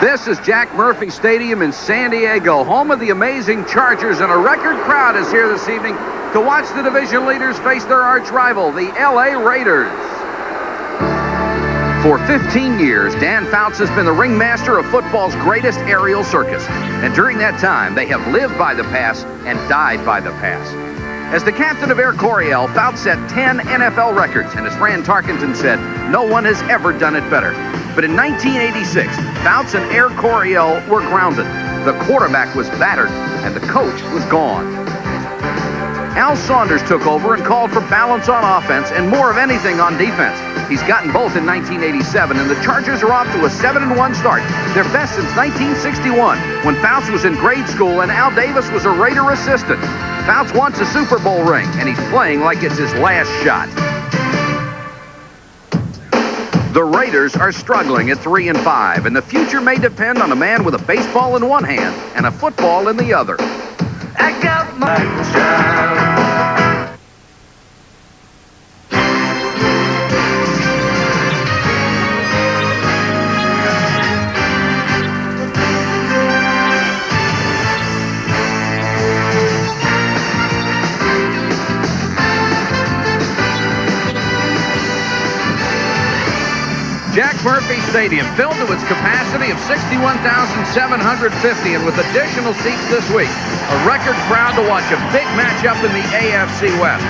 This is Jack Murphy Stadium in San Diego, home of the amazing Chargers, and a record crowd is here this evening to watch the division leaders face their arch rival, the LA Raiders. For 15 years, Dan Fouts has been the ringmaster of football's greatest aerial circus, and during that time, they have lived by the pass and died by the pass. As the captain of Air Coryell, Fouts set 10 NFL records, and as Fran Tarkenton said, no one has ever done it better. But in 1986, Fouts and Air Coryell were grounded. The quarterback was battered, and the coach was gone. Al Saunders took over and called for balance on offense and more of anything on defense. He's gotten both in 1987, and the Chargers are off to a 7-1 start, their best since 1961, when Fouts was in grade school and Al Davis was a Raider assistant. Fouts wants a Super Bowl ring, and he's playing like it's his last shot. The Raiders are struggling at 3-5, and the future may depend on a man with a baseball in one hand and a football in the other. I got my child. Jack Murphy Stadium filled to its capacity of 61,750, and with additional seats this week, a record crowd to watch a big matchup in the AFC West.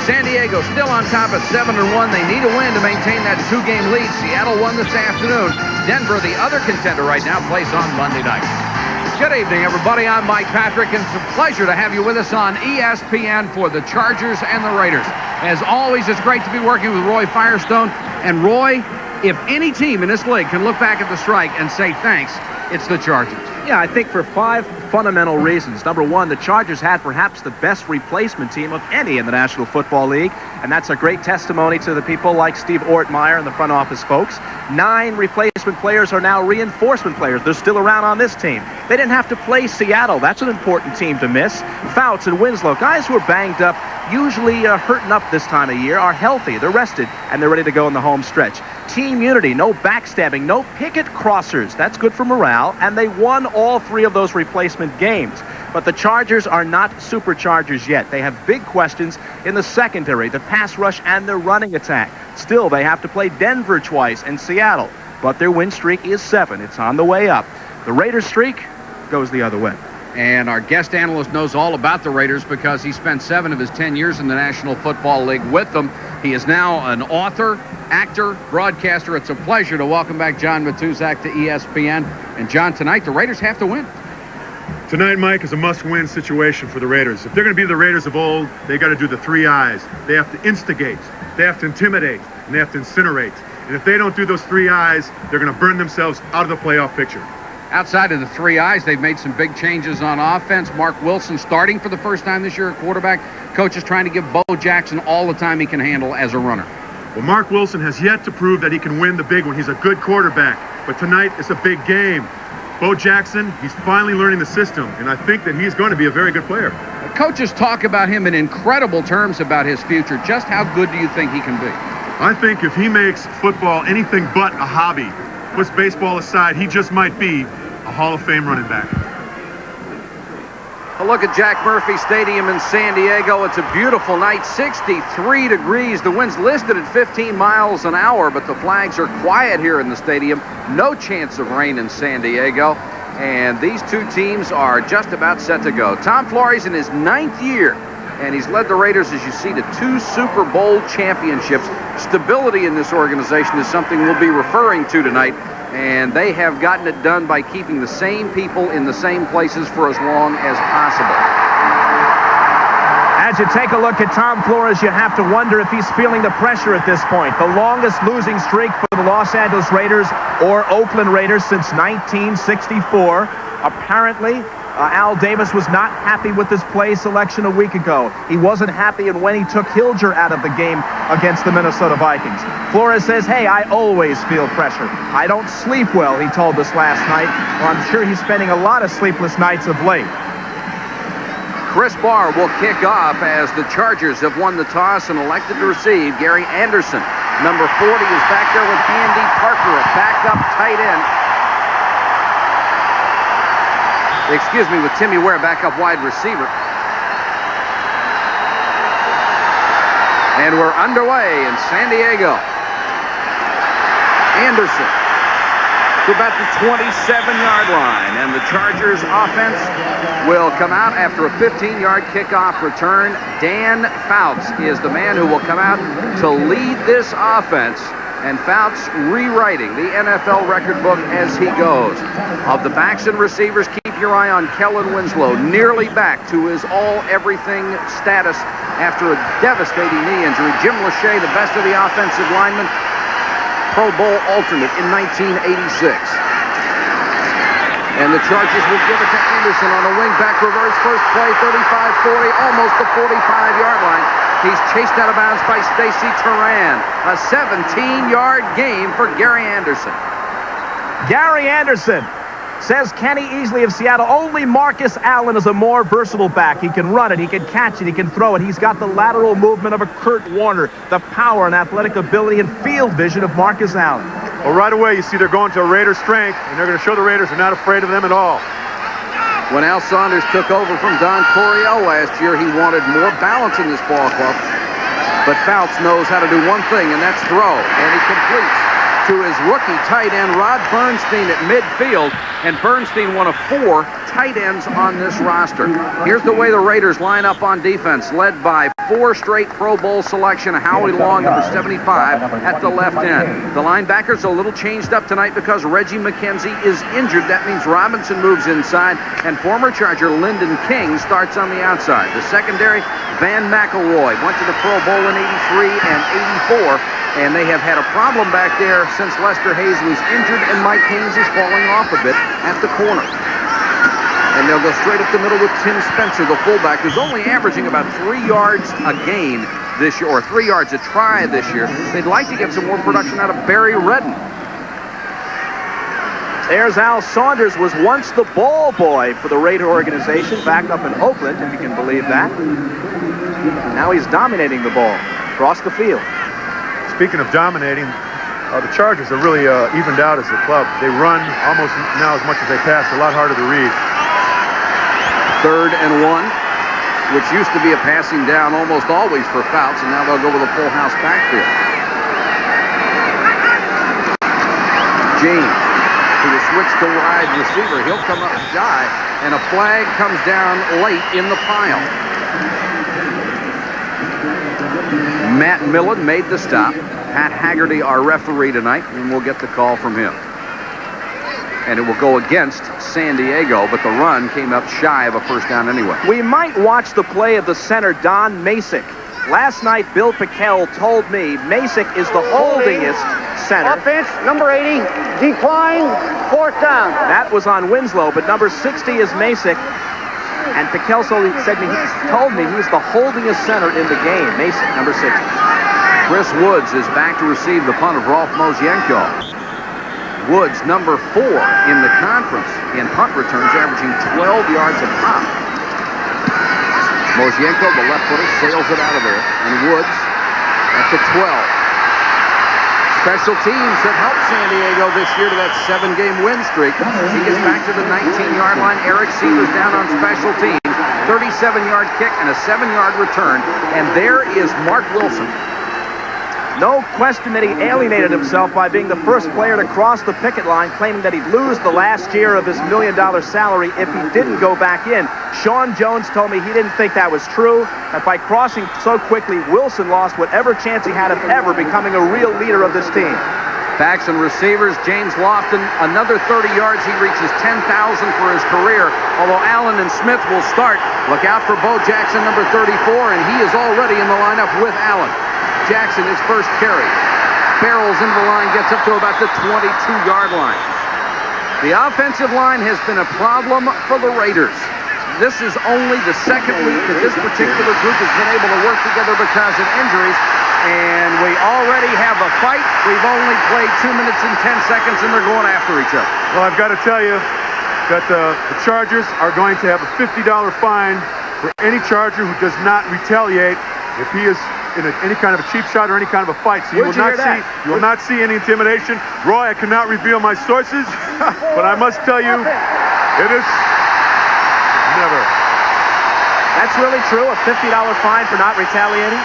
San Diego still on top at 7-1. They need a win to maintain that two-game lead. Seattle won this afternoon. Denver, the other contender right now, plays on Monday night. Good evening, everybody. I'm Mike Patrick, and it's a pleasure to have you with us on ESPN for the Chargers and the Raiders. As always, it's great to be working with Roy Firestone. And Roy, if any team in this league can look back at the strike and say thanks, it's the Chargers. Yeah, I think for 5 fundamental reasons. Number one, the Chargers had perhaps the best replacement team of any in the National Football League, and that's a great testimony to the people like Steve Ortmeyer and the front office folks. 9 replacement players are now reinforcement players. They're still around on this team. They didn't have to play Seattle. That's an important team to miss. Fouts and Winslow, guys who are banged up, usually hurting up this time of year, are healthy. They're rested, and they're ready to go in the home stretch. Team unity, no backstabbing, no picket crossers. That's good for morale, and they won all 3 of those replacement games. But the Chargers are not superchargers yet. They have big questions in the secondary, the pass rush, and their running attack. Still, they have to play Denver twice and Seattle, but their win streak is 7. It's on the way up. The Raiders streak goes the other way. And our guest analyst knows all about the Raiders because he spent 7 of his 10 years in the National Football League with them. He is now an author, actor, broadcaster. It's a pleasure to welcome back John Matuzak to ESPN. And John, tonight the Raiders have to win. Tonight, Mike, is a must-win situation for the Raiders. If they're going to be the Raiders of old, they got to do the 3 I's. They have to instigate, they have to intimidate, and they have to incinerate. And if they don't do those 3 I's, they're going to burn themselves out of the playoff picture. Outside of the 3 I's, they've made some big changes on offense. Mark Wilson starting for the first time this year at quarterback. Coach is trying to give Bo Jackson all the time he can handle as a runner. Well, Mark Wilson has yet to prove that he can win the big one. He's a good quarterback, but tonight is a big game. Bo Jackson, he's finally learning the system, and I think that he's going to be a very good player. Coaches talk about him in incredible terms about his future. Just how good do you think he can be? I think if he makes football anything but a hobby, puts baseball aside, he just might be a Hall of Fame running back. A look at Jack Murphy Stadium in San Diego. It's a beautiful night, 63 degrees. The wind's listed at 15 miles an hour, but the flags are quiet here in the stadium. No chance of rain in San Diego. And these 2 teams are just about set to go. Tom Flores in his 9th year, and he's led the Raiders, as you see, to 2 Super Bowl championships. Stability in this organization is something we'll be referring to tonight. And they have gotten it done by keeping the same people in the same places for as long as possible. As you take a look at Tom Flores, you have to wonder if he's feeling the pressure at this point. The longest losing streak for the Los Angeles Raiders or Oakland Raiders since 1964. Apparently, Al Davis was not happy with his play selection a week ago. He wasn't happy when he took Hilger out of the game against the Minnesota Vikings. Flores says, hey, I always feel pressure. I don't sleep well, he told us last night. Well, I'm sure he's spending a lot of sleepless nights of late. Chris Barr will kick off as the Chargers have won the toss and elected to receive. Gary Anderson, number 40, is back there with Andy Parker, a backup tight end. Excuse me, with Timmy Ware back up wide receiver. And we're underway in San Diego. Anderson to about the 27-yard line, and the Chargers offense will come out after a 15-yard kickoff return. Dan Fouts is the man who will come out to lead this offense, and Fouts rewriting the NFL record book as he goes. Of the backs and receivers, keep your eye on Carlin Winslow, nearly back to his all-everything status after a devastating knee injury. Jim Lachey, the best of the offensive linemen, Pro Bowl alternate in 1986. And the Chargers will give it to Anderson on a wing-back reverse. First play, 35-40, almost the 45-yard line. He's chased out of bounds by Stacy Turan. A 17-yard game for Gary Anderson. Gary Anderson says Kenny Easley of Seattle, only Marcus Allen is a more versatile back. He can run it, he can catch it, he can throw it. He's got the lateral movement of a Kurt Warner, the power and athletic ability and field vision of Marcus Allen. Well, right away, you see they're going to a Raiders strength, and they're going to show the Raiders they're not afraid of them at all. When Al Saunders took over from Don Coryell last year, he wanted more balance in this ball club. But Fouts knows how to do one thing, and that's throw. And he completes to his rookie tight end, Rod Bernstein, at midfield. And Bernstein, one of 4 tight ends on this roster. Here's the way the Raiders line up on defense, led by 4 straight Pro Bowl selection, Howie Long, number 75, at the left end. The linebackers a little changed up tonight because Reggie McKenzie is injured. That means Robinson moves inside, and former Charger Lyndon King starts on the outside. The secondary, Van McElroy, went to the Pro Bowl in 83 and 84, and they have had a problem back there since Lester Hayes was injured, and Mike Haynes is falling off a bit at the corner. And they'll go straight up the middle with Tim Spencer, the fullback, who's only averaging about 3 yards a gain this year, or 3 yards a try this year. They'd like to get some more production out of Barry Redden. There's Al Saunders, was once the ball boy for the Raider organization back up in Oakland, if you can believe that. Now he's dominating the ball across the field. Speaking of dominating, the Chargers are really evened out as a club. They run almost now as much as they pass, a lot harder to read. 3rd and 1, which used to be a passing down almost always for Fouts, and now they'll go with a full house backfield. James to the switch to wide receiver. He'll come up shy, and a flag comes down late in the pile. Matt Millen made the stop. Pat Haggerty, our referee tonight, and we'll get the call from him. And it will go against San Diego, but the run came up shy of a first down anyway. We might watch the play of the center, Don Masick. Last night, Bill Pickell told me Masick is the holdingest center. Offense, number 80, decline, 4th down. That was on Winslow, but number 60 is Masick. And Pickell told me he's the holdingest center in the game, Masick, number 60. Chris Woods is back to receive the punt of Rolf Mosienko. Woods, number 4 in the conference in punt returns, averaging 12 yards a pop. Mosienko, the left footer, sails it out of there. And Woods at the 12. Special teams have helped San Diego this year to that 7-game win streak. He gets back to the 19-yard line. Eric Seaver's down on special teams. 37-yard kick and a 7-yard return. And there is Mark Wilson. No question that he alienated himself by being the first player to cross the picket line, claiming that he'd lose the last year of his $1 million salary if he didn't go back in. Sean Jones told me he didn't think that was true, that by crossing so quickly, Wilson lost whatever chance he had of ever becoming a real leader of this team. Backs and receivers, James Lofton, another 30 yards. He reaches 10,000 for his career, although Allen and Smith will start. Look out for Bo Jackson, number 34, and he is already in the lineup with Allen. Jackson, his first carry, barrels into the line, gets up to about the 22-yard line. The offensive line has been a problem for the Raiders. This is only the second week that this particular group has been able to work together because of injuries, and we already have a fight. We've only played 2 minutes and 10 seconds, and they're going after each other. Well, I've got to tell you that the Chargers are going to have a $50 fine for any Charger who does not retaliate if he is any kind of a cheap shot or any kind of a fight. So you will not see any intimidation. Roy, I cannot reveal my sources, but I must tell you, it is never. That's really true. A $50 fine for not retaliating.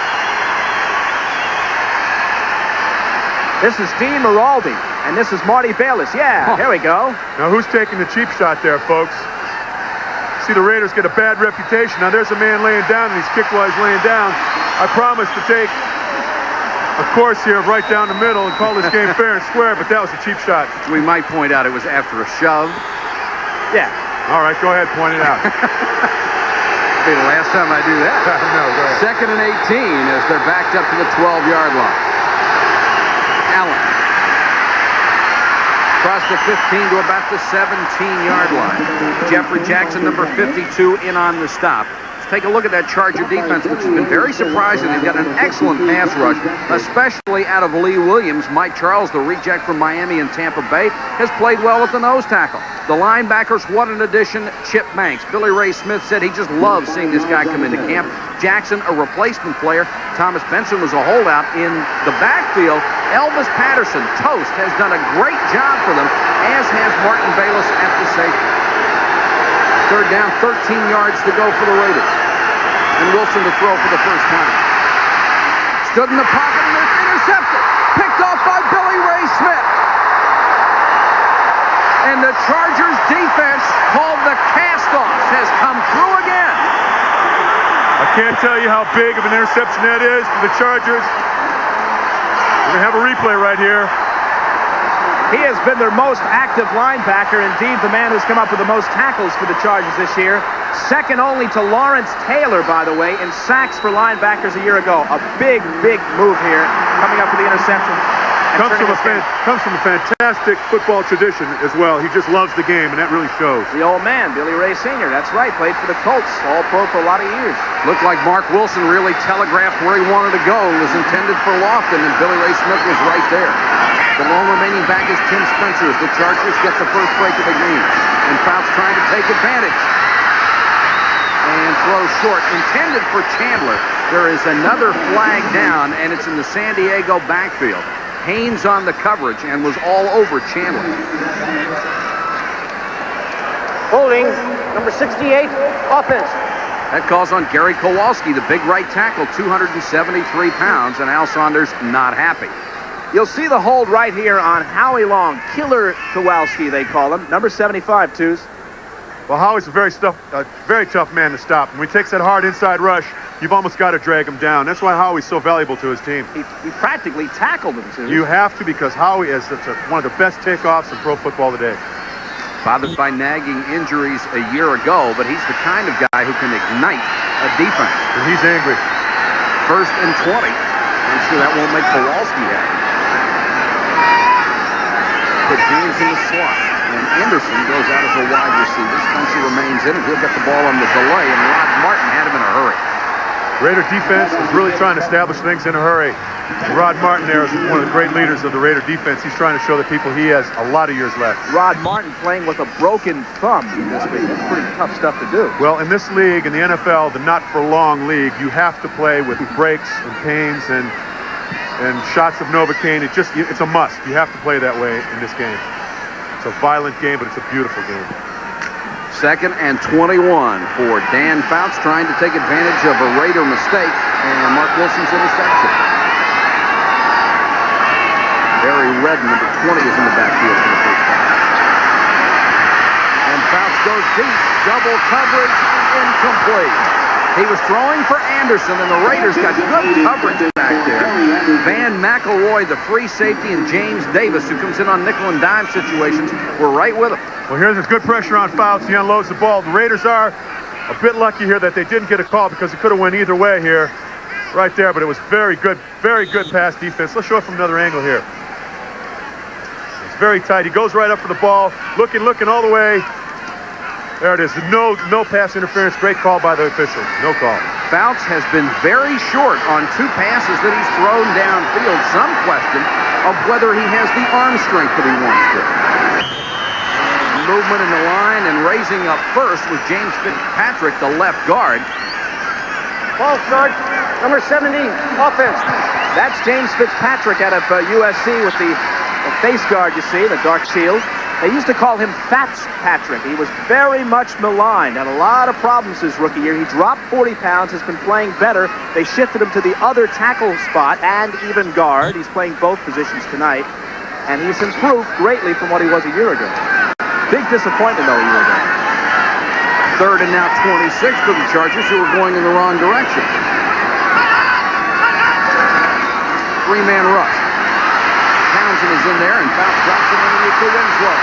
This is Dean Maraldi, and this is Marty Bayless. Yeah, here we go. Now, who's taking the cheap shot there, folks? See, the Raiders get a bad reputation. Now, there's a man laying down, and he's kicked while he's laying down. I promise to take a course here right down the middle and call this game fair and square, but that was a cheap shot. We might point out it was after a shove. Yeah. All right, go ahead, point it out. It'll be the last time I do that. No, go ahead. 2nd and 18 as they're backed up to the 12-yard line. Allen. Across the 15 to about the 17-yard line. Jeffrey Jackson, number 52, in on the stop. Let's take a look at that Charger defense, which has been very surprising. They've got an excellent pass rush, especially out of Lee Williams. Mike Charles, the reject from Miami and Tampa Bay, has played well at the nose tackle. The linebackers, what an addition. Chip Banks. Billy Ray Smith said he just loves seeing this guy come into camp. Jackson, a replacement player. Thomas Benson was a holdout in the backfield. Elvis Patterson, Toast, has done a great job for them, as has Martin Bayless at the safety. 3rd down, 13 yards to go for the Raiders. And Wilson to throw for the first time. Stood in the pocket and it's intercepted. Picked off by Billy Ray Smith. And the Chargers defense, called the cast-offs, has come through again. I can't tell you how big of an interception that is for the Chargers. We're going to have a replay right here. He has been their most active linebacker. Indeed, the man who's come up with the most tackles for the Chargers this year. Second only to Lawrence Taylor, by the way, in sacks for linebackers a year ago. A big, big move here, coming up with the interception. Comes from a fantastic football tradition as well. He just loves the game, and that really shows. The old man, Billy Ray Sr., that's right, played for the Colts, All-Pro for a lot of years. Looked like Mark Wilson really telegraphed where he wanted to go. It was intended for Lofton, and Billy Ray Smith was right there. The lone remaining back is Tim Spencer as the Chargers get the first break of the game. And Fouts trying to take advantage. And throws short, intended for Chandler. There is another flag down, and it's in the San Diego backfield. Haynes on the coverage and was all over Chandler. Holding, number 68, offense. That calls on Gary Kowalski, the big right tackle, 273 pounds, and Al Saunders not happy. You'll see the hold right here on Howie Long. Killer Kowalski, they call him. Number 75, Twos. Well, Howie's a very tough man to stop. When he takes that hard inside rush, you've almost got to drag him down. That's why Howie's so valuable to his team. He practically tackled him, too. You have to, because Howie is one of the best takeoffs in pro football today. Bothered by nagging injuries a year ago, but he's the kind of guy who can ignite a defense. And he's angry. 1st and 20. I'm sure that won't make Kowalski happy. Put James in the slot, and Anderson goes out as a wide receiver. Spencer remains in, and he'll get the ball on the delay, and Rod Martin had him in a hurry. Raider defense is really trying to establish things in a hurry. Rod Martin there is one of the great leaders of the Raider defense. He's trying to show the people he has a lot of years left. Rod Martin playing with a broken thumb this week. That's pretty tough stuff to do. Well, in this league, in the NFL, the not-for-long league, you have to play with breaks and pains and shots of Novocaine. It's a must. You have to play that way in this game. It's a violent game, but it's a beautiful game. 2nd and 21 for Dan Fouts, trying to take advantage of a Raider mistake and Mark Wilson's interception. Barry Redden, number 20, is in the backfield for the first time. And Fouts goes deep, double coverage, incomplete. He was throwing for Anderson, and the Raiders got good coverage back there. Van McElroy, the free safety, and James Davis, who comes in on nickel and dime situations, were right with him. Well, here's good pressure on Fouts. He unloads the ball. The Raiders are a bit lucky here that they didn't get a call, because it could have went either way here, right there. But it was very good pass defense. Let's show it from another angle here. It's very tight. He goes right up for the ball, looking all the way. There it is. No pass interference. Great call by the officials. No call. Fouts has been very short on 2 passes that he's thrown downfield. Some question of whether he has the arm strength that he wants to. Movement in the line, and raising up first was James Fitzpatrick, the left guard. False start, number 17, offense. That's James Fitzpatrick out of USC with the face guard, you see, the dark shield. They used to call him Fouts-Patrick. He was very much maligned, had a lot of problems his rookie year. He dropped 40 pounds, has been playing better. They shifted him to the other tackle spot and even guard. He's playing both positions tonight, and he's improved greatly from what he was a year ago. Big disappointment, though, a year ago. Third and now 26 for the Chargers, who are going in the wrong direction. Three-man rush. Townsend is in there, and Fouts drops it underneath to Winslow.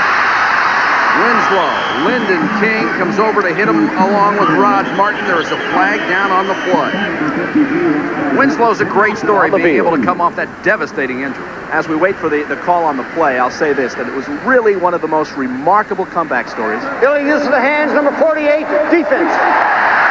Lyndon King comes over to hit him along with Rod Martin. There is a flag down on the play. Winslow's a great story, being able to come off that devastating injury. As we wait for the call on the play, I'll say this, that it was really one of the most remarkable comeback stories. Billing this to the hands, number 48, defense.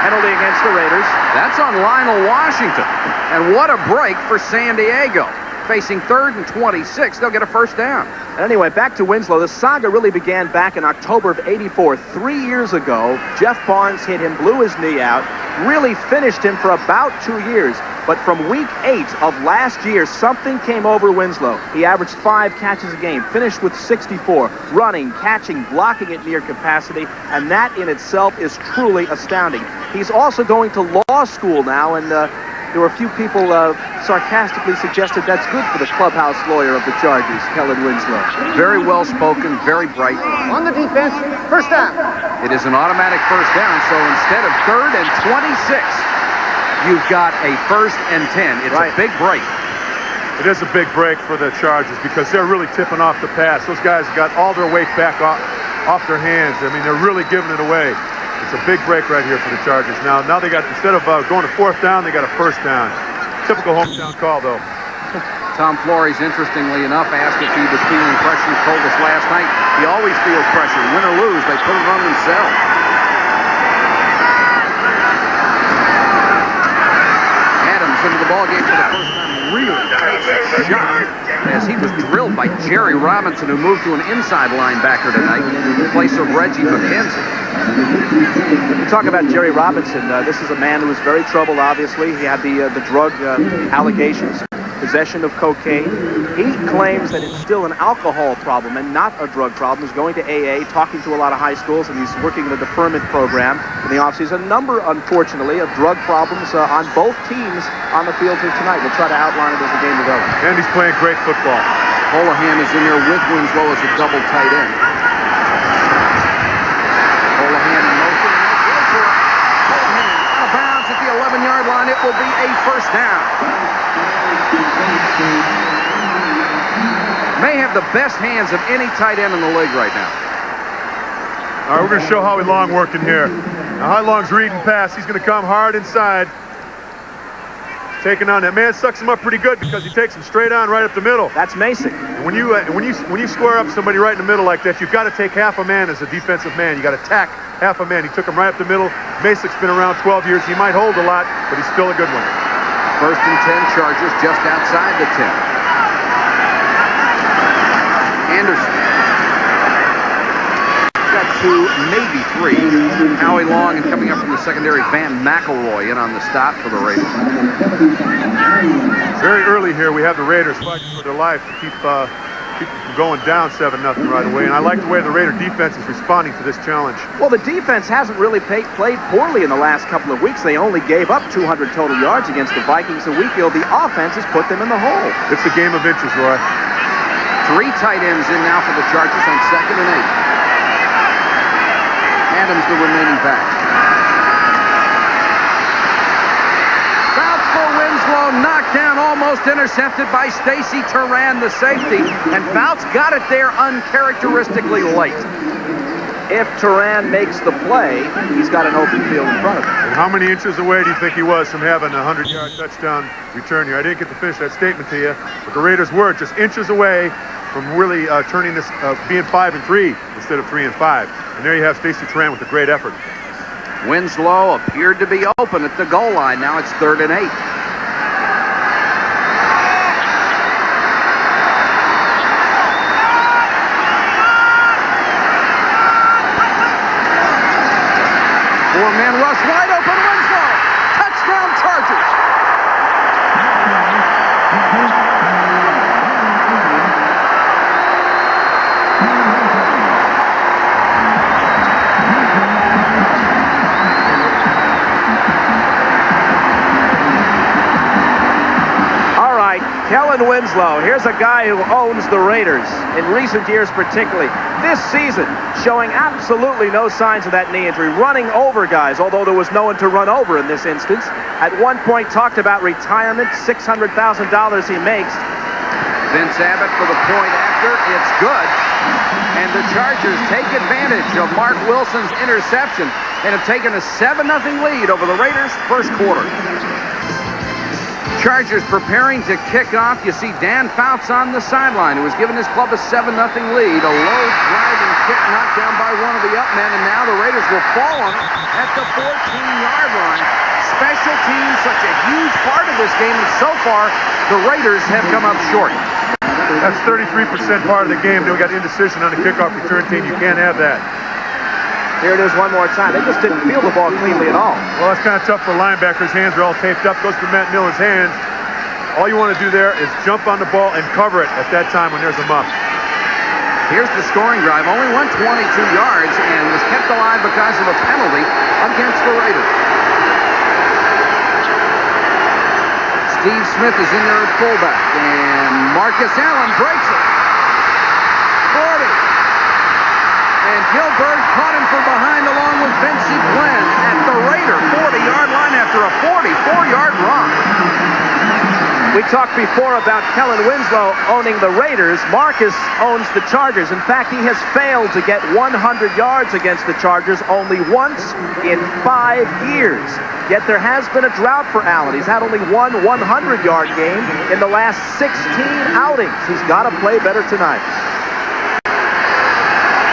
Penalty against the Raiders. That's on Lionel Washington. And what a break for San Diego. Facing third and 26, they'll get a first down. And anyway, back to Winslow. The saga really began back in October of '84. 3 years ago, Jeff Barnes hit him, blew his knee out, really finished him for about 2 years. But from week 8 of last year, something came over Winslow. He averaged 5 catches a game, finished with 64, running, catching, blocking at near capacity, and that in itself is truly astounding. He's also going to law school now, and there were a few people sarcastically suggested that's good for the clubhouse lawyer of the Chargers, Kellen Winslow. Very well spoken, very bright. On the defense, first down. It is an automatic first down, so instead of third and 26, you've got a first and 10. It's a big break. It is a big break for the Chargers because they're really tipping off the pass. Those guys got all their weight back off their hands. I mean, they're really giving it away. It's a big break right here for the Chargers. Now they got, instead of going to fourth down, they got a first down. Typical hometown call, though. Tom Flores, interestingly enough, asked if he was feeling pressure. He told us last night he always feels pressure. Win or lose, they put it on themselves. Adams into the ballgame for the first time. Really takes a shot as he was drilled by Jerry Robinson, who moved to an inside linebacker tonight in place of Reggie McKenzie. You talk about Jerry Robinson. This is a man who was very troubled, obviously. He had the drug allegations, possession of cocaine. He claims that it's still an alcohol problem and not a drug problem. He's going to AA, talking to a lot of high schools, and he's working in a deferment program in the offseason. A number, unfortunately, of drug problems on both teams on the field here tonight. We'll try to outline it as the game develops. And he's playing great football. Holohan is in there with Winslow as a double tight end. Holohan in motion. Holohan out of bounds at the 11-yard line. It will be a first down. May have the best hands of any tight end in the league right now. All right, we're going to show Howie Long working here. Now, Howie Long's reading pass. He's going to come hard inside. Taking on that man, sucks him up pretty good because he takes him straight on right up the middle. That's Mason. And when you square up somebody right in the middle like that, you've got to take half a man as a defensive man. You got to tack half a man. He took him right up the middle. Mason's been around 12 years. He might hold a lot, but he's still a good one. First and 10, Chargers just outside the 10. Anderson. Got 2, maybe 3. Howie Long, and coming up from the secondary, Van McElroy in on the stop for the Raiders. Very early here, we have the Raiders fighting for their life to keep from going down 7-0 right away. And I like the way the Raider defense is responding to this challenge. Well, the defense hasn't really played poorly in the last couple of weeks. They only gave up 200 total yards against the Vikings a week ago. The offense has put them in the hole. It's a game of inches, Roy. 3 tight ends in now for the Chargers on 2nd and 8. Adams, the remaining back. Fouts for Winslow, knocked down, almost intercepted by Stacy Turan, the safety, and Fouts got it there uncharacteristically late. If Turan makes the play, he's got an open field in front of him. And how many inches away do you think he was from having a 100-yard touchdown return here? I didn't get to finish that statement to you, but the Raiders were just inches away from really turning this, being 5-3 instead of 3-5. And there you have Stacy Turan with a great effort. Winslow appeared to be open at the goal line. Now it's 3rd and 8. Four-man rush, wide open, Winslow. Touchdown, Chargers. Kellen Winslow. Here's a guy who owns the Raiders in recent years particularly. This season, showing absolutely no signs of that knee injury, running over guys, although there was no one to run over in this instance. At one point talked about retirement, $600,000 he makes. Vince Abbott for the point after. It's good. And the Chargers take advantage of Mark Wilson's interception and have taken a 7-0 lead over the Raiders first quarter. Chargers preparing to kick off. You see Dan Fouts on the sideline, who has given his club a 7-0 lead. A low driving kick knocked down by one of the up men, and now the Raiders will fall on it at the 14-yard line. Special teams, such a huge part of this game, and so far, the Raiders have come up short. That's 33% part of the game. Then we got indecision on the kickoff return team. You can't have that. Here it is one more time. They just didn't feel the ball cleanly at all. Well, that's kind of tough for linebackers. Hands are all taped up. Goes to Matt Miller's hands. All you want to do there is jump on the ball and cover it at that time when there's a muff. Here's the scoring drive. Only went 22 yards and was kept alive because of a penalty against the Raiders. Steve Smith is in there at fullback, and Marcus Allen breaks it. 40. And Gilbert caught him from behind along with Vincey Glenn at the Raider 40-yard line after a 44-yard run. We talked before about Kellen Winslow owning the Raiders. Marcus owns the Chargers. In fact, he has failed to get 100 yards against the Chargers only once in 5 years. Yet there has been a drought for Allen. He's had only one 100-yard game in the last 16 outings. He's got to play better tonight.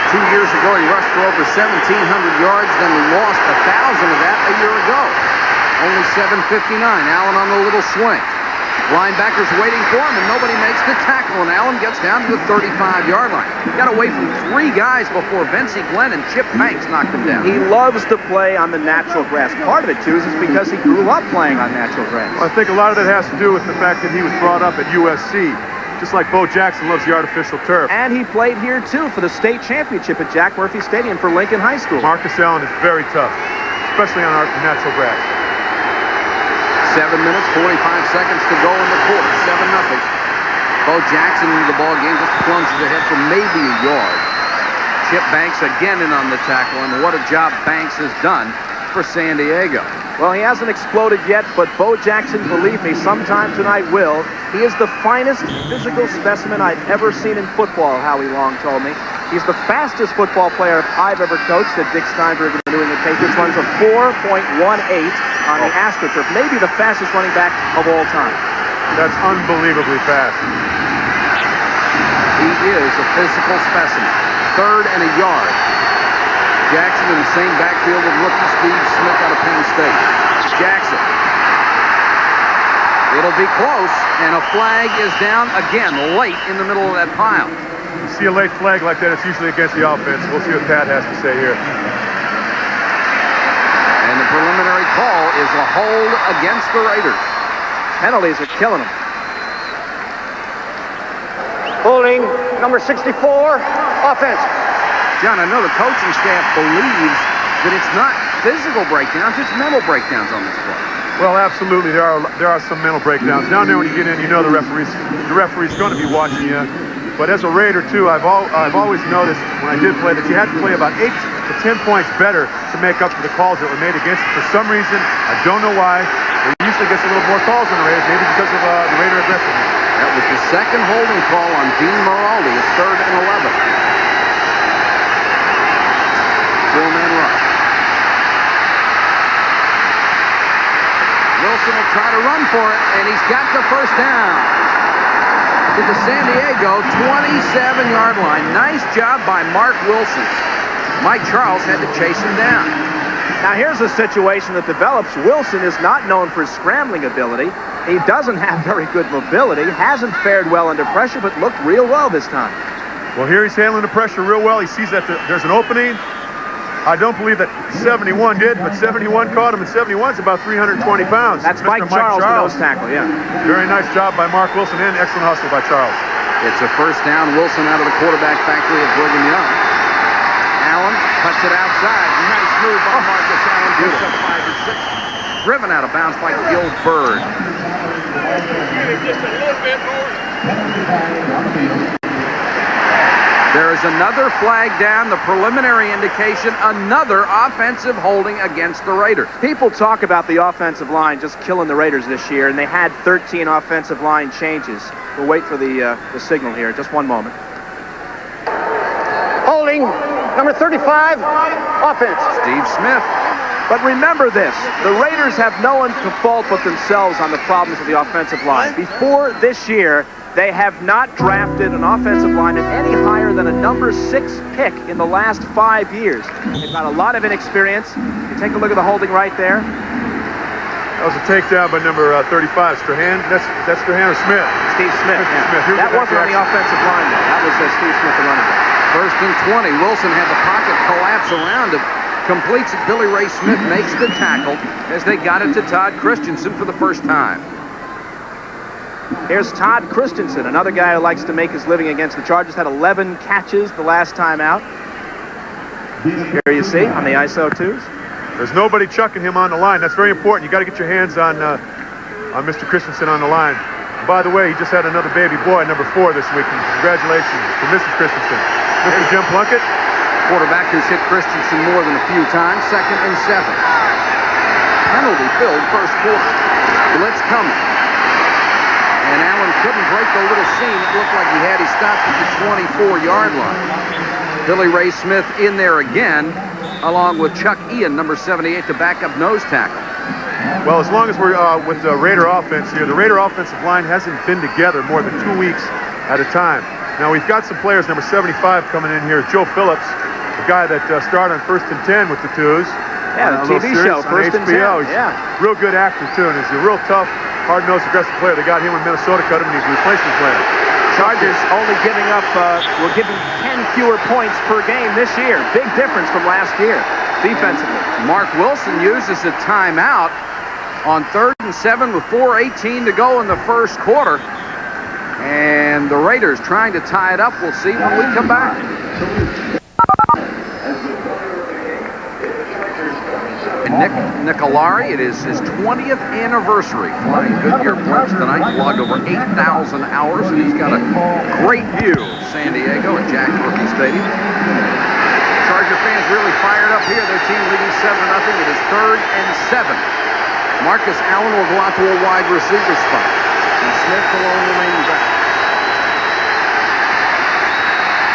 2 years ago, he rushed for over 1,700 yards, then lost 1,000 of that a year ago. Only 759. Allen on the little swing. Linebackers waiting for him, and nobody makes the tackle, and Allen gets down to the 35-yard line. Got away from 3 guys before Vincey Glenn and Chip Banks knocked him down. He loves to play on the natural grass. Part of it, too, is because he grew up playing on natural grass. Well, I think a lot of that has to do with the fact that he was brought up at USC. Just like Bo Jackson loves the artificial turf. And he played here, too, for the state championship at Jack Murphy Stadium for Lincoln High School. Marcus Allen is very tough, especially on our natural grass. 7 minutes, 45 seconds to go in the quarter. 7-0. Bo Jackson into the ball game, just plunges ahead for maybe a yard. Chip Banks again in on the tackle, and what a job Banks has done for San Diego. Well, he hasn't exploded yet, but Bo Jackson, believe me, sometime tonight will. He is the finest physical specimen I've ever seen in football, Howie Long told me. He's the fastest football player I've ever coached at Dick Steinberg in the New England Patriots. Runs a 4.18 on the AstroTurf. Maybe the fastest running back of all time. That's unbelievably fast. He is a physical specimen. 3rd and a yard. Jackson in the same backfield with rookie Steve Smith out of Penn State. Jackson. It'll be close, and a flag is down again late in the middle of that pile. You see a late flag like that, it's usually against the offense. We'll see what Pat has to say here. And the preliminary call is a hold against the Raiders. Penalties are killing them. Holding, number 64, offense. John, I know the coaching staff believes that it's not physical breakdowns, it's mental breakdowns on this play. Well, absolutely, there are some mental breakdowns. Down there when you get in, you know the referee's going to be watching you. But as a Raider, too, I've always noticed when I did play that you had to play about 8 to 10 points better to make up for the calls that were made against you. For some reason, I don't know why, there usually gets a little more calls on the Raiders, maybe because of the Raider aggressiveness. That was the second holding call on Dean Maraldi. It's 3rd and 11. 4-man rush. Wilson will try to run for it, and he's got the first down. To the San Diego 27-yard line. Nice job by Mark Wilson. Mike Charles had to chase him down. Now here's a situation that develops. Wilson is not known for his scrambling ability. He doesn't have very good mobility, hasn't fared well under pressure, but looked real well this time. Well, here he's handling the pressure real well. He sees that there's an opening. I don't believe that 71 did, but 71 caught him, and 71's about 320 pounds. That's Mike Charles, the nose tackle, yeah. Very nice job by Mark Wilson, and excellent hustle by Charles. It's a first down. Wilson out of the quarterback factory of Brigham Young. Allen cuts it outside. Nice move by Marcus Allen. Picks up 5 or 6. Driven out of bounds by Gil Bird. There is another flag down, the preliminary indication, another offensive holding against the Raiders. People talk about the offensive line just killing the Raiders this year, and they had 13 offensive line changes. We'll wait for the signal here. Just one moment. Holding, number 35, offense. Steve Smith. But remember this, the Raiders have no one to fault but themselves on the problems of the offensive line. Before this year, they have not drafted an offensive lineman any higher than a number 6 pick in the last 5 years. They've got a lot of inexperience. You take a look at the holding right there. That was a takedown by number 35, Strahan. That's Strahan or Smith? Steve Smith. Yeah. That wasn't on the offensive line, though. That was Steve Smith, the running back. 1st and 20. Wilson had the pocket collapse around him. Completes it. Billy Ray Smith makes the tackle as they got it to Todd Christensen for the first time. Here's Todd Christensen, another guy who likes to make his living against the Chargers. Had 11 catches the last time out. Here you see on the ISO 2s. There's nobody chucking him on the line. That's very important. You got to get your hands on Mr. Christensen on the line. And by the way, he just had another baby boy, number 4 this week. And congratulations to Mrs. Christensen. Mr. Jim Plunkett. Quarterback who's hit Christensen more than a few times. 2nd and 7. Penalty-filled first quarter. Blitz coming. And Allen couldn't break the little seam. It looked like he had. He stopped at the 24-yard line. Billy Ray Smith in there again, along with Chuck Ian, number 78, the backup nose tackle. Well, as long as we're with the Raider offense here, the Raider offensive line hasn't been together more than 2 weeks at a time. Now, we've got some players, number 75 coming in here, Joe Phillips, the guy that starred on 1st and 10 with the 2s. Yeah, the TV show, 1st and 10. He's a real good actor, too, and he's a real tough, hard-nosed, aggressive player. They got him when Minnesota cut him, and he's a replacement player. Chargers only giving up, were giving 10 fewer points per game this year. Big difference from last year, defensively. Mark Wilson uses a timeout on 3rd and 7 with 4:18 to go in the first quarter. And the Raiders trying to tie it up. We'll see when we come back. Nick Nicolari, it is his 20th anniversary flying Goodyear Blimps tonight. Logged over 8,000 hours, and he's got a great view of San Diego at Jack Murphy Stadium. Charger fans really fired up here. Their team leading 7-0. It is 3rd and 7. Marcus Allen will go out to a wide receiver spot. And Smith alone remaining back.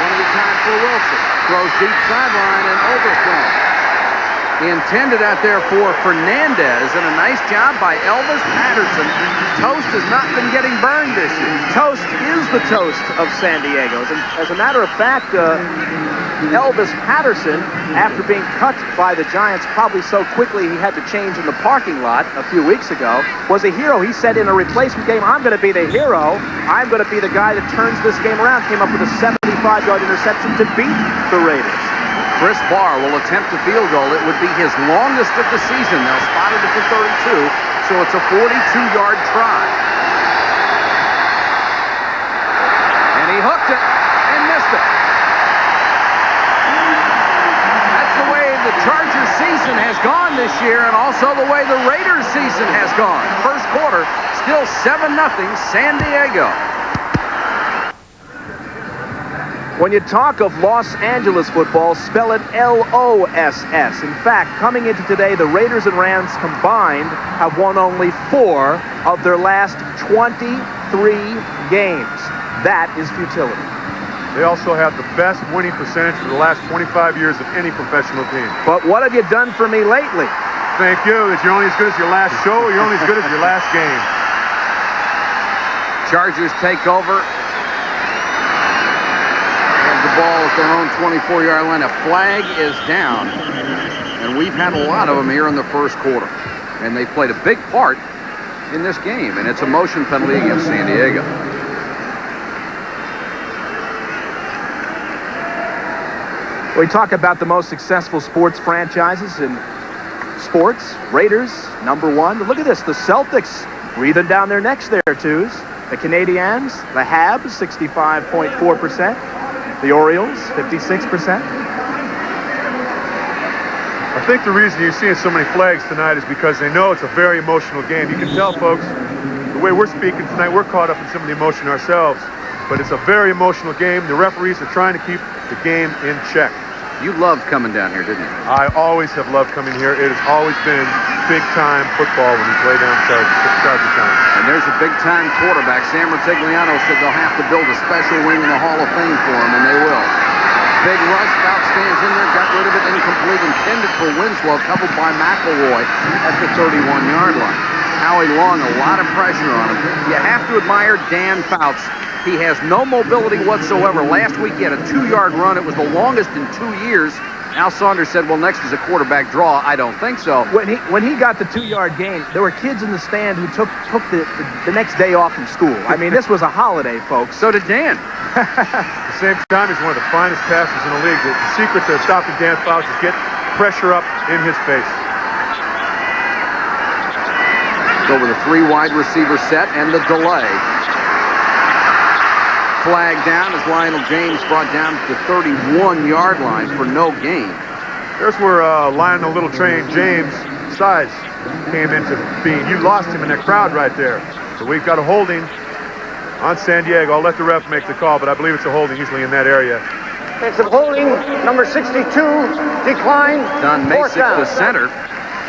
Plenty of time for Wilson. Throws deep sideline and overthrown. Intended out there for Fernandez, and a nice job by Elvis Patterson. Toast has not been getting burned this year. Toast is the toast of San Diego. As a matter of fact, Elvis Patterson, after being cut by the Giants probably so quickly he had to change in the parking lot a few weeks ago, was a hero. He said in a replacement game, I'm going to be the hero. I'm going to be the guy that turns this game around. Came up with a 75-yard interception to beat the Raiders. Chris Barr will attempt a field goal. It would be his longest of the season. They'll spot it at the 32, so it's a 42-yard try. And he hooked it and missed it. That's the way the Chargers season has gone this year, and also the way the Raiders season has gone. First quarter, still 7-0 San Diego. When you talk of Los Angeles football, spell it L-O-S-S. In fact, coming into today, the Raiders and Rams combined have won only 4 of their last 23 games. That is futility. They also have the best winning percentage for the last 25 years of any professional team. But what have you done for me lately? Thank you. That you're only as good as your last show, or you're only as good as your last game. Chargers take over. The ball at their own 24-yard line. A flag is down, and we've had a lot of them here in the first quarter, and they played a big part in this game, and it's a motion penalty against San Diego. We talk about the most successful sports franchises in sports. Raiders, #1. Look at this, the Celtics breathing down their necks there, twos. The Canadiens, the Habs, 65.4%. The Orioles, 56%. I think the reason you're seeing so many flags tonight is because they know it's a very emotional game. You can tell, folks, the way we're speaking tonight, we're caught up in some of the emotion ourselves. But it's a very emotional game. The referees are trying to keep the game in check. You loved coming down here, didn't you? I always have loved coming here. It has always been big-time football when we play down Charger time. And there's a big-time quarterback. Sam Rutigliano said they'll have to build a special wing in the Hall of Fame for him, and they will. Big rush, Fouts stands in there, got rid of it, incomplete, intended for Winslow, coupled by McElroy at the 31-yard line. Howie Long, a lot of pressure on him. You have to admire Dan Fouts. He has no mobility whatsoever. Last week he had a 2-yard run. It was the longest in 2 years. Al Saunders said, well, next is a quarterback draw. I don't think so. When he got the 2-yard gain, there were kids in the stand who took the next day off from school. I mean, this was a holiday, folks. So did Dan. At the same time, he's one of the finest passers in the league. The secret to stopping Dan Fouts is get pressure up in his face. Go with a 3 wide receiver set and the delay. Flag down as Lionel James brought down to the 31-yard line for no gain. There's where Lionel Little Train James' size came into being. You lost him in that crowd right there. So we've got a holding on San Diego. I'll let the ref make the call, but I believe it's a holding usually in that area. It's a holding. Number 62, decline. Don Fourth Masick, down. the center.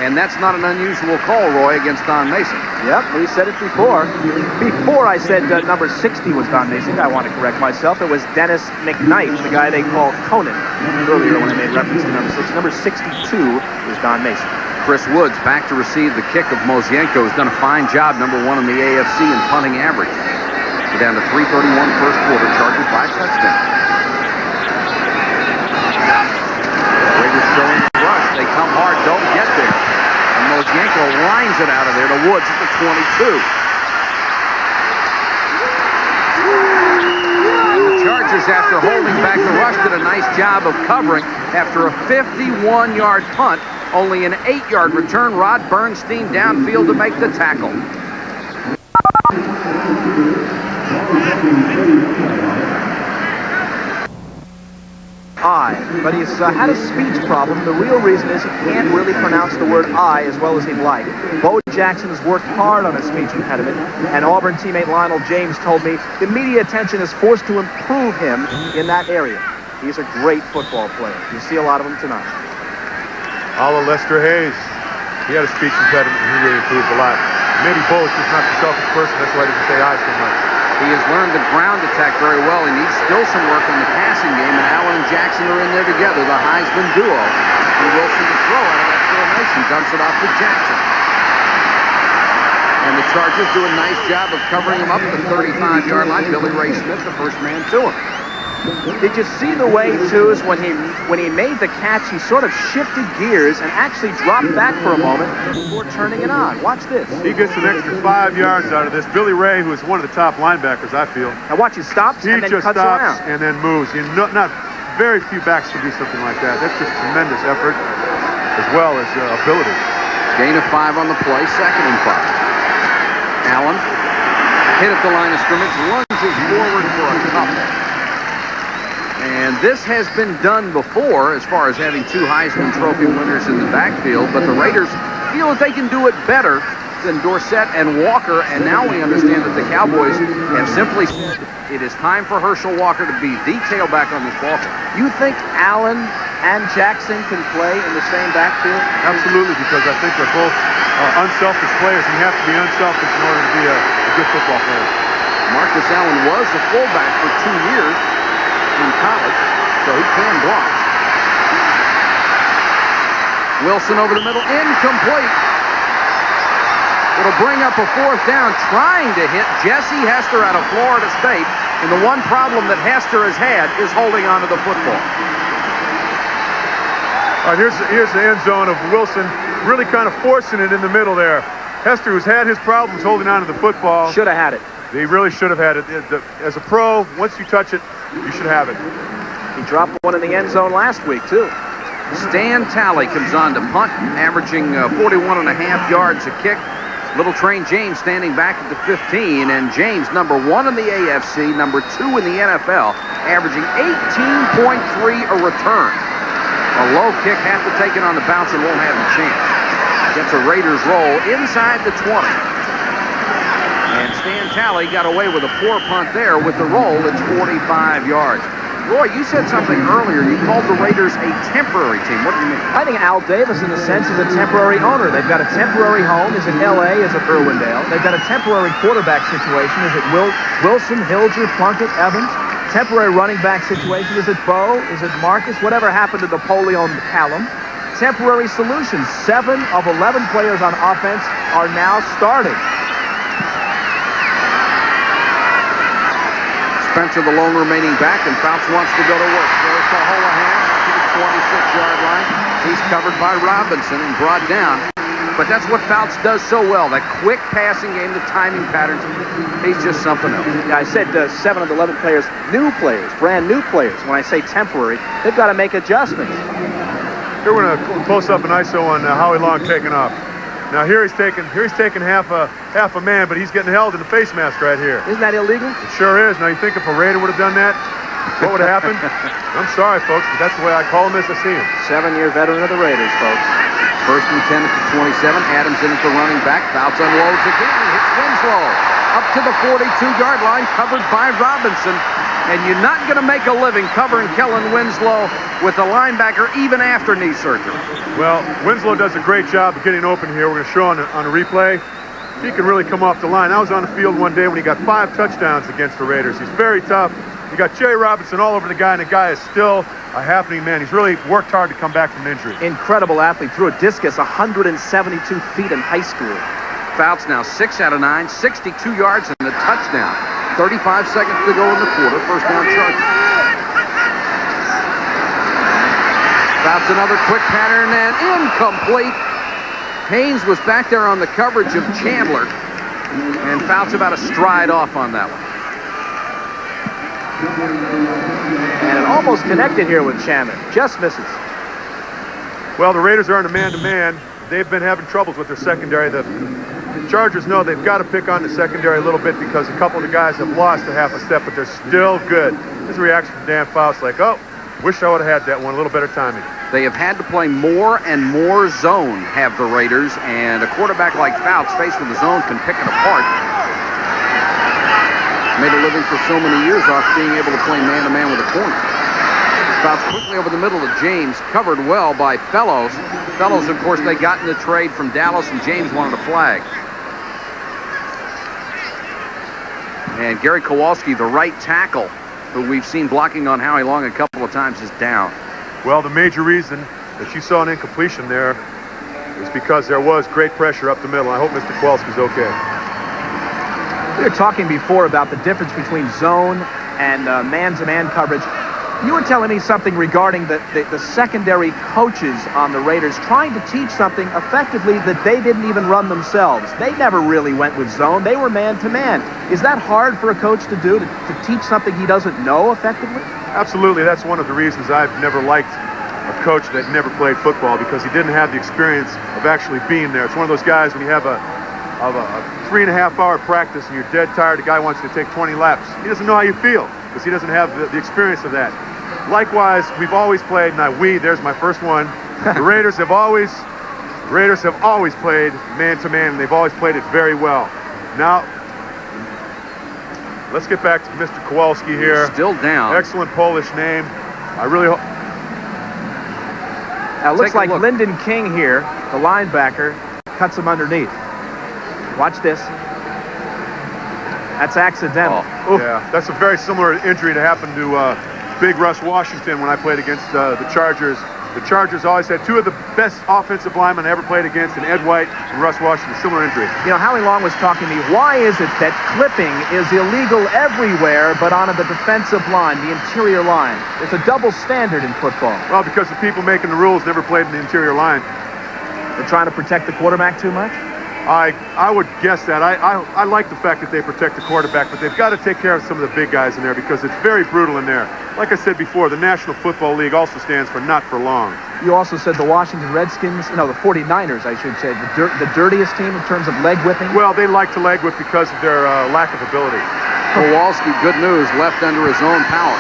And that's not an unusual call, Roy, against Don Mason. Yep, we said it before. Before I said number 60 was Don Mason, I want to correct myself. It was Dennis McKnight, the guy they called Conan earlier when I made reference to number 6. Number 62 was Don Mason. Chris Woods back to receive the kick of Mozienko, who's done a fine job, number 1 in the AFC in punting average. We're down to 3:31 first quarter, Chargers by touchdown. Raiders showing the rush. They come hard, don't get there. And Mozienko lines it out of there to Woods at the 22. And the Chargers, after holding back the rush, did a nice job of covering after a 51-yard punt. Only an 8-yard return. Rod Bernstein downfield to make the tackle. I, but he's had a speech problem. The real reason is he can't really pronounce the word I as well as he'd like. Bo Jackson has worked hard on his speech impediment, and Auburn teammate Lionel James told me the media attention is forced to improve him in that area. He's a great football player. You'll see a lot of him tonight. A la Lester Hayes. He had a speech impediment, and he really improved a lot. Maybe Bo is just not the selfish person. That's why he doesn't say I so much. He has learned the ground attack very well. He needs still some work on the passing game, and Allen and Jackson are in there together, the Heisman duo. And Wilson to throw out of that formation, dumps it off to Jackson. And the Chargers do a nice job of covering him up at the 35-yard line. Billy Ray Smith, the first man to him. Did you see the way, too, is when he made the catch, he sort of shifted gears and actually dropped back for a moment before turning it on. Watch this. He gets an extra 5 yards out of this. Billy Ray, who is one of the top linebackers, I feel. Now watch, he stops and then He just cuts stops around. and then moves. Not very few backs can do something like that. That's just tremendous effort as well as ability. Gain of 5 on the play, 2nd and 5. Allen hit at the line of scrimmage, lunges forward for a couple. And this has been done before as far as having 2 Heisman Trophy winners in the backfield, but the Raiders feel that they can do it better than Dorsett and Walker, and now we understand that the Cowboys have simply said it is time for Herschel Walker to be the tailback on this ball team. You think Allen and Jackson can play in the same backfield? Absolutely, because I think they're both unselfish players. You have to be unselfish in order to be a good football player. Marcus Allen was a fullback for 2 years in college, so he can block. Wilson over the middle, incomplete. It'll bring up a 4th down, trying to hit Jesse Hester out of Florida State, and the one problem that Hester has had is holding onto the football. All right, here's the end zone of Wilson, really kind of forcing it in the middle there. Hester, who's had his problems holding onto the football. Should have had it. He really should have had it. As a pro, once you touch it, you should have it. He dropped one in the end zone last week, too. Stan Talley comes on to punt, averaging 41.5 yards a kick. Little Train James standing back at the 15, and James, number 1 in the AFC, number 2 in the NFL, averaging 18.3 a return. A low kick, have to take it on the bounce and won't have a chance. Gets a Raiders roll inside the 20. And Stan Talley got away with a poor punt there. With the roll, it's 45 yards. Roy, you said something earlier. You called the Raiders a temporary team. What do you mean? I think Al Davis, in a sense, is a temporary owner. They've got a temporary home. Is it L.A.? Is it Irwindale? They've got a temporary quarterback situation. Is it Wilson, Hilger, Plunkett, Evans? Temporary running back situation. Is it Bo? Is it Marcus? Whatever happened to Napoleon Callum? Temporary solutions. 7 of 11 players on offense are now starting. Spencer, the lone remaining back, and Fouts wants to go to work. Throws to Holohan to the 26-yard line. He's covered by Robinson and brought down. But that's what Fouts does so well, that quick passing game, the timing patterns. He's just something else. Yeah, I said 7 of 11 players, new players, brand new players. When I say temporary, they've got to make adjustments. Here we're going to close up an ISO on Howie Long taking off. Now here he's taking half a man, but he's getting held in the face mask right here. Isn't that illegal? It sure is. Now you think if a Raider would have done that, what would have happened? I'm sorry, folks, but that's the way I call him as I see him. 7-year veteran of the Raiders, folks. First and 10 at the 27. Adams in at the running back. Fouts unloads again. Hits Winslow up to the 42-yard line, covered by Robinson. And you're not going to make a living covering Kellen Winslow with the linebacker even after knee surgery. Well, Winslow does a great job of getting open here. We're going to show on a replay. He can really come off the line. I was on the field one day when he got 5 touchdowns against the Raiders. He's very tough. You got Jerry Robinson all over the guy, and the guy is still a happening man. He's really worked hard to come back from an injury. Incredible athlete. Threw a discus 172 feet in high school. Fouts now 6 out of 9, 62 yards and a touchdown. 35 seconds to go in the quarter. First down Chargers. Fouts another quick pattern and incomplete. Haynes was back there on the coverage of Chandler. And Fouts about a stride off on that one. And it almost connected here with Chandler. Just misses. Well, the Raiders are in a man-to-man. They've been having troubles with their secondary. The Chargers know they've got to pick on the secondary a little bit because a couple of the guys have lost a half a step, but they're still good. His reaction from Dan Fouts like, oh, wish I would have had that one, a little better timing. They have had to play more and more zone, have the Raiders, and a quarterback like Fouts faced with the zone can pick it apart. Made a living for so many years off being able to play man-to-man with a corner. Fouts quickly over the middle of James, covered well by Fellows. Fellows, of course, they got in the trade from Dallas, and James wanted a flag. And Gary Kowalski, the right tackle, who we've seen blocking on Howie Long a couple of times, is down. Well, the major reason that you saw an incompletion there is because there was great pressure up the middle. I hope Mr. Kowalski's okay. We were talking before about the difference between zone and man-to-man coverage. You were telling me something regarding the secondary coaches on the Raiders trying to teach something effectively that they didn't even run themselves. They never really went with zone. They were man-to-man. Is that hard for a coach to do, to teach something he doesn't know effectively? Absolutely. That's one of the reasons I've never liked a coach that never played football, because he didn't have the experience of actually being there. It's one of those guys when you have a 3.5-hour practice and you're dead tired, the guy wants you to take 20 laps. He doesn't know how you feel because he doesn't have the experience of that. Likewise, we've always played, there's my first one. The Raiders have always played man-to-man, and they've always played it very well. Now, let's get back to Mr. Kowalski here. Still down. Excellent Polish name. I really hope. Now, it looks like Lyndon King here, the linebacker, cuts him underneath. Watch this. That's accidental. Oh, yeah, that's a very similar injury that happened to Big Russ Washington when I played against the Chargers. The Chargers always had 2 of the best offensive linemen I ever played against, and Ed White and Russ Washington. Similar injury. You know, Howie Long was talking to me, why is it that clipping is illegal everywhere but on the defensive line, the interior line? It's a double standard in football. Well, because the people making the rules never played in the interior line. They're trying to protect the quarterback too much? I would guess that. I like the fact that they protect the quarterback, but they've got to take care of some of the big guys in there because it's very brutal in there. Like I said before, the National Football League also stands for not for long. You also said the Washington Redskins, no, the 49ers, I should say, the dirtiest team in terms of leg whipping? Well, they like to leg whip because of their lack of ability. Kowalski, good news, left under his own power.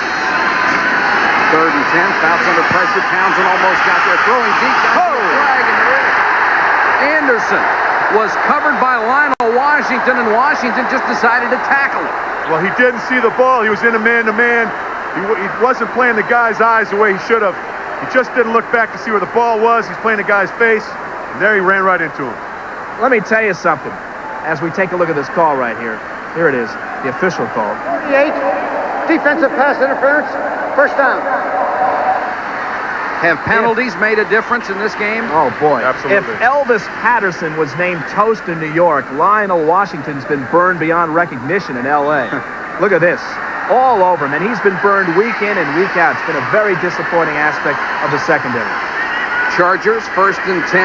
3rd and 10, Fouts under pressure. Townsend almost got there, throwing deep down to the flag, and there it is. Anderson was covered by Lionel Washington, and Washington just decided to tackle it. Well, he didn't see the ball. He was in a man-to-man. He wasn't playing the guy's eyes the way he should have. He just didn't look back to see where the ball was. He's playing the guy's face, and there he ran right into him. Let me tell you something. As we take a look at this call right here. Here it is, the official call. 48, defensive pass interference, first down. Have penalties made a difference in this game? Oh, boy. Absolutely. If Elvis Patterson was named toast in New York, Lionel Washington's been burned beyond recognition in L.A. Look at this. All over him, and he's been burned week in and week out. It's been a very disappointing aspect of the secondary. Chargers, 1st and 10,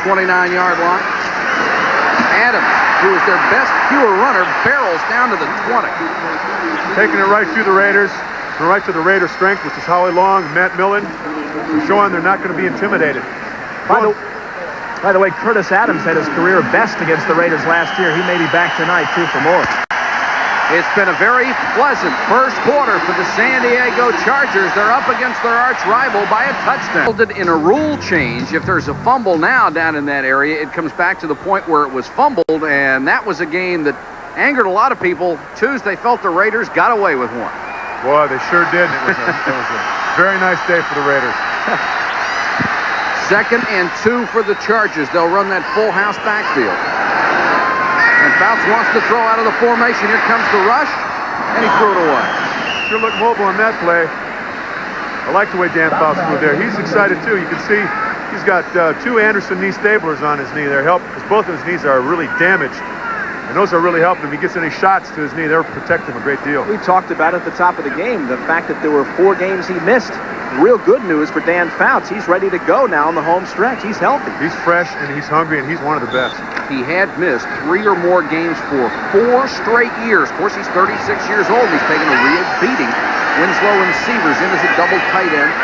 29-yard line. Adams, who is their best pure runner, barrels down to the 20. Taking it right through the Raiders, right to the Raiders' strength, which is Howie Long and Matt Millen. They're showing they're not going to be intimidated. By the way, Curtis Adams had his career best against the Raiders last year. He may be back tonight, too, for more. It's been a very pleasant first quarter for the San Diego Chargers. They're up against their arch rival by a touchdown. In a rule change, if there's a fumble now down in that area, it comes back to the point where it was fumbled, and that was a game that angered a lot of people. Tuesday felt the Raiders got away with one. Boy, they sure did. It was a very nice day for the Raiders. 2nd and 2 for the Chargers. They'll run that full house backfield. And Fouts wants to throw out of the formation. Here comes the rush, and he threw it away. Sure looked mobile on that play. I like the way Dan Fouts threw there. He's excited, too. You can see he's got 2 Anderson knee stablers on his knee there, because both of his knees are really damaged. And those are really helping him. He gets any shots to his knee, they're protecting him a great deal. We talked about at the top of the game, the fact that there were 4 games he missed. Real good news for Dan Fouts. He's ready to go now on the home stretch. He's healthy. He's fresh, and he's hungry, and he's one of the best. He had missed 3 or more games for 4 straight years. Of course, he's 36 years old. He's taken a real beating. Winslow and Severs in as a double tight end.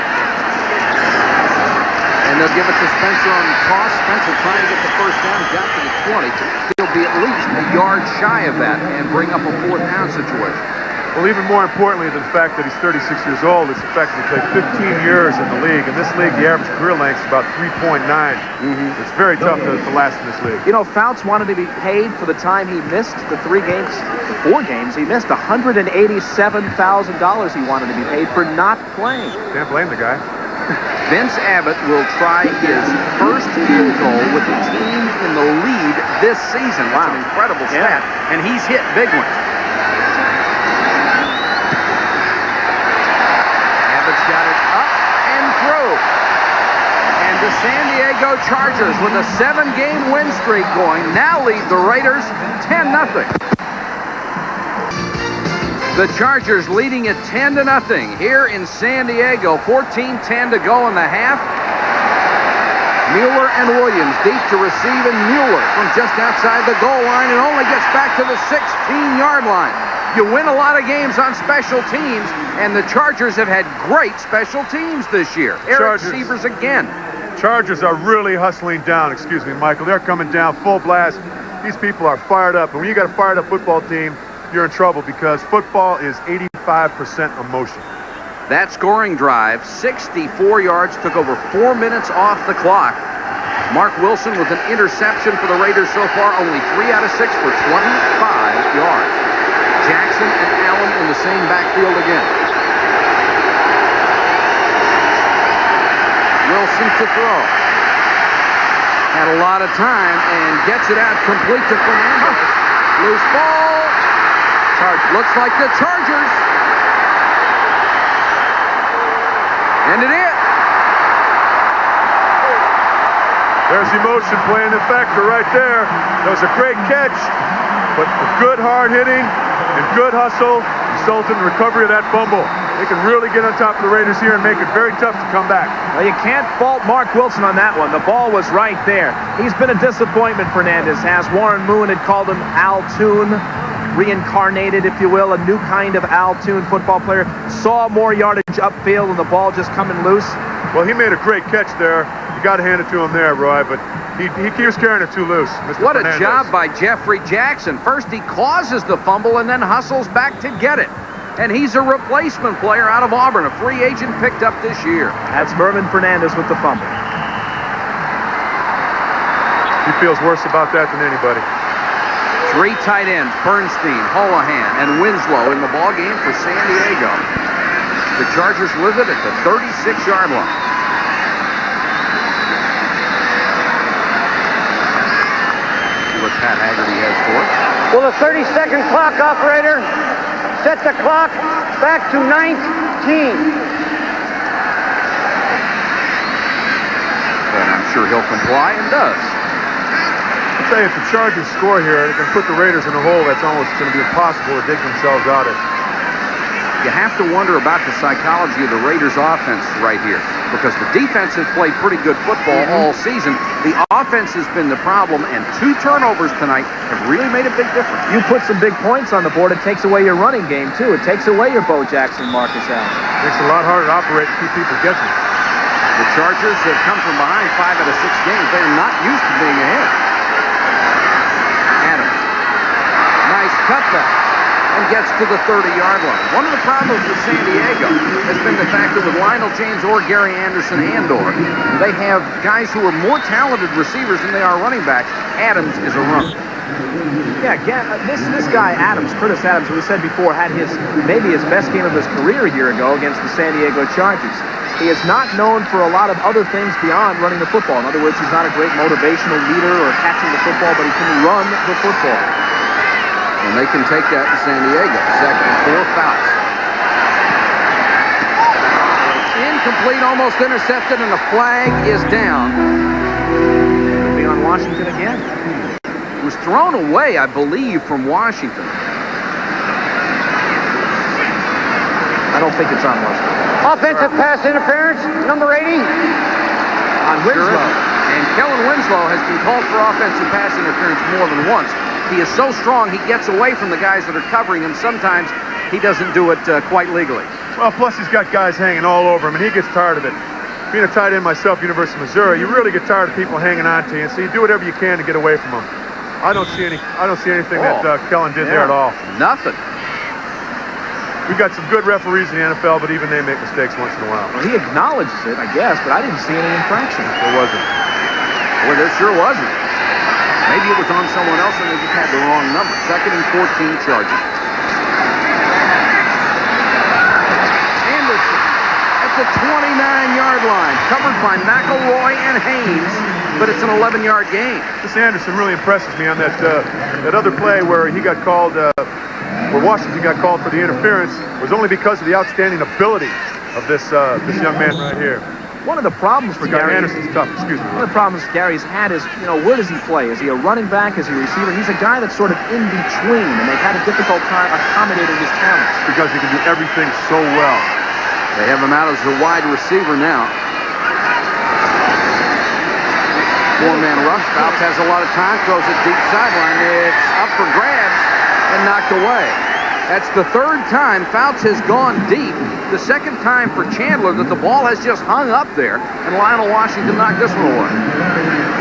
And they'll give it to Spencer on the toss. Spencer trying to get the first down. He got to the 20. He'll be at least a yard shy of that and bring up a 4th down situation. Well, even more importantly than the fact that he's 36 years old, it's the fact that he played 15 years in the league. In this league, the average career length is about 3.9. It's very tough to last in this league. You know, Fouts wanted to be paid for the time he missed, the 4 games he missed. $187,000 he wanted to be paid for not playing. Can't blame the guy. Vince Abbott will try his first field goal with the team in the lead this season. That's an incredible stat, and he's hit big ones. Abbott's got it up and through. And the San Diego Chargers, with a 7-game win streak going, now lead the Raiders 10-0. The Chargers leading at 10-0 here in San Diego. 14-10 to go in the half. Mueller and Williams deep to receive, and Mueller from just outside the goal line and only gets back to the 16-yard line. You win a lot of games on special teams, and the Chargers have had great special teams this year. Eric Severs again. Chargers are really hustling down. Excuse me, Michael. They're coming down full blast. These people are fired up. And when you got a fired up football team, you're in trouble, because football is 85% emotion. That scoring drive, 64 yards, took over 4 minutes off the clock. Mark Wilson with an interception for the Raiders so far, only 3 out of 6 for 25 yards. Jackson and Allen in the same backfield again. Wilson to throw. Had a lot of time and gets it out complete to Fernandez. Loose ball. Looks like the Chargers. And it is. There's emotion playing a factor right there. That was a great catch, but good hard hitting and good hustle resulted in the recovery of that fumble. They can really get on top of the Raiders here and make it very tough to come back. Well, you can't fault Mark Wilson on that one. The ball was right there. He's been a disappointment, Fernandez has. Warren Moon had called him Al Toon, reincarnated, if you will, a new kind of Al Toon football player. Saw more yardage upfield and the ball just coming loose. Well, he made a great catch there. You got to hand it to him there, Roy, but he keeps carrying it too loose. Mr. What Fernandez. A job by Jeffrey Jackson. First he causes the fumble and then hustles back to get it. And he's a replacement player out of Auburn, a free agent picked up this year. That's Mervin Fernandez with the fumble. He feels worse about that than anybody. Three tight ends, Bernstein, Holohan, and Winslow in the ball game for San Diego. The Chargers with it at the 36-yard line. See what Pat Haggerty has for it. Will the 30-second clock operator set the clock back to 19? And I'm sure he'll comply and does. I'll tell you, if the Chargers score here, they can put the Raiders in a hole that's almost going to be impossible to dig themselves out of. You have to wonder about the psychology of the Raiders offense right here, because the defense has played pretty good football all season. The offense has been the problem, and 2 turnovers tonight have really made a big difference. You put some big points on the board, it takes away your running game, too. It takes away your Bo Jackson, Marcus Allen. Makes it a lot harder to operate and keep people guessing. The Chargers have come from behind 5 out of 6 games. They are not used to being ahead. Adams. Nice cutback. And gets to the 30-yard line. One of the problems with San Diego has been the fact that with Lionel James or Gary Anderson Andor, they have guys who are more talented receivers than they are running backs. Adams is a runner. Yeah, again, this guy, Adams, Curtis Adams, we said before, had maybe his best game of his career a year ago against the San Diego Chargers. He is not known for a lot of other things beyond running the football. In other words, he's not a great motivational leader or catching the football, but he can run the football. And they can take that in San Diego. 2nd and 4, Fouts. Incomplete, almost intercepted, and the flag is down. It'll be on Washington again. It was thrown away, I believe, from Washington. I don't think it's on Washington. Offensive pass interference, number 80. On Winslow. Sure. And Kellen Winslow has been called for offensive pass interference more than once. He is so strong, he gets away from the guys that are covering him. Sometimes he doesn't do it quite legally. Well, plus he's got guys hanging all over him, and he gets tired of it. Being a tight end myself, University of Missouri, you really get tired of people hanging on to you, and so you do whatever you can to get away from them. I don't see anything that Kellen did there at all. Nothing. We've got some good referees in the NFL, but even they make mistakes once in a while. Well, he acknowledges it, I guess, but I didn't see any infraction. There wasn't. Well, there sure wasn't. Maybe it was on someone else and they just had the wrong number. 2nd and 14, Chargers. Anderson at the 29-yard line, covered by McElroy and Haynes, but it's an 11-yard gain. This Anderson really impresses me on that other play where he got called, where Washington got called for the interference, was only because of the outstanding ability of this young man right here. One of the problems for Gary Anderson's tough. Excuse me. One of the problems Gary's had is, where does he play? Is he a running back? Is he a receiver? He's a guy that's sort of in between, and they've had a difficult time accommodating his talents. Because he can do everything so well. They have him out as a wide receiver now. 4-man rush. Fouts has a lot of time. Throws it deep sideline. It's up for grabs and knocked away. That's the 3rd time Fouts has gone deep. The 2nd time for Chandler that the ball has just hung up there, and Lionel Washington knocked this one away.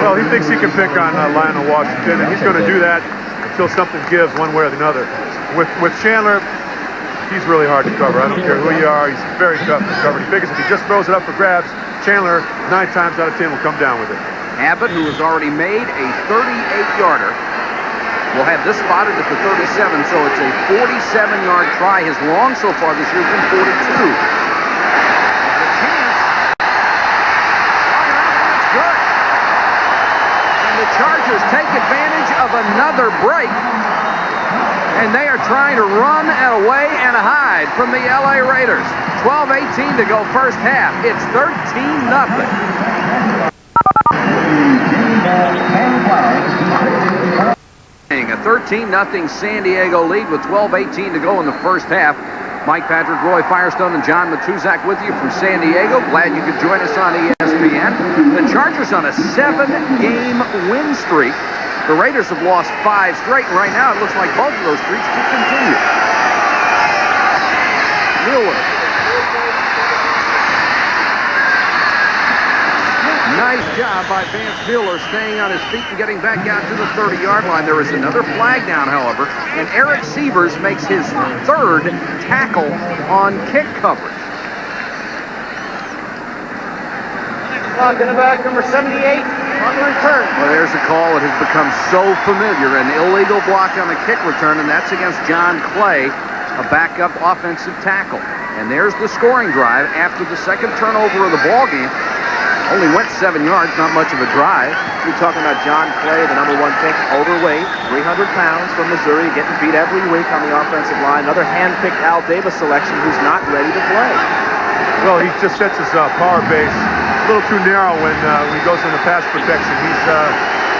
Well, he thinks he can pick on Lionel Washington, and he's going to do that until something gives one way or the other. With Chandler, he's really hard to cover. I don't care who you are. He's very tough to cover. He figures if he just throws it up for grabs, Chandler 9 times out of 10 will come down with it. Abbott, who has already made a 38-yarder, will have this spotted at the 37, so it's a 47-yard try. His long so far this year has been 42. The chance. It's good. And the Chargers take advantage of another break. And they are trying to run away and hide from the LA Raiders. 12-18 to go first half. It's 13-0. A 13-0 San Diego lead with 12-18 to go in the first half. Mike Patrick, Roy Firestone, and John Matuzak with you from San Diego. Glad you could join us on ESPN. The Chargers on a 7-game win streak. The Raiders have lost 5 straight, and right now it looks like both of those streaks could continue. Miller. Nice job by Vance Mueller staying on his feet and getting back out to the 30-yard line. There is another flag down, however, and Eric Sievers makes his 3rd tackle on kick coverage. In the back, number 78. Well, there's a call that has become so familiar, an illegal block on the kick return, and that's against John Clay, a backup offensive tackle. And there's the scoring drive after the second turnover of the ball game. Only went 7 yards, not much of a drive. You're talking about John Clay, the #1 pick, overweight, 300 pounds from Missouri, getting beat every week on the offensive line. Another hand-picked Al Davis selection who's not ready to play. Well, he just sets his power base a little too narrow when he goes into pass protection. He's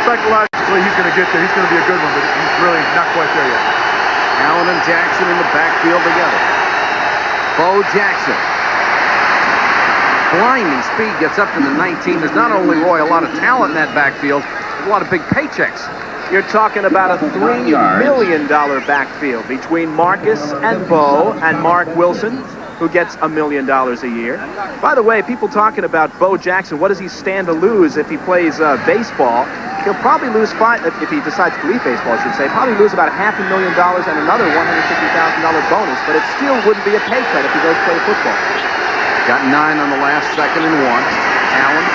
psychologically, he's going to get there. He's going to be a good one, but he's really not quite there yet. Allen and Jackson in the backfield together. Bo Jackson. Blinding speed, gets up to the 19. There's not only, Roy, a lot of talent in that backfield, a lot of big paychecks. You're talking about a $3 million backfield between Marcus and Bo and Mark Wilson, who gets $1 million a year. By the way, people talking about Bo Jackson, what does he stand to lose if he plays baseball? He'll probably lose if he decides to leave baseball, I should say, probably lose about $500,000 and another $150,000 bonus, but it still wouldn't be a pay cut if he goes play football. Got 9 on the last 2nd and 1. Allen.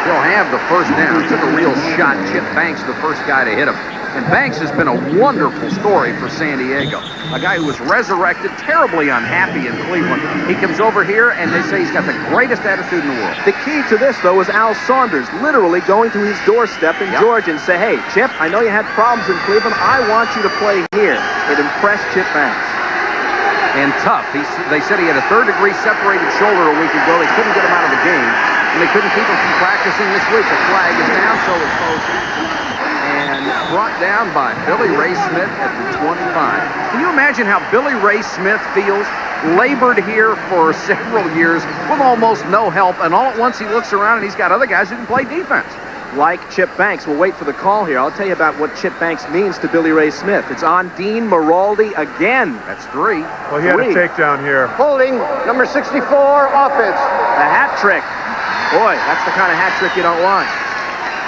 He'll have the first down. Took a real shot. Chip Banks, the first guy to hit him. And Banks has been a wonderful story for San Diego. A guy who was resurrected, terribly unhappy in Cleveland. He comes over here, and they say he's got the greatest attitude in the world. The key to this, though, is Al Saunders literally going to his doorstep in Georgia and say, hey, Chip, I know you had problems in Cleveland. I want you to play here. It impressed Chip Banks. And tough. They said he had a 3rd-degree separated shoulder a week ago. They couldn't get him out of the game, and they couldn't keep him from practicing this week. The flag is down, so is Bo Jackson. And brought down by Billy Ray Smith at the 25. Can you imagine how Billy Ray Smith feels? Labored here for several years with almost no help, and all at once he looks around and he's got other guys who can play defense. Like Chip Banks. We'll wait for the call here. I'll tell you about what Chip Banks means to Billy Ray Smith. It's on Dean Maraldi again. That's 3. Well, he had a takedown here. Holding, number 64, offense. A hat trick. Boy, that's the kind of hat trick you don't want.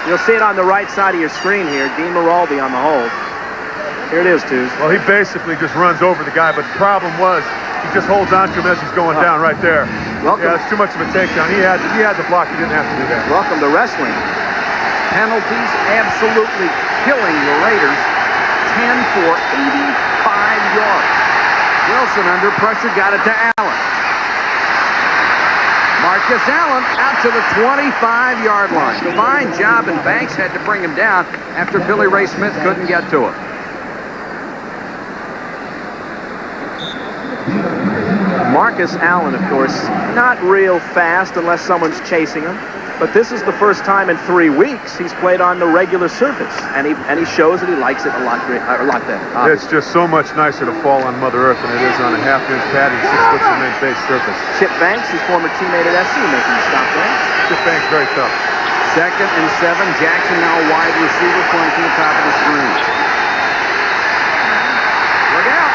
You'll see it on the right side of your screen here. Dean Maraldi on the hold. Here it is, Tews. Well, he basically just runs over the guy, but the problem was he just holds on to him as he's going down right there. Welcome. Yeah, it's too much of a takedown. He had the block. He didn't have to do that. Welcome to wrestling. Penalties absolutely killing the Raiders. 10 for 85 yards. Wilson under pressure, got it to Allen. Marcus Allen out to the 25-yard line. Fine job, and Banks had to bring him down after Billy Ray Smith couldn't get to him. Marcus Allen, of course, not real fast unless someone's chasing him. But this is the first time in 3 weeks he's played on the regular surface, and he shows that he likes it a lot better. It's just so much nicer to fall on Mother Earth than it is on a half-inch padding 6-foot cement-based surface. Chip Banks, his former teammate at SC, making the stop there. Chip Banks very tough. 2nd and 7. Jackson now wide receiver pointing to the top of the screen. Look out!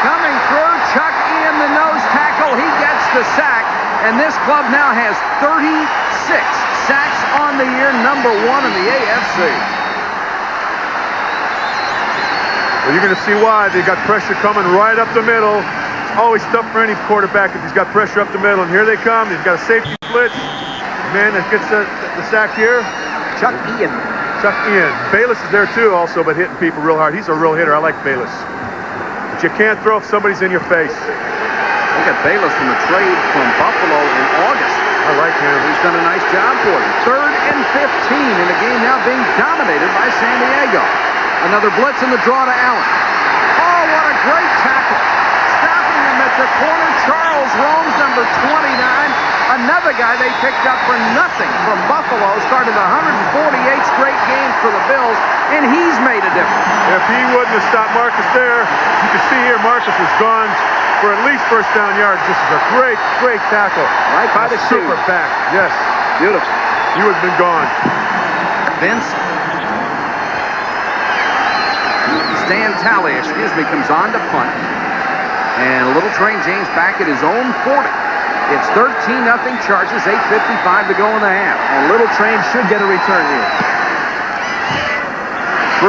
Coming through, Chuck Ian, the nose tackle. He gets the sack. And this club now has 36 sacks on the year, #1 in the AFC. Well, you're going to see why. They got pressure coming right up the middle. It's always tough for any quarterback if he's got pressure up the middle. And here they come. He's got a safety blitz. Man that gets the sack here. Chuck Ian. Chuck Ian. Bayless is there too also, but hitting people real hard. He's a real hitter. I like Bayless. But you can't throw if somebody's in your face. Look at Bayless from a trade from Buffalo in August. I like him. He's done a nice job for them. 3rd and 15 in a game now being dominated by San Diego. Another blitz in the draw to Allen. Oh, what a great tackle. Stopping him at the corner, Charles Rome's number 29. Another guy they picked up for nothing from Buffalo. Started 148 straight games for the Bills, and he's made a difference. If he wouldn't have stopped Marcus there, you can see here Marcus is gone for at least first down yards. This is a great, great tackle. Right by the shoe. Super back. Yes. Beautiful. He would have been gone. Vince Talley, comes on to punt. And Little Train James back at his own 40. It's 13-0 Chargers, 8:55 to go in the half. And Little Train should get a return here.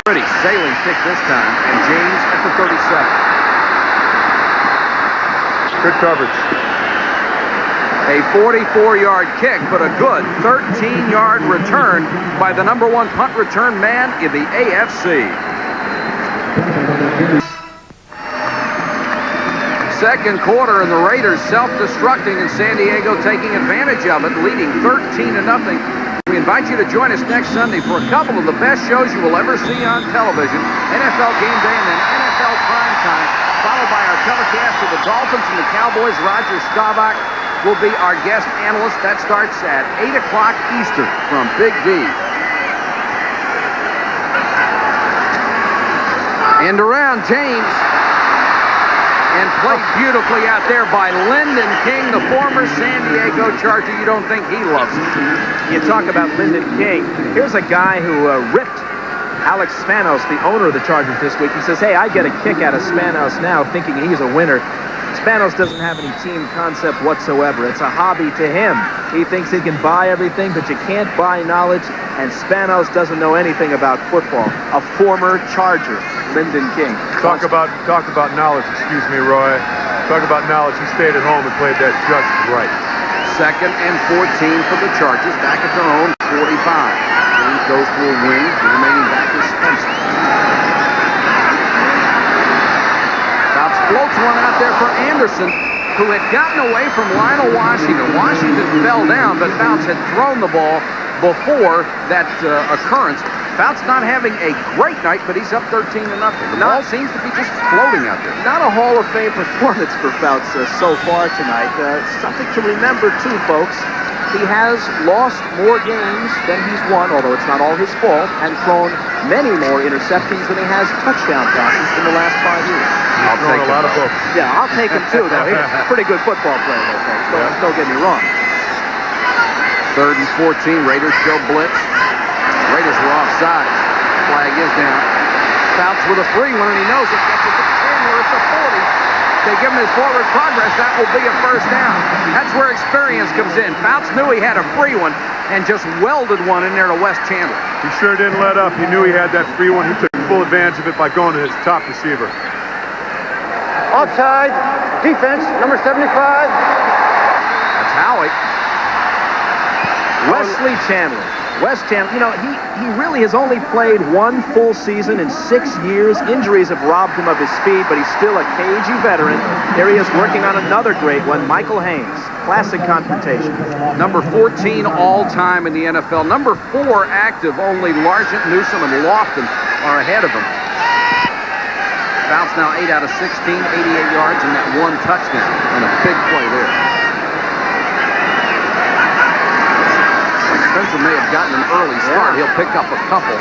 Pretty sailing kick this time, and James at the 37. Good coverage. A 44-yard kick, but a good 13-yard return by the #1 punt return man in the AFC. Second quarter, and the Raiders self-destructing, and San Diego taking advantage of it, leading 13-0. We invite you to join us next Sunday for a couple of the best shows you will ever see on television, NFL Game Day and then NFL Primetime, followed by our telecast of the Dolphins and the Cowboys. Roger Staubach will be our guest analyst. That starts at 8 o'clock Eastern from Big D. And around James. And played beautifully out there by Lyndon King, the former San Diego Charger. You don't think he loves it. You talk about Lyndon King. Here's a guy who ripped Alex Spanos, the owner of the Chargers, this week. He says, hey, I get a kick out of Spanos now, thinking he's a winner. Spanos doesn't have any team concept whatsoever. It's a hobby to him. He thinks he can buy everything, but you can't buy knowledge, and Spanos doesn't know anything about football. A former Charger, Lyndon King. Talk about knowledge, excuse me, Roy. Talk about knowledge. He stayed at home and played that just right. 2nd and 14 for the Chargers, back at their own 45. James goes for a win. The remaining back is Spencer. Fouts floats one out there for Anderson, who had gotten away from Lionel Washington. Washington fell down, but Fouts had thrown the ball before that occurrence. Fouts not having a great night, but he's up 13-0. The ball seems to be just floating out there. Not a Hall of Fame performance for Fouts so far tonight. Something to remember, too, folks. He has lost more games than he's won, although it's not all his fault, and thrown many more interceptions than he has touchdown passes in the last 5 years. I'll take a lot of books. Yeah, I'll take him, too, though. He's a pretty good football player, though, folks. Don't get me wrong. 3rd and 14, Raiders show blitz. Raiders were offside. Flag is down. Fouts with a free one, and he knows it. Gets it to the 10 or it's a 40. They give him his forward progress. That will be a first down. That's where experience comes in. Fouts knew he had a free one and just welded one in there to Wes Chandler. He sure didn't let up. He knew he had that free one. He took full advantage of it by going to his top receiver. Offside, defense, number 75. That's Howie. Wesley Chandler. Wes Chandler, you know, he really has only played one full season in 6 years. Injuries have robbed him of his speed, but he's still a cagey veteran. There he is working on another great one, Michael Haynes. Classic confrontation. Number 14 all-time in the NFL. Number 4 active. Only Largent, Newsom, and Lofton are ahead of him. Fouts now 8 out of 16, 88 yards, and that one touchdown. And a big play there. Spencer may have gotten an early start. He'll pick up a couple.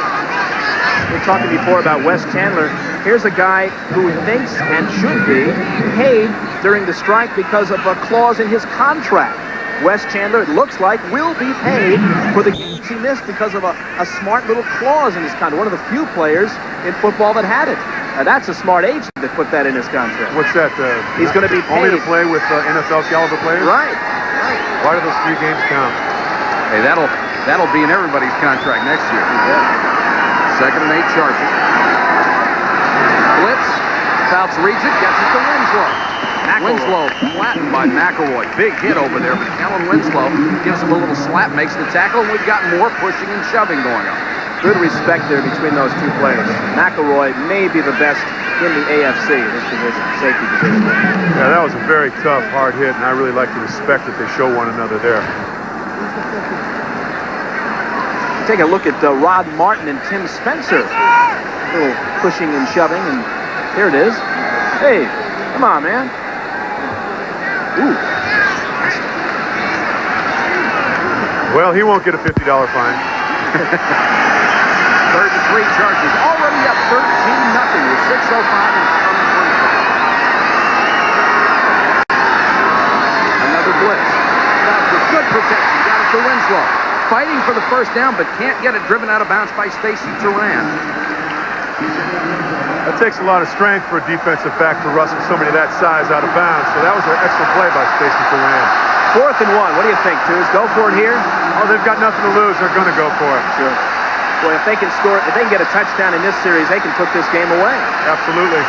We're talking before about Wes Chandler. Here's a guy who thinks and should be paid during the strike because of a clause in his contract. Wes Chandler, it looks like, will be paid for the games he missed because of a smart little clause in his contract. One of the few players in football that had it. That's a smart agent that put that in his contract. What's that? He's going to be paid. Only to play with NFL caliber players? Right. Why do those 3 games count? Hey, that'll be in everybody's contract next year. Yeah. 2nd and 8 Chargers. Blitz. Fouts reads it, gets it to Winslow. Winslow flattened by McElroy. Big hit over there, but Kellen Winslow gives him a little slap, makes the tackle, and we've got more pushing and shoving going on. Good respect there between those two players. McElroy may be the best in the AFC, this division, safety division. Yeah, that was a very tough, hard hit, and I really like the respect that they show one another there. Take a look at Rod Martin and Tim Spencer. A little pushing and shoving, and here it is. Hey, come on, man. Ooh. Well, he won't get a $50 fine. 3rd and 3 Chargers. Already up 13-0 with 6:05 and counting for another blitz. That's with good protection. Got it to Winslow. Fighting for the first down, but can't get it driven out of bounds by Stacy Turan. That takes a lot of strength for a defensive back to wrestle somebody that size out of bounds. So that was an excellent play by Stacy Turan. 4th and 1. What do you think, Tuz? Go for it here? Oh, they've got nothing to lose. They're going to go for it. Sure. Boy, if they can score, if they can get a touchdown in this series, they can put this game away. Absolutely.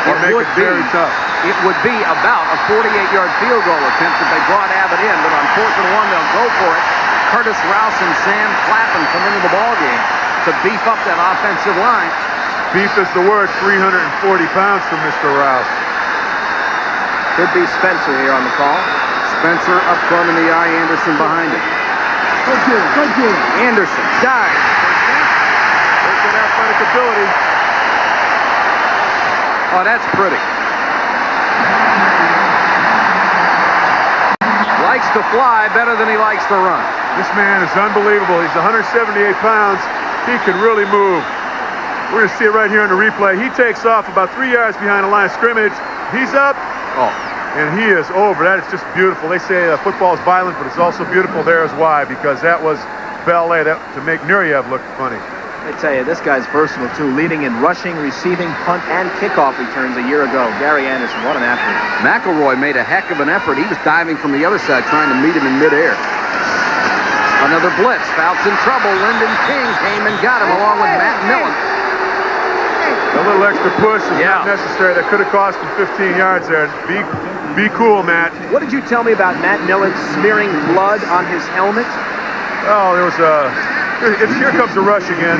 Or make it very tough. it would be about a 48-yard field goal attempt if they brought Abbott in, but on 4th and 1, they'll go for it. Curtis Rouse and Sam Clapham come into the ballgame to beef up that offensive line. Beef is the word, 340 pounds from Mr. Rouse. Could be Spencer here on the call. Spencer up front in the eye, Anderson behind him. Good. Anderson dives. There's that athletic ability. Oh, that's pretty. Likes to fly better than he likes to run. This man is unbelievable. He's 178 pounds. He can really move. We're going to see it right here in the replay. He takes off about 3 yards behind the line of scrimmage. He's up. Oh. And he is over. That is just beautiful. They say football is violent, but it's also beautiful. There's why, because that was ballet to make Nureyev look funny. I tell you, this guy's versatile, too, leading in rushing, receiving, punt, and kickoff returns a year ago. Gary Anderson, what an athlete. McElroy made a heck of an effort. He was diving from the other side, trying to meet him in midair. Another blitz. Fouts in trouble. Lyndon King came and got him along with Matt Millen. A little extra push is not necessary. That could have cost him 15 yards there. Be cool, Matt. What did you tell me about Matt Millen smearing blood on his helmet? Oh, there was here comes the rush again.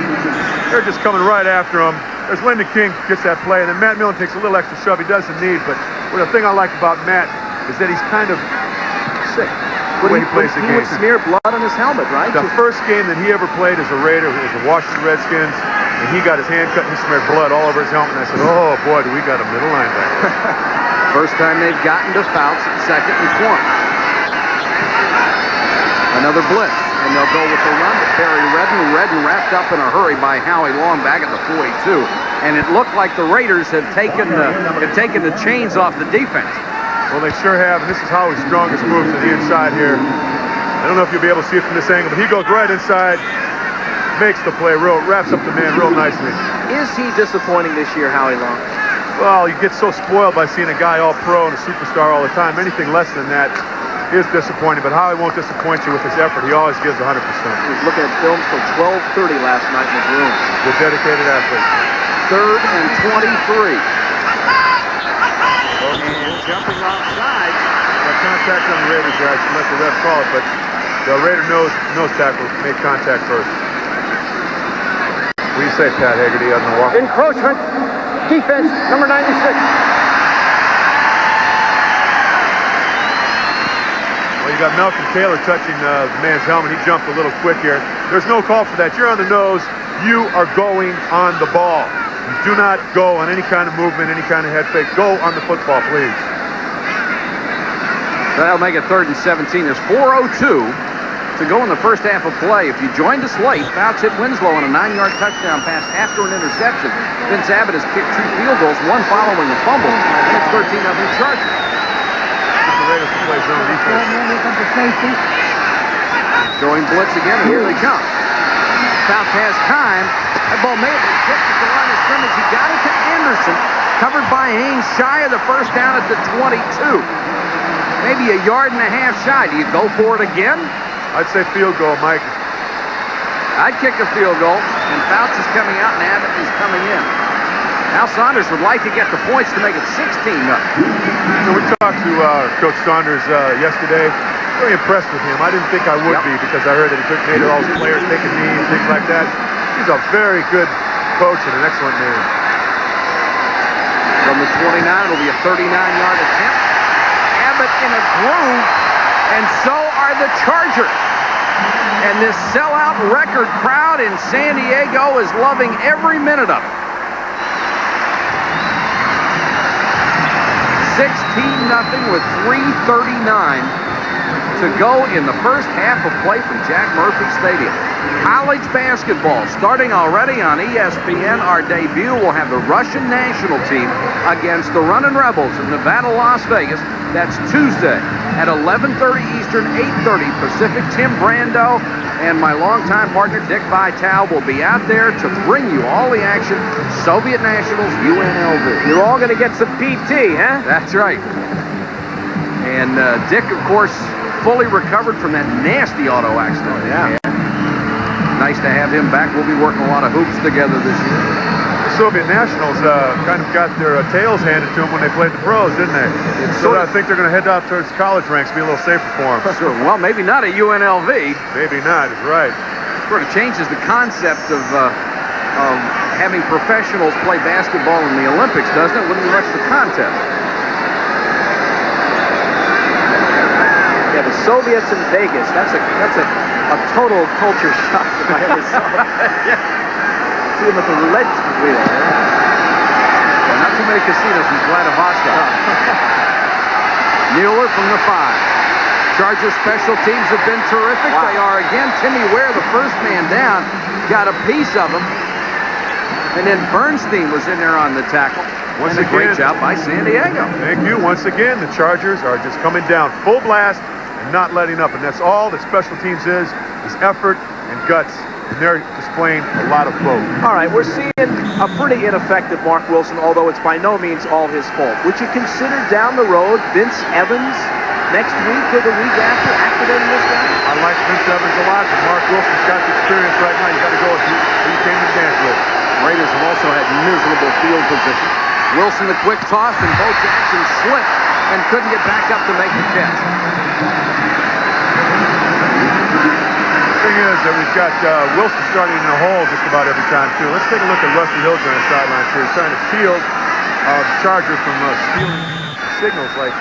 They're just coming right after him. There's Lyndon King gets that play, and then Matt Millen takes a little extra shove he doesn't need. But the thing I like about Matt is that he's kind of sick the way he plays the game. He would smear blood on his helmet, right? The first game that he ever played as a Raider was the Washington Redskins, and he got his hand cut and he smeared blood all over his helmet. And I said, oh, boy, do we got a middle linebacker. First time they've gotten to Fouts at 2nd and 20. Another blitz, and they'll go with the run to Perry Redden wrapped up in a hurry by Howie Long back at the 42. And it looked like the Raiders have taken the chains off the defense. Well, they sure have, and this is Howie's strongest move to the inside here. I don't know if you'll be able to see it from this angle, but he goes right inside, makes the play, wraps up the man real nicely. Is he disappointing this year, Howie Long? Well, you get so spoiled by seeing a guy all pro and a superstar all the time. Anything less than that is disappointing, but Howie won't disappoint you with his effort. He always gives 100%. He was looking at films till 12:30 last night in his room. The dedicated athlete. 3rd and 23. And jumping offside. Contact on the Raiders, guys. Let the ref call it, but the Raider nose tackle made contact first. What do you say, Pat Haggerty, on the walk? Encroachment. Defense, number 96. Well, you got Malcolm Taylor touching the man's helmet. He jumped a little quick here. There's no call for that. You're on the nose. You are going on the ball. You do not go on any kind of movement, any kind of head fake. Go on the football, please. That'll make it 3rd and 17. There's 4:02 to go in the first half of play. If you joined us late, Fouts hit Winslow on a 9-yard touchdown pass after an interception. Vince Abbott has kicked 2 field goals, one following a fumble, and it's 13-0 Chargers. The Raiders can play zone defense. Showing blitz again, and here they come. Fouts has time. That ball may have been kicked at the line of scrimmage. He got it to Anderson, covered by Haynes, shy of the first down at the 22. Maybe a yard and a half shy. Do you go for it again? I'd say field goal, Mike. I'd kick a field goal, and Fouts is coming out, and Abbott is coming in. Al Saunders would like to get the points to make it 16-0. So we talked to Coach Saunders yesterday. Very impressed with him. I didn't think I would be, because I heard that he made all his players taking knees, things like that. He's a very good coach and an excellent man. From the 29, it'll be a 39-yard attempt. Abbott in a groove, and so are the Chargers. And this sellout record crowd in San Diego is loving every minute of it. 16-0 with 3:39 to go in the first half of play from Jack Murphy Stadium. College basketball starting already on ESPN. Our debut will have the Russian national team against the Runnin' Rebels of Nevada, Las Vegas. That's Tuesday at 11:30 Eastern, 8:30 Pacific. Tim Brando and my longtime partner Dick Vitale will be out there to bring you all the action. Soviet Nationals, UNLV. You're all going to get some PT, huh? That's right. And Dick, of course, fully recovered from that nasty auto accident. Yeah. Nice to have him back. We'll be working a lot of hoops together this year. Soviet Nationals kind of got their tails handed to them when they played the pros, didn't they? So I think they're going to head out towards college ranks, be a little safer for them. Sure. Well, maybe not at UNLV. Maybe not, is right. Sort of changes the concept of having professionals play basketball in the Olympics, doesn't it? Wouldn't be much of a contest. Yeah, the Soviets in Vegas. That's a total culture shock if I ever saw it. Yeah. See them at the roulette wheel. Well, not too many casinos in Vladivostok. Mueller from the 5. Chargers special teams have been terrific. Wow. They are again. Timmy Ware, the first man down, got a piece of him. And then Bernstein was in there on the tackle. Once and a great again, job by San Diego. Thank you. Once again, the Chargers are just coming down full blast and not letting up. And that's all that special teams is effort and guts. And they're displaying a lot of both. All right, we're seeing a pretty ineffective Mark Wilson, although it's by no means all his fault. Would you consider down the road Vince Evans next week or the week after they this guy? I like Vince Evans a lot, but Mark Wilson's got the experience right now. You got to go with who you came to dance with. Raiders have also had miserable field position. Wilson the quick toss, and Bo Jackson slipped and couldn't get back up to make the catch. The thing is that we've got Wilson starting in the hole just about every time, too. Let's take a look at Rusty Hilger on the sidelines here. He's trying to shield the Chargers from stealing signals like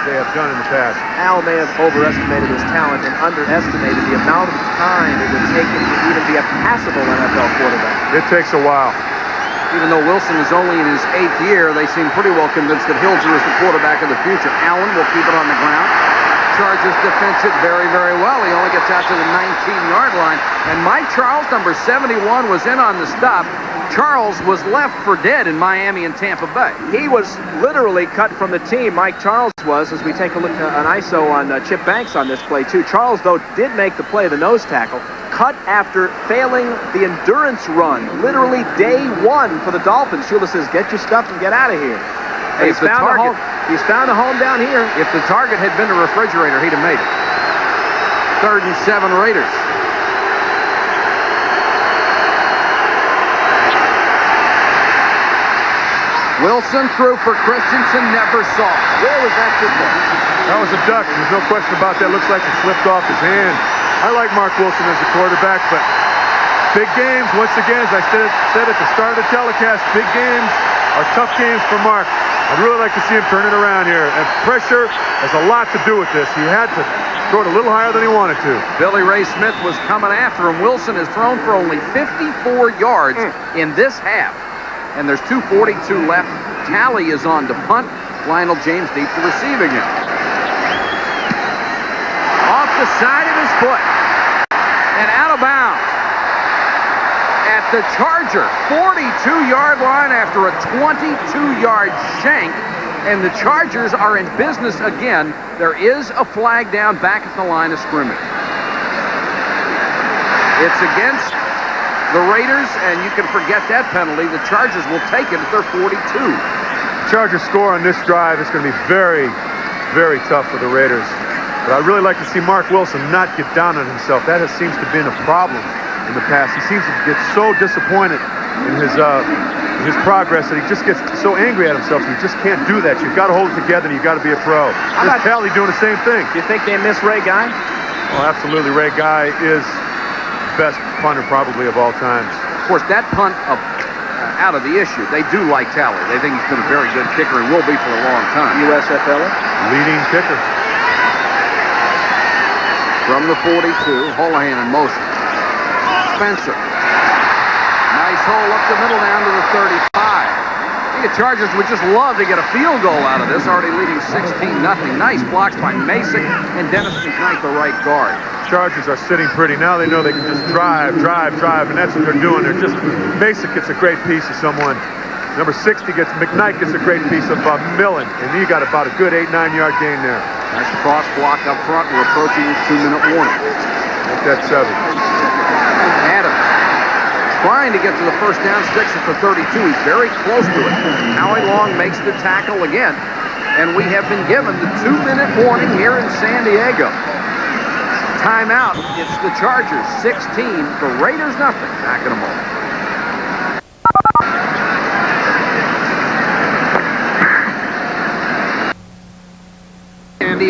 they have done in the past. Al may have overestimated his talent and underestimated the amount of time it would take him to even be a passable NFL quarterback. It takes a while. Even though Wilson is only in his 8th year, they seem pretty well convinced that Hilger is the quarterback of the future. Allen will keep it on the ground. Chargers defense it very, very well. He only gets out to the 19-yard line. And Mike Charles, number 71, was in on the stop. Charles was left for dead in Miami and Tampa Bay. He was literally cut from the team. Mike Charles was, as we take a look at an ISO on Chip Banks on this play, too. Charles, though, did make the play, the nose tackle, cut after failing the endurance run. Literally day 1 for the Dolphins. Shula says, get your stuff and get out of here. Hey, he's found a home down here. If the target had been a refrigerator, he'd have made it. 3rd and 7 Raiders. Wilson threw for Christensen, never saw. Where was that football? That was a duck. There's no question about that. Looks like it slipped off his hand. I like Mark Wilson as a quarterback, but big games, once again, as I said at the start of the telecast, big games are tough games for Mark. I'd really like to see him turn it around here. And pressure has a lot to do with this. He had to throw it a little higher than he wanted to. Billy Ray Smith was coming after him. Wilson has thrown for only 54 yards in this half. And there's 2:42 left. Talley is on to punt. Lionel James deep to receive again. Off the side of his foot. And out of bounds. At the Charger 42-yard line after a 22-yard shank. And the Chargers are in business again. There is a flag down back at the line of scrimmage. It's against the Raiders, and you can forget that penalty. The Chargers will take it at their 42. Chargers score on this drive. It's going to be very, very tough for the Raiders. But I'd really like to see Mark Wilson not get down on himself. That seems to have been a problem in the past. He seems to get so disappointed in his progress that he just gets so angry at himself. He just can't do that. You've got to hold it together, and you've got to be a pro. This Talley doing the same thing. Do you think they miss Ray Guy? Oh, absolutely. Ray Guy is best punter probably of all times. Of course, that punt out of the issue. They do like Talley. They think he's been a very good kicker and will be for a long time. USFL leading kicker. From the 42, Holohan in motion. Spencer. Nice hole up the middle down to the 35. The Chargers would just love to get a field goal out of this, already leading 16-0. Nice blocks by Masick and Dennis McKnight, the right guard. Chargers are sitting pretty. Now they know they can just drive, and that's what they're doing. They're just, Masick gets a great piece of someone. Number 60 McKnight gets a great piece of Millen, and he got about a good 8-9 yard gain there. Nice cross block up front. We're approaching the 2-minute warning. Make that 7. Adams trying to get to the first down, sticks at the 32. He's very close to it. Howie Long makes the tackle again, and we have been given the 2-minute warning here in San Diego. Timeout. It's the Chargers 16, the Raiders nothing. Back in a moment.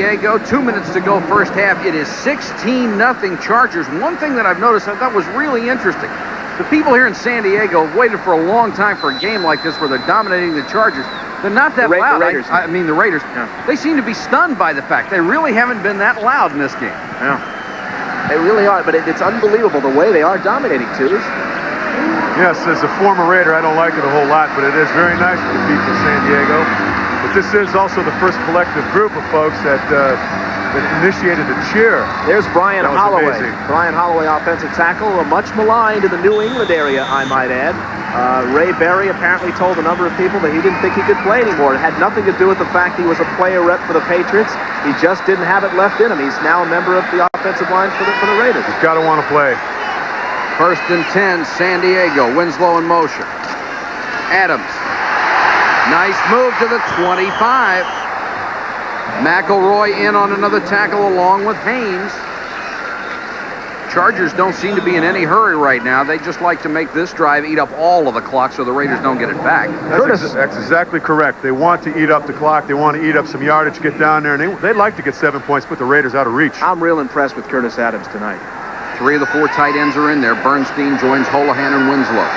Diego. 2 minutes to go first half. It is 16-0 Chargers. One thing that I've noticed I thought was really interesting. The people here in San Diego have waited for a long time for a game like this where they're dominating the Chargers. They're not that loud. The Raiders. I mean, the Raiders. Yeah. They seem to be stunned by the fact they really haven't been that loud in this game. Yeah. They really are, but it's unbelievable the way they are dominating, too. Yes, as a former Raider, I don't like it a whole lot, but it is very nice for the people of San Diego. But this is also the first collective group of folks that initiated a cheer. There's Brian Holloway. Amazing. Brian Holloway, offensive tackle, much maligned in the New England area, I might add. Ray Berry apparently told a number of people that he didn't think he could play anymore. It had nothing to do with the fact he was a player rep for the Patriots. He just didn't have it left in him. He's now a member of the offensive line for the Raiders. He's got to want to play. 1st and 10, San Diego. Winslow in motion. Adams. Nice move to the 25. McElroy in on another tackle along with Haynes. Chargers don't seem to be in any hurry right now. They just like to make this drive eat up all of the clock so the Raiders don't get it back. That's exactly correct. They want to eat up the clock. They want to eat up some yardage, get down there, and they'd like to get 7 points, put the Raiders out of reach. I'm real impressed with Curtis Adams tonight. 3 of the 4 tight ends are in there. Bernstein joins Holohan and Winslow.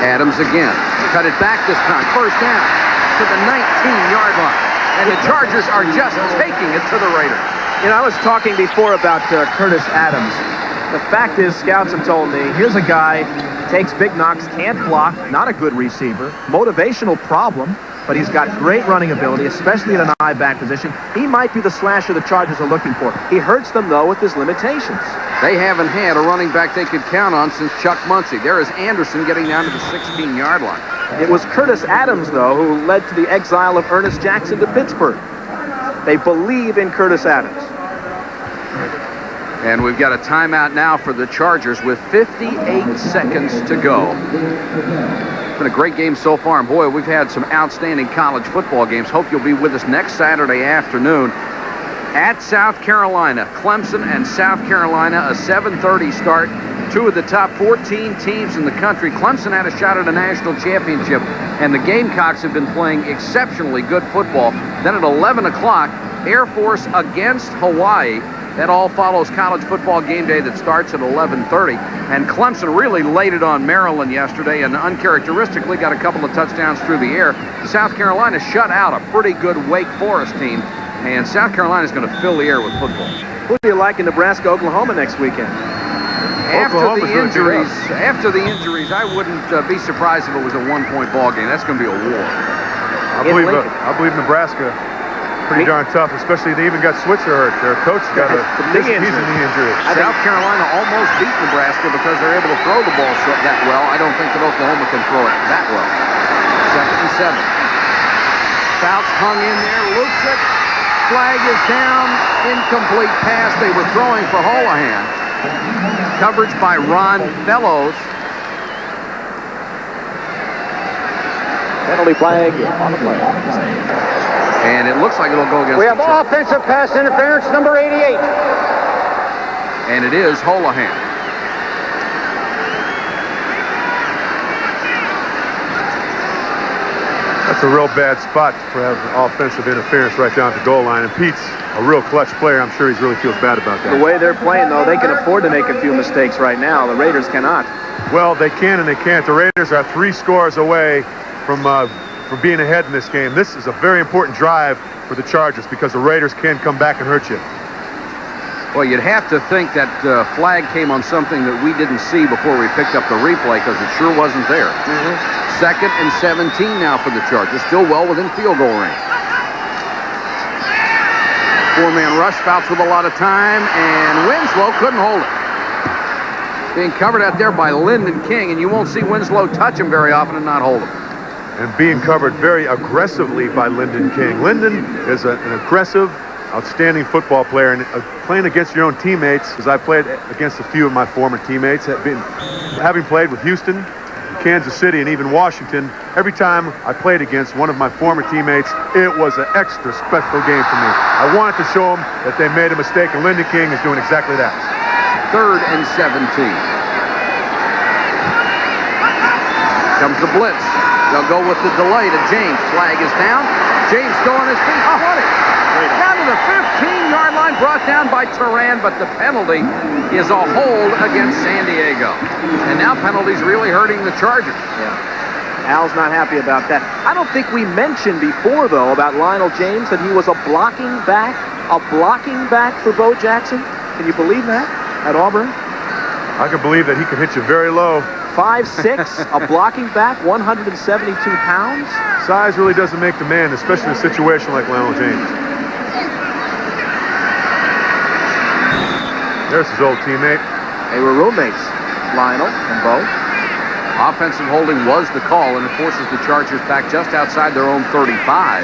Adams again. Cut it back this time. First down to the 19-yard line. And the Chargers are just taking it to the Raiders. You know, I was talking before about Curtis Adams. The fact is, scouts have told me, here's a guy, takes big knocks, can't block, not a good receiver, motivational problem, but he's got great running ability, especially in an I-back position. He might be the slasher the Chargers are looking for. He hurts them, though, with his limitations. They haven't had a running back they could count on since Chuck Muncie. There is Anderson getting down to the 16-yard line. It was Curtis Adams, though, who led to the exile of Ernest Jackson to Pittsburgh. They believe in Curtis Adams. And we've got a timeout now for the Chargers with 58 seconds to go. It's been a great game so far, and boy, we've had some outstanding college football games. Hope you'll be with us next Saturday afternoon at South Carolina. Clemson and South Carolina, a 7:30 start. 2 of the top 14 teams in the country. Clemson had a shot at a national championship, and the Gamecocks have been playing exceptionally good football. Then at 11 o'clock, Air Force against Hawaii. That all follows college football game day that starts at 11:30. And Clemson really laid it on Maryland yesterday and uncharacteristically got a couple of touchdowns through the air. South Carolina shut out a pretty good Wake Forest team, and South Carolina is going to fill the air with football. Who do you like in Nebraska, Oklahoma next weekend? After the injuries, I wouldn't be surprised if it was a one-point ball game. That's going to be a war. I believe Nebraska pretty darn tough, especially they even got Switzer hurt. Their coach got he's a knee injury. South Carolina almost beat Nebraska because they're able to throw the ball that well. I don't think that Oklahoma can throw it that well. 2nd and 7. Fouts hung in there, loops it. Flag is down. Incomplete pass. They were throwing for Holohan. Coverage by Ron Fellows. Penalty flag on the play. And it looks like it'll go against We have offensive pass interference, number 88. And it is Holohan. That's a real bad spot for having offensive interference right down at the goal line. And Pete's a real clutch player. I'm sure he really feels bad about that. The way they're playing, though, they can afford to make a few mistakes right now. The Raiders cannot. Well, they can and they can't. The Raiders are 3 scores away from being ahead in this game. This is a very important drive for the Chargers because the Raiders can come back and hurt you. Well, you'd have to think that flag came on something that we didn't see before we picked up the replay because it sure wasn't there. 2nd and 17 now for the Chargers, still well within field goal range. 4-man rush, Fouts with a lot of time, and Winslow couldn't hold it. Being covered out there by Lyndon King, and you won't see Winslow touch him very often and not hold him. And being covered very aggressively by Lyndon King. Lyndon is an aggressive, outstanding football player, and playing against your own teammates, because I played against a few of my former teammates, having played with Houston, Kansas City, and even Washington, every time I played against one of my former teammates, it was an extra special game for me. I wanted to show them that they made a mistake, and Lyndon King is doing exactly that. 3rd and 17. Comes the blitz. They'll go with the delay to James. Flag is down. James still on his feet. 20. Down to the 15-yard line, brought down by Turan, but the penalty is a hold against San Diego. And now penalties really hurting the Chargers. Yeah. Al's not happy about that. I don't think we mentioned before, though, about Lionel James, that he was a blocking back for Bo Jackson. Can you believe that at Auburn? I can believe that he can hit you very low. 5'6", a blocking back, 172 pounds. Size really doesn't make the man, especially in a situation like Lionel James. There's his old teammate. They were roommates, Lionel and Bo. Offensive holding was the call, and it forces the Chargers back just outside their own 35.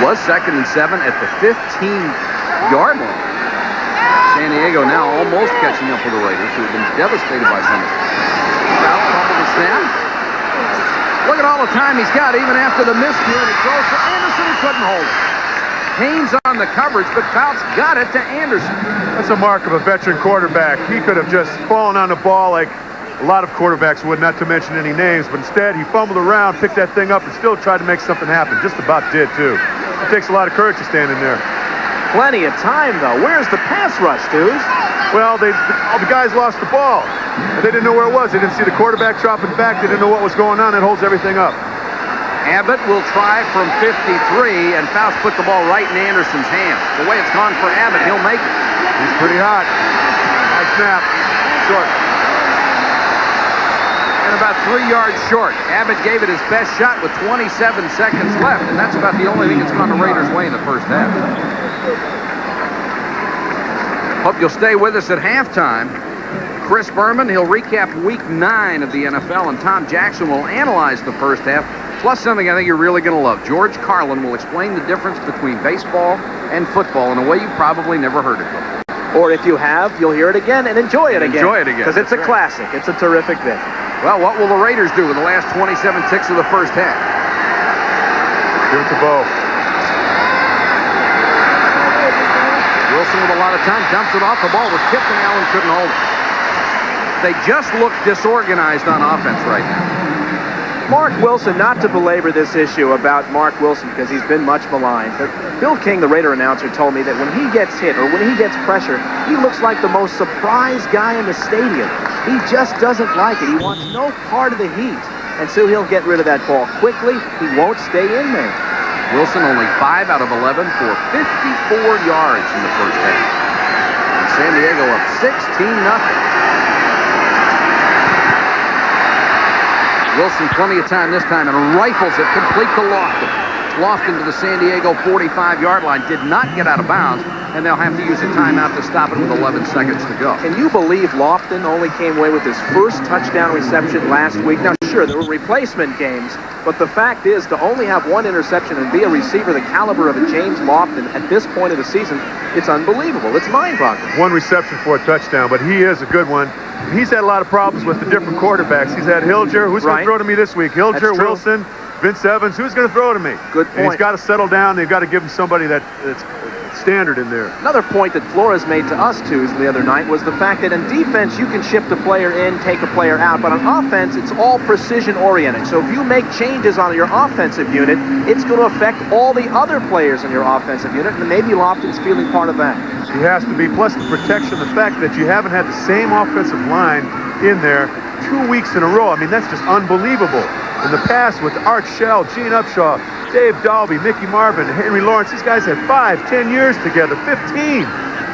Was 2nd and 7 at the 15-yard line. San Diego now almost catching up with the Raiders, who have been devastated by penalties. Fouts fumbled the snap. Look at all the time he's got, even after the miscue, and it goes to Anderson, who couldn't hold it. Haynes on the coverage, but Fouts got it to Anderson. That's a mark of a veteran quarterback. He could have just fallen on the ball like a lot of quarterbacks would, not to mention any names, but instead he fumbled around, picked that thing up, and still tried to make something happen. Just about did, too. It takes a lot of courage to stand in there. Plenty of time, though. Where's the pass rush, dudes? Well, all the guys lost the ball. And they didn't know where it was. They didn't see the quarterback dropping back. They didn't know what was going on. It holds everything up. Abbott will try from 53, and Fouts put the ball right in Anderson's hands. The way it's gone for Abbott, he'll make it. He's pretty hot. High snap. Short. And about 3 yards short. Abbott gave it his best shot with 27 seconds left, and that's about the only thing that's gone the Raiders' way in the first half. Hope you'll stay with us at halftime. Chris Berman, he'll recap Week 9 of the NFL, and Tom Jackson will analyze the first half, plus something I think you're really going to love. George Carlin will explain the difference between baseball and football in a way you probably never heard it before. Or if you have, you'll hear it again and enjoy it again. Enjoy it again. Because it's a classic. It's a terrific bit. Well, what will the Raiders do with the last 27 ticks of the first half? Give it to Bo. Wilson with a lot of time, dumps it off. The ball was tipped, and Allen couldn't hold it. They just look disorganized on offense right now. Mark Wilson, not to belabor this issue about Mark Wilson because he's been much maligned, but Bill King, the Raider announcer, told me that when he gets hit or when he gets pressure, he looks like the most surprised guy in the stadium. He just doesn't like it. He wants no part of the heat. And so he'll get rid of that ball quickly. He won't stay in there. Wilson only 5 out of 11 for 54 yards in the first half. And San Diego up 16-0. Wilson plenty of time this time and rifles it complete to Lofton. Lofton to the San Diego 45-yard line. Did not get out of bounds, and they'll have to use a timeout to stop it with 11 seconds to go. Can you believe Lofton only came away with his first touchdown reception last week? Now, sure, there were replacement games, but the fact is to only have one interception and be a receiver the caliber of a James Lofton at this point of the season, it's unbelievable. It's mind-boggling. One reception for a touchdown, but he is a good one. He's had a lot of problems with the different quarterbacks. He's had Hilger. Who's going to throw to me this week? Hilger, Wilson, Vince Evans. Who's going to throw to me? Good point. And he's got to settle down. They've got to give him somebody that's standard in there. Another point that Flores made to us, too, the other night was the fact that in defense, you can shift a player in, take a player out, but on offense, it's all precision-oriented. So if you make changes on your offensive unit, it's going to affect all the other players in your offensive unit, and maybe Lofton's feeling part of that. He has to be, plus the protection, the fact that you haven't had the same offensive line in there 2 weeks in a row. I mean, that's just unbelievable. In the past with Art Shell, Gene Upshaw, Dave Dalby, Mickey Marvin, Henry Lawrence, these guys had 5, 10 years together, 15.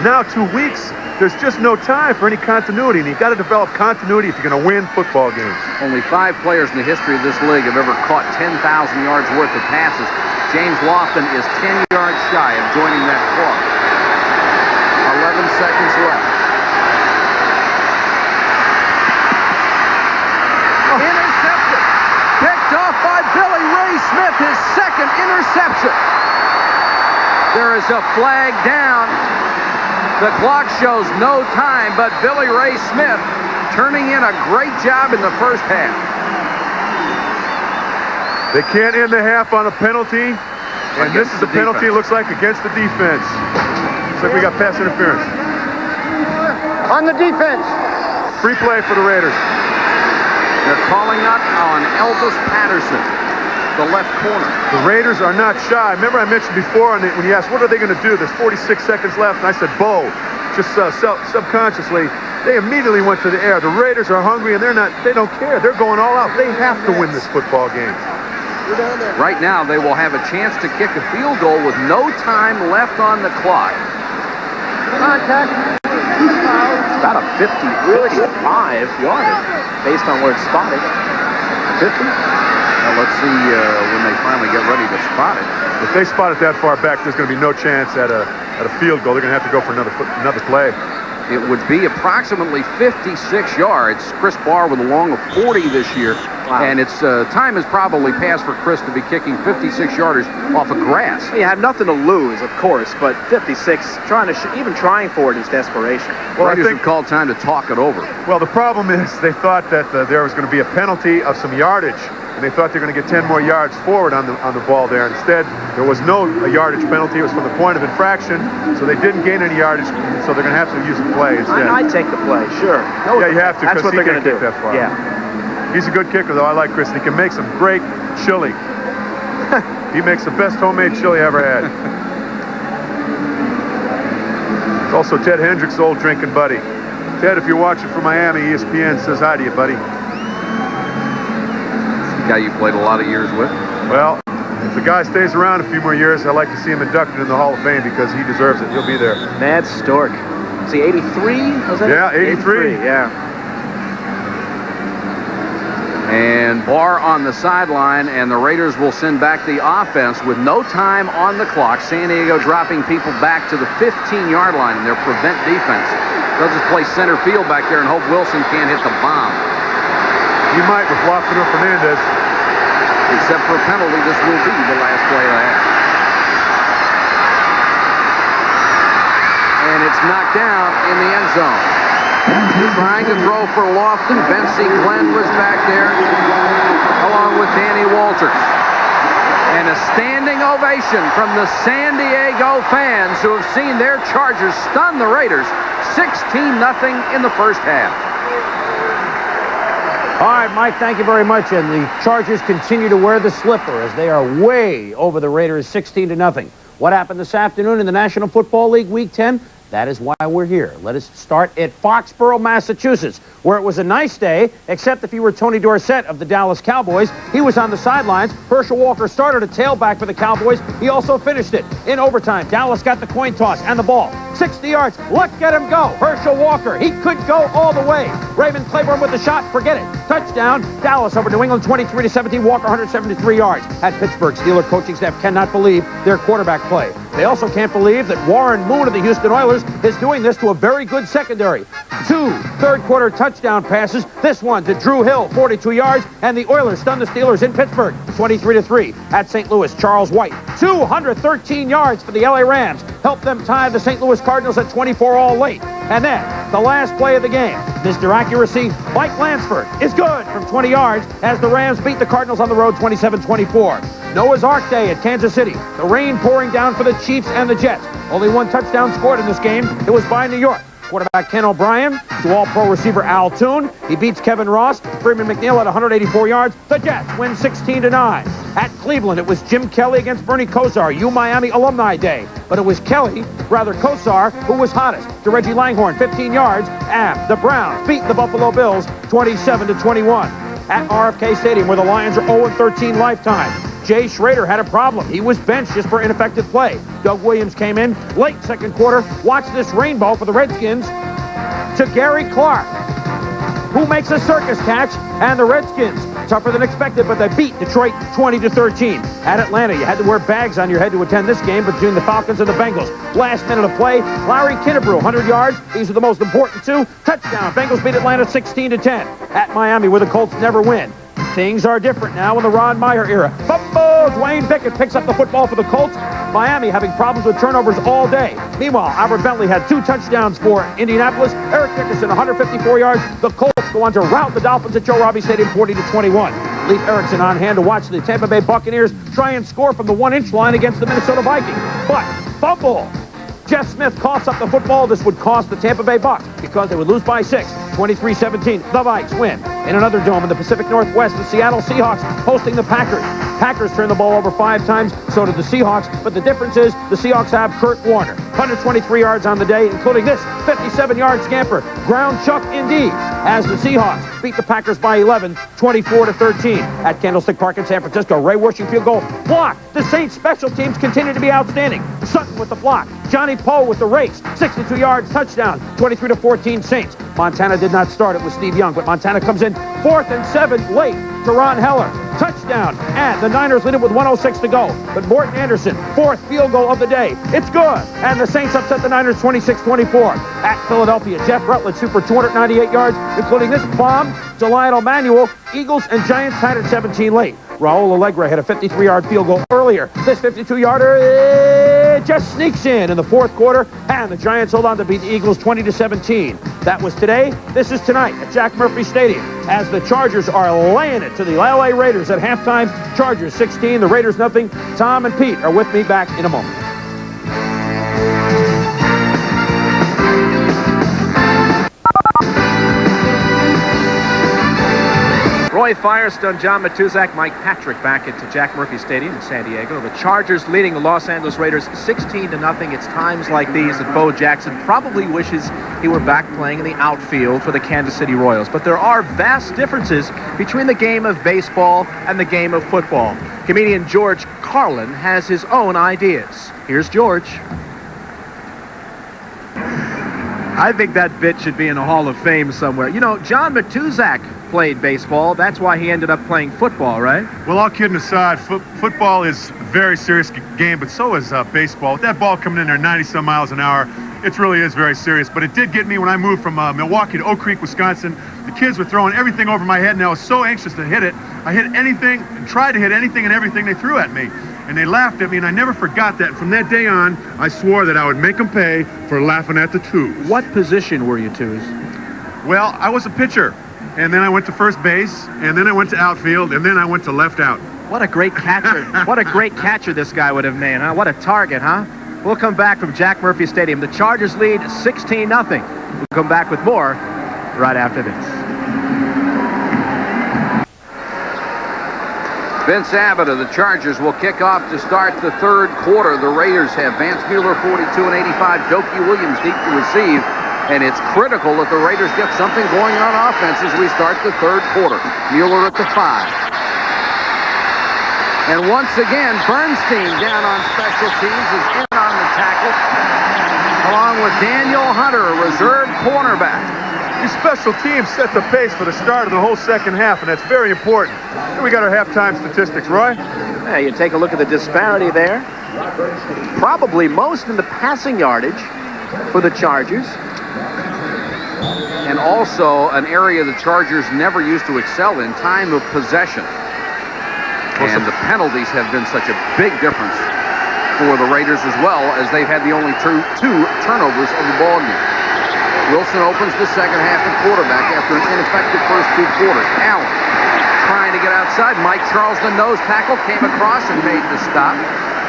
Now 2 weeks, there's just no time for any continuity, and you've got to develop continuity if you're going to win football games. Only 5 players in the history of this league have ever caught 10,000 yards worth of passes. James Lofton is 10 yards shy of joining that club. 11 seconds left. Intercepted. Picked off by Billy Ray Smith, his second interception. There is a flag down. The clock shows no time, but Billy Ray Smith turning in a great job in the first half. They can't end the half on a penalty, and this is a penalty, it looks like, against the defense. Looks like we got pass interference. On the defense. Free play for the Raiders. They're calling up on Elvis Patterson. the left corner. The Raiders are not shy. Remember I mentioned before when you asked, what are they going to do? There's 46 seconds left, and I said, Bo. Just subconsciously, they immediately went to the air. The Raiders are hungry, and they don't care. They're going all out. They have to win this football game. Right now, they will have a chance to kick a field goal with no time left on the clock. Contact. It's about a 55 yardage based on where it's spotted. 50? Well, let's see when they finally get ready to spot it. If they spot it that far back, there's going to be no chance at a field goal. They're going to have to go for another play. It would be approximately 56 yards. Chris Barr with a long of 40 this year. Wow. And it's time has probably passed for Chris to be kicking 56-yarders off of grass. You have nothing to lose, of course, but 56, even trying for it is desperation. Well, I Raiders think have called time to talk it over. Well, the problem is they thought that there was going to be a penalty of some yardage, and they thought they were going to get 10 more yards forward on the ball there. Instead, there was no yardage penalty. It was from the point of infraction, so they didn't gain any yardage, so they're going to have to use the play instead. I'd take the play, sure. No, yeah, you have to, that's what because he they're going can't to do. kick that far. Yeah. He's a good kicker, though. I like Chris. He can make some great chili. He makes the best homemade chili I ever had. It's also Ted Hendricks' old drinking buddy. Ted, if you're watching from Miami, ESPN says hi to you, buddy. Guy you played a lot of years with. Well, if the guy stays around a few more years, I'd like to see him inducted in the Hall of Fame because he deserves it. He'll be there. Mad Stork. Is he 83? Was that Yeah, 83. Yeah. And Barr on the sideline, and the Raiders will send back the offense with no time on the clock. San Diego dropping people back to the 15-yard line in their prevent defense. They'll just play center field back there and hope Wilson can't hit the bomb. He might with Lofton or Fernandez. Except for a penalty, this will be the last play of the half. And it's knocked down in the end zone. Trying to throw for Lofton. Bensy Glenn was back there, along with Danny Walters. And a standing ovation from the San Diego fans who have seen their Chargers stun the Raiders 16-0 in the first half. All right, Mike, thank you very much. And the Chargers continue to wear the slipper as they are way over the Raiders 16-0. What happened this afternoon in the National Football League Week 10? That is why we're here. Let us start at Foxborough, Massachusetts, where it was a nice day, except if you were Tony Dorsett of the Dallas Cowboys. He was on the sidelines. Herschel Walker started a tailback for the Cowboys. He also finished it in overtime. Dallas got the coin toss and the ball. 60 yards. Look at him go. Herschel Walker. He could go all the way. Raven Claiborne with the shot. Forget it. Touchdown. Dallas over New England 23-17. Walker 173 yards. At Pittsburgh, Steeler coaching staff cannot believe their quarterback play. They also can't believe that Warren Moon of the Houston Oilers is doing this to a very good secondary. 2 third-quarter touchdown passes. This one to Drew Hill, 42 yards, and the Oilers stun the Steelers in Pittsburgh, 23-3. At St. Louis, Charles White, 213 yards for the LA Rams, helped them tie the St. Louis Cardinals at 24 all late. And then, the last play of the game, Mr. Accuracy, Mike Lansford is good from 20 yards as the Rams beat the Cardinals on the road 27-24. Noah's Ark Day at Kansas City. The rain pouring down for the Chiefs and the Jets. Only one touchdown scored in this game. It was by New York. Quarterback Ken O'Brien to all-pro receiver Al Toon. He beats Kevin Ross. Freeman McNeil at 184 yards. The Jets win 16-9. At Cleveland, it was Jim Kelly against Bernie Kosar, Miami Alumni Day. But it was Kosar, who was hottest. To Reggie Langhorne, 15 yards. And the Browns beat the Buffalo Bills 27-21. At RFK Stadium, where the Lions are 0-13 lifetime. Jay Schrader had a problem. He was benched just for ineffective play. Doug Williams came in late second quarter. Watch this rainbow for the Redskins to Gary Clark, who makes a circus catch, and the Redskins, tougher than expected, but they beat Detroit 20-13. At Atlanta, you had to wear bags on your head to attend this game between the Falcons and the Bengals. Last minute of play, Larry Kinnebrew, 100 yards. These are the most important two. Touchdown. Bengals beat Atlanta 16-10. At Miami, where the Colts never win. Things are different now in the Ron Meyer era. Fumble! Dwayne Bickett picks up the football for the Colts. Miami having problems with turnovers all day. Meanwhile, Albert Bentley had 2 touchdowns for Indianapolis. Eric Dickerson, 154 yards. The Colts go on to rout the Dolphins at Joe Robbie Stadium 40-21. Leif Erikson on hand to watch the Tampa Bay Buccaneers try and score from the 1-inch line against the Minnesota Vikings. But fumble! Jeff Smith coughs up the football. This would cost the Tampa Bay Bucs because they would lose by 6. 23-17. The Vikes win. In another dome in the Pacific Northwest, the Seattle Seahawks hosting the Packers. Packers turned the ball over 5 times, so did the Seahawks, but the difference is the Seahawks have Kurt Warner. 123 yards on the day, including this 57-yard scamper. Ground chuck indeed, as the Seahawks beat the Packers by 11, 24-13. At Candlestick Park in San Francisco, Ray Worshing field goal blocked. The Saints special teams continue to be outstanding. Sutton with the block. Johnny Poe with the race. 62 yards, touchdown. 23-14 Saints. Montana did not start it with Steve Young, but Montana comes in 4th and 7 late to Ron Heller. Touchdown, and the Niners lead it with 1:06 to go. But Morton Anderson, 4th field goal of the day. It's good, and the Saints upset the Niners 26-24. At Philadelphia, Jeff Rutledge, super 298 yards, including this bomb to Lionel Manuel. Eagles and Giants tied at 17 late. Raul Alegre had a 53-yard field goal earlier. This 52-yarder just sneaks in the 4th quarter, and the Giants hold on to beat the Eagles 20-17. That was today. This is tonight at Jack Murphy Stadium, as the Chargers are laying it to the LA Raiders at halftime. Chargers 16, the Raiders nothing. Tom and Pete are with me back in a moment. Roy Firestone, John Matuzak, Mike Patrick back at Jack Murphy Stadium in San Diego. The Chargers leading the Los Angeles Raiders 16-0. It's times like these that Bo Jackson probably wishes he were back playing in the outfield for the Kansas City Royals. But there are vast differences between the game of baseball and the game of football. Comedian George Carlin has his own ideas. Here's George. I think that bit should be in a Hall of Fame somewhere. You know, John Matuzak played baseball. That's why he ended up playing football, right? Well, all kidding aside, football is a very serious game, but so is baseball. With that ball coming in there 90-some miles an hour, it really is very serious. But it did get me when I moved from Milwaukee to Oak Creek, Wisconsin. The kids were throwing everything over my head, and I was so anxious to hit it. I hit anything, and tried to hit anything and everything they threw at me. And they laughed at me, and I never forgot that. And from that day on, I swore that I would make them pay for laughing at the twos. What position were you twos? Well, I was a pitcher. And then I went to first base, and then I went to outfield, and then I went to left out. What a great catcher. What a great catcher this guy would have made, huh? What a target, huh? We'll come back from Jack Murphy Stadium. The Chargers lead 16-0. We'll come back with more right after this. Vince Abbott of the Chargers will kick off to start the 3rd quarter. The Raiders have Vance Mueller, 42 and 85. Doki Williams deep to receive. And it's critical that the Raiders get something going on offense as we start the 3rd quarter. Mueller at the 5. And once again, Bernstein down on special teams is in on the tackle, along with Daniel Hunter, a reserve cornerback. These special teams set the pace for the start of the whole second half, and that's very important. Here we got our halftime statistics, Roy. Yeah, you take a look at the disparity there. Probably most in the passing yardage for the Chargers. And also an area the Chargers never used to excel in, time of possession. And the penalties have been such a big difference for the Raiders as well, as they've had the only two turnovers of the ballgame. Wilson opens the second half at quarterback after an ineffective first 2 quarters. Allen trying to get outside. Mike Charles, the nose tackle, came across and made the stop.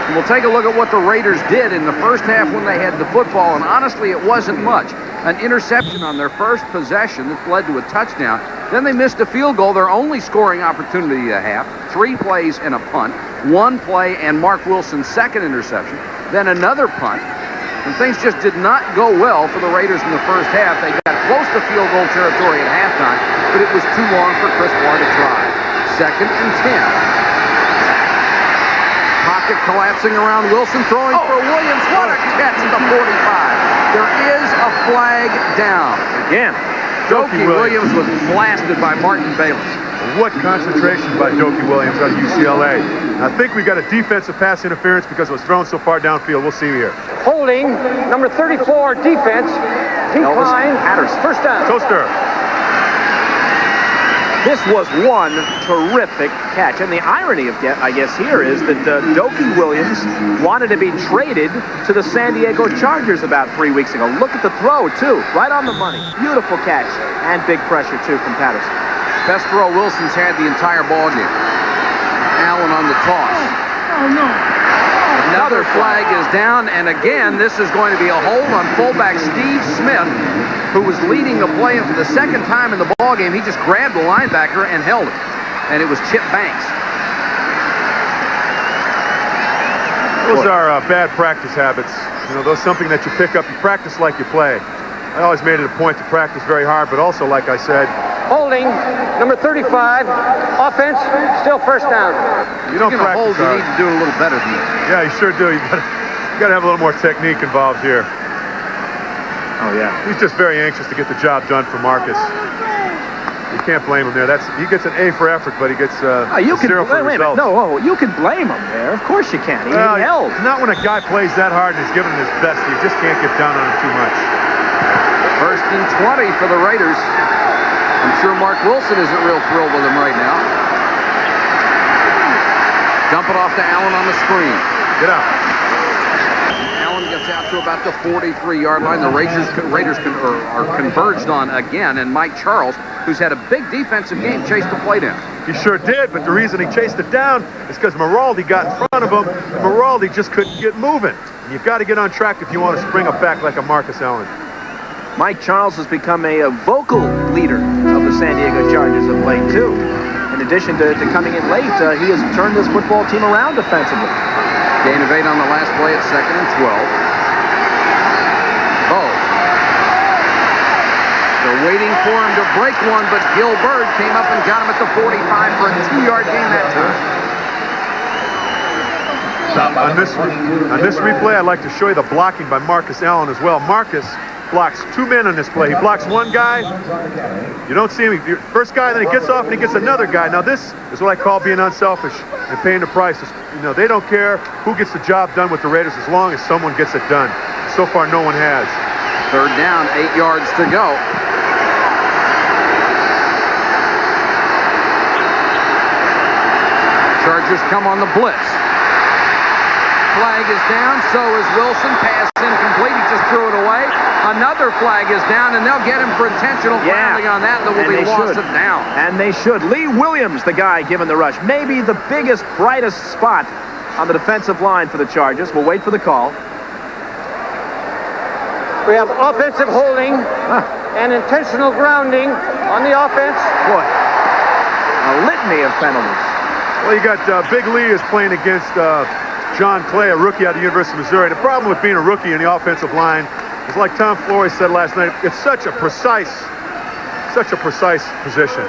And we'll take a look at what the Raiders did in the first half when they had the football, and honestly, it wasn't much. An interception on their first possession that led to a touchdown. Then they missed a field goal, their only scoring opportunity of the half. 3 plays and a punt. 1 play and Mark Wilson's second interception. Then another punt. And things just did not go well for the Raiders in the first half. They got close to field goal territory at halftime, but it was too long for Chris Barr to try. 2nd and 10. Pocket collapsing around Wilson, throwing for Williams. What a catch at the 45. There is a flag down. Again, Doki Williams was blasted by Martin Bayless. What concentration by Doki Williams out of UCLA. I think we got a defensive pass interference because it was thrown so far downfield. We'll see here. Holding, number 34, defense. Decline. Patterson. First down. Toaster. This was one terrific catch. And the irony, I guess, here is that Doki Williams wanted to be traded to the San Diego Chargers about 3 weeks ago. Look at the throw, too. Right on the money. Beautiful catch. And big pressure, too, from Patterson. Best throw Wilson's had the entire ballgame. Allen on the toss. Oh, no. Another flag is down, and again, this is going to be a hold on fullback Steve Smith, who was leading the play, and for the second time in the ballgame, he just grabbed the linebacker and held him. And it was Chip Banks. Those are bad practice habits. You know, those something that you pick up. You practice like you play. I always made it a point to practice very hard, but also, like I said, Holding, number 35, offense, still first down. you don't practice hold, you hard. need to do a little better than that. Yeah, you sure do. You got to have a little more technique involved here. Oh, yeah. He's just very anxious to get the job done for Marcus. You can't blame him there. He gets an A for effort, but he gets You can, 0 for wait a minute. results. No, you can blame him there. Of course you can. He held. Not when a guy plays that hard and is giving his best. You just can't get down on him too much. 1st and 20 for the Raiders. I'm sure Mark Wilson isn't real thrilled with him right now. Dump it off to Allen on the screen. Get out. Allen gets out to about the 43-yard line. The Raiders are converged on again, and Mike Charles, who's had a big defensive game, chased the play down. He sure did, but the reason he chased it down is because Maraldi got in front of him, and Maraldi just couldn't get moving. And you've got to get on track if you want to spring up back like a Marcus Allen. Mike Charles has become a vocal leader of the San Diego Chargers of late, too. In addition to coming in late, he has turned this football team around defensively. Gain of 8 on the last play at 2nd and 12. Oh. They're waiting for him to break one, but Gil Bird came up and got him at the 45 for a 2-yard gain that time. On this replay, I'd like to show you the blocking by Marcus Allen as well. Marcus blocks 2 men on this play. He blocks one guy. You don't see him. First guy, then he gets off and he gets another guy. Now this is what I call being unselfish and paying the price. You know, they don't care who gets the job done with the Raiders as long as someone gets it done. So far, no one has. 3rd down, 8 yards to go. Chargers come on the blitz. Flag is down, so is Wilson. Pass incomplete, he just threw it away. Another flag is down, and they'll get him for intentional grounding on that. There will be loss of down. And they should. Lee Williams, the guy given the rush. Maybe the biggest, brightest spot on the defensive line for the Chargers. We'll wait for the call. We have offensive holding and intentional grounding on the offense. Boy, a litany of penalties. Well, you got Big Lee is playing against John Clay, a rookie out of the University of Missouri. The problem with being a rookie in the offensive line is, like Tom Flores said last night, it's such a precise position.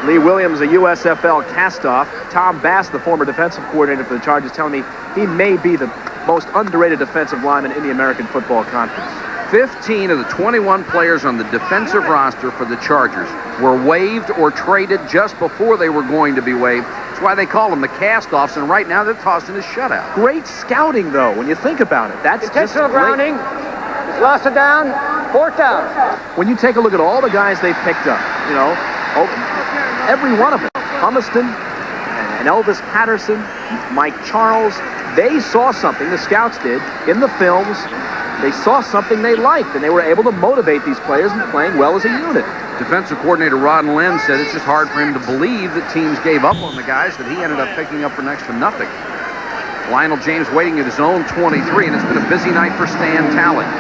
Lee Williams, a USFL castoff. Tom Bass, the former defensive coordinator for the Chargers, telling me he may be the most underrated defensive lineman in the American Football Conference. 15 of the 21 players on the defensive roster for the Chargers were waived or traded just before they were going to be waived. That's why they call them the cast-offs, and right now they're tossing a shutout. Great scouting, though, when you think about it. That's Intentional just great. grounding. He's lost it down. 4th down. When you take a look at all the guys they picked up, you know, every one of them, Humiston and Elvis Patterson, Mike Charles, they saw something, the scouts did, in the films. They saw something they liked, and they were able to motivate these players into playing well as a unit. Defensive coordinator Rod Lynn said it's just hard for him to believe that teams gave up on the guys that he ended up picking up for next to nothing. Lionel James waiting at his own 23, and it's been a busy night for Stan Talley.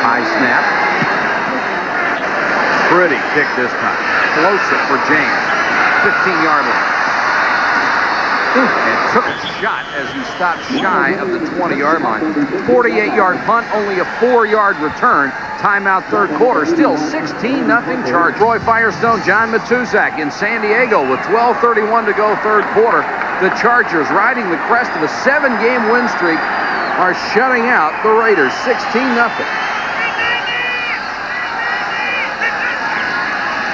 High snap. Pretty kick this time. Floats it for James. 15-yard line. And took a shot as he stopped shy of the 20-yard line. 48-yard punt, only a 4-yard return. Timeout 3rd quarter, still 16-0 charge. Roy Firestone, John Matuzak in San Diego with 12:31 to go 3rd quarter. The Chargers, riding the crest of a 7-game win streak, are shutting out the Raiders 16-0.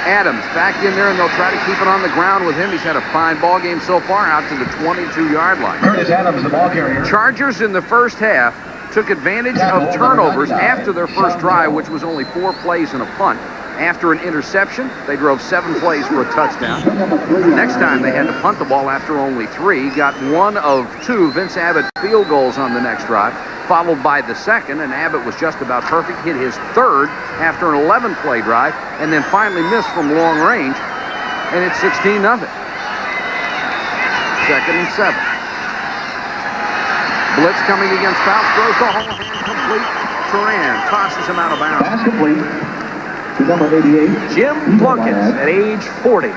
Adams back in there, and they'll try to keep it on the ground with him. He's had a fine ball game so far, out to the 22-yard line. Curtis Adams, the ball carrier. Chargers in the first half took advantage of turnovers after their first drive, which was only 4 plays and a punt. After an interception, they drove 7 plays for a touchdown. Next time they had to punt the ball after only 3. Got 1 of 2 Vince Abbott field goals on the next drive, followed by the second, and Abbott was just about perfect. Hit his 3rd after an 11-play drive, and then finally missed from long range, and it's 16-0. 2nd and 7. Blitz coming against Fouts, throws the whole hand complete. Turan tosses him out of bounds. Pass complete. number 88. Jim Plunkett at age 40.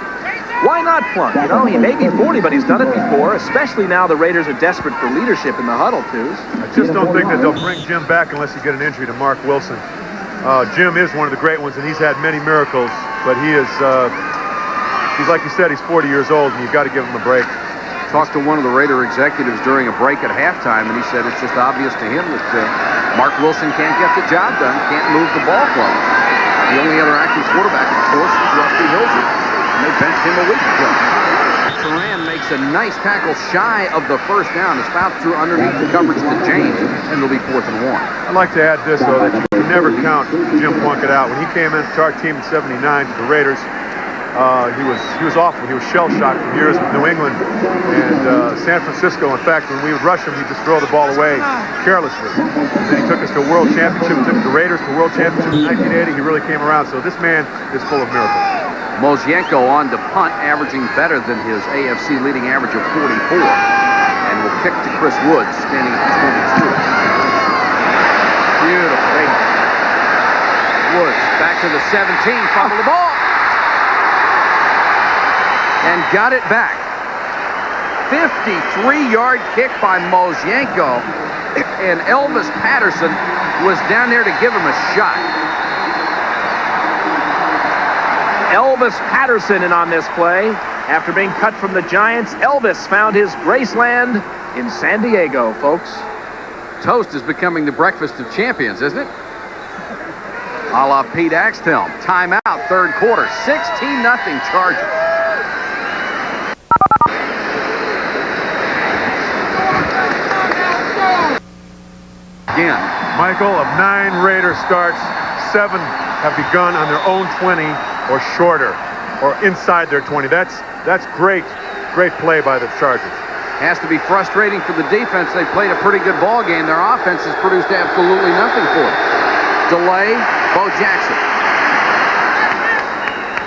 Why not Plunk? You know, he may be 40, but he's done it before, especially now the Raiders are desperate for leadership in the huddle, too. I just don't think that they'll bring Jim back unless you get an injury to Mark Wilson. Jim is one of the great ones, and he's had many miracles, but he's like you said, he's 40 years old, and you've got to give him a break. Talked to one of the Raider executives during a break at halftime, and he said it's just obvious to him that Mark Wilson can't get the job done, can't move the ball club. The only other active quarterback, of course, is Rusty Hilger. And they benched him a week ago. Turan makes a nice tackle shy of the first down as Fouts threw underneath the coverage to James, and it'll be 4th and 1. I'd like to add this, though, that you can never count Jim Plunkett out. When he came into our team in '79 to the Raiders, he was awful. He was shell-shocked for years with New England and San Francisco. In fact, when we would rush him, he'd just throw the ball away carelessly. And then he took us to a world championship, took the Raiders to a world championship in 1980. He really came around. So this man is full of miracles. Mosienko on to punt, averaging better than his AFC leading average of 44. And will kick to Chris Woods, standing at 22. Beautiful. Woods back to the 17, fumble the ball. And got it back. 53-yard kick by Mosienko. And Elvis Patterson was down there to give him a shot. Elvis Patterson in on this play. After being cut from the Giants, Elvis found his Graceland in San Diego, folks. Toast is becoming the breakfast of champions, isn't it? A la Pete Axtell. Timeout, third quarter. 16-0 Chargers. Again. Michael, of 9 Raider starts, 7 have begun on their own 20 or shorter, or inside their 20. That's great play by the Chargers. Has to be frustrating for the defense. They played a pretty good ball game. Their offense has produced absolutely nothing for them. Delay, Bo Jackson.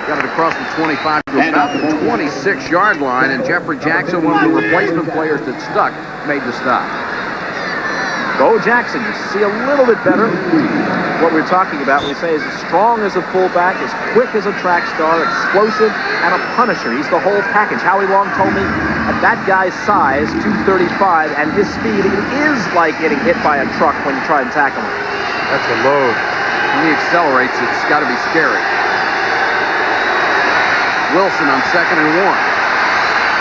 Got it across the 25 to about the 26-yard line, and Jeffrey Jackson, one of the replacement players that stuck, made the stop. Bo Jackson, you see a little bit better what we're talking about. We say is as strong as a fullback, as quick as a track star, explosive, and a punisher. He's the whole package. Howie Long told me at that guy's size, 235, and his speed, it is like getting hit by a truck when you try and tackle him. That's a load. When he accelerates, it's got to be scary. Wilson on 2nd and 1.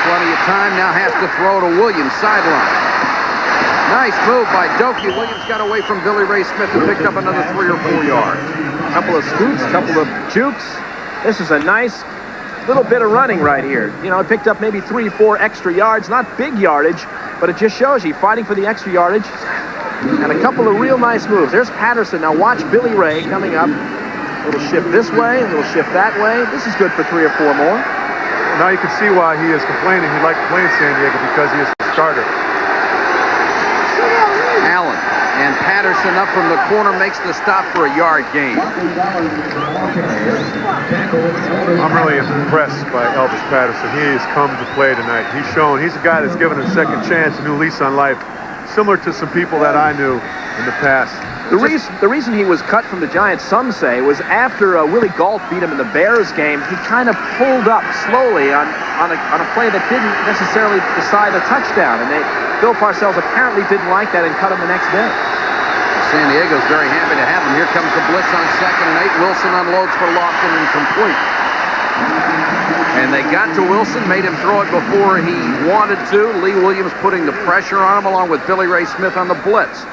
Plenty of time, now has to throw to Williams, sideline. Nice move by Doki. Williams got away from Billy Ray Smith and picked up another 3 or 4 yards. A couple of scoots, a couple of jukes. This is a nice little bit of running right here. You know, it picked up maybe 3 or 4 extra yards. Not big yardage, but it just shows you fighting for the extra yardage. And a couple of real nice moves. There's Patterson. Now watch Billy Ray coming up. A little shift this way, a little shift that way. This is good for 3 or 4 more. Now you can see why he is complaining he'd like to play in San Diego, because he is the starter. Allen and Patterson up from the corner makes the stop for a yard gain. I'm really impressed by Elvis Patterson. He has come to play tonight. He's shown he's a guy that's given a second chance, a new lease on life, similar to some people that I knew in the past. The reason he was cut from the Giants, some say, was after Willie Gault beat him in the Bears game. He kind of pulled up slowly on a play that didn't necessarily decide a touchdown, and Bill Parcells apparently didn't like that and cut him the next day. San Diego's very happy to have him. Here comes the blitz on 2nd and 8. Wilson unloads for Lofton and complete. And they got to Wilson, made him throw it before he wanted to. Lee Williams putting the pressure on him along with Billy Ray Smith on the blitz.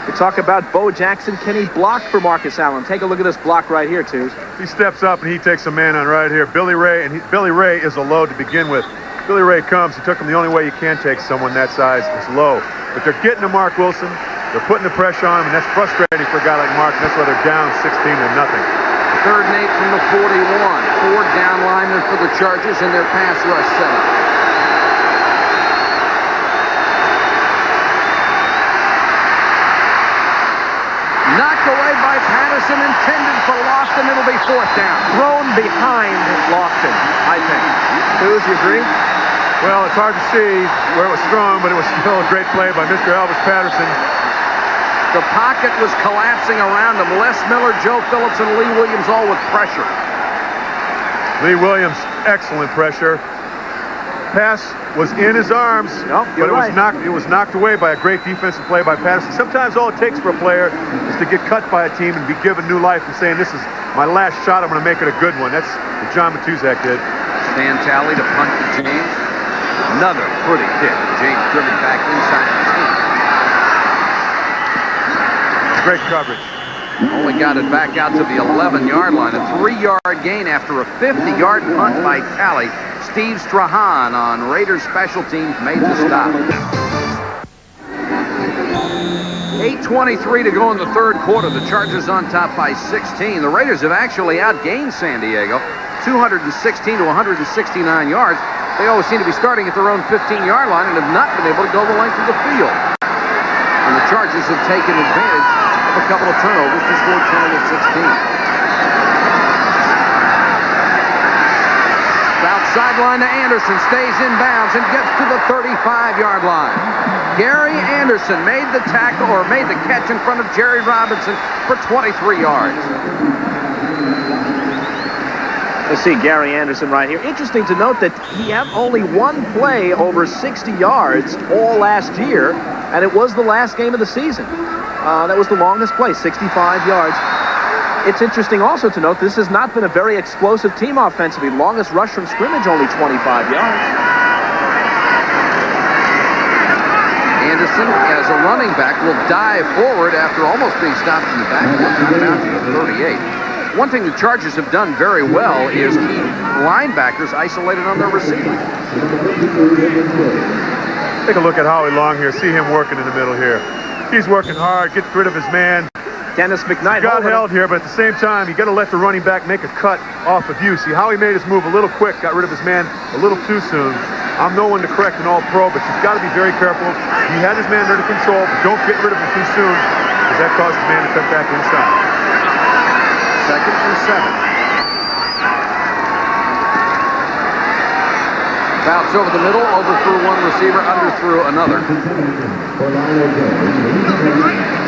We talk about Bo Jackson. Can he block for Marcus Allen? Take a look at this block right here, Twos. He steps up and he takes a man on right here. Billy Ray is a load to begin with. Billy Ray comes. He took him the only way you can take someone that size is low. But they're getting to Mark Wilson. They're putting the pressure on him, and that's frustrating for a guy like Mark. And that's why they're down 16-0. 3rd and 8 from the 41. 4 down linemen for the Chargers in their pass rush setup. Knocked away by Patterson, intended for Lofton. It'll be 4th down. Thrown behind Lofton, I think. Twos, you agree? Well, it's hard to see where it was thrown, but it was still a great play by Mr. Elvis Patterson. The pocket was collapsing around him. Les Miller, Joe Phillips, and Lee Williams all with pressure. Lee Williams, excellent pressure. Pass was in his arms, but it was knocked away by a great defensive play by Patterson. Sometimes all it takes for a player is to get cut by a team and be given new life and saying, this is my last shot, I'm going to make it a good one. That's what John Matuzak did. Stan Talley to punt to James. Another pretty kick. James driven back inside the 10. Great coverage. Only got it back out to the 11-yard line. A 3-yard gain after a 50-yard punt by Talley. Steve Strahan on Raiders special teams made the stop. 8:23 to go in the third quarter. The Chargers on top by 16. The Raiders have actually outgained San Diego 216 to 169 yards. They always seem to be starting at their own 15-yard line and have not been able to go the length of the field. And the Chargers have taken advantage of a couple of turnovers to score 10 of 16. Sideline to Anderson, stays in bounds and gets to the 35-yard line. Gary Anderson made the tackle, or made the catch in front of Jerry Robinson for 23 yards. Let's see Gary Anderson right here. Interesting to note that he had only one play over 60 yards all last year, and it was the last game of the season. That was the longest play, 65 yards. It's interesting also to note this has not been a very explosive team offensively. Longest rush from scrimmage, only 25 yards. Anderson, as a running back, will dive forward after almost being stopped in the backfield. Down to the 38. One thing the Chargers have done very well is keep linebackers isolated on their receivers. Take a look at Howie Long here. See him working in the middle here. He's working hard, gets rid of his man. Dennis McKnight got held here, but at the same time, you got to let the running back make a cut off of you. See how he made his move a little quick, got rid of his man a little too soon. I'm no one to correct an all-pro, but you've got to be very careful. He had his man under control, but don't get rid of him too soon, because that causes the man to cut back inside. Second and 7. Fouts over the middle, overthrew one receiver, underthrew another.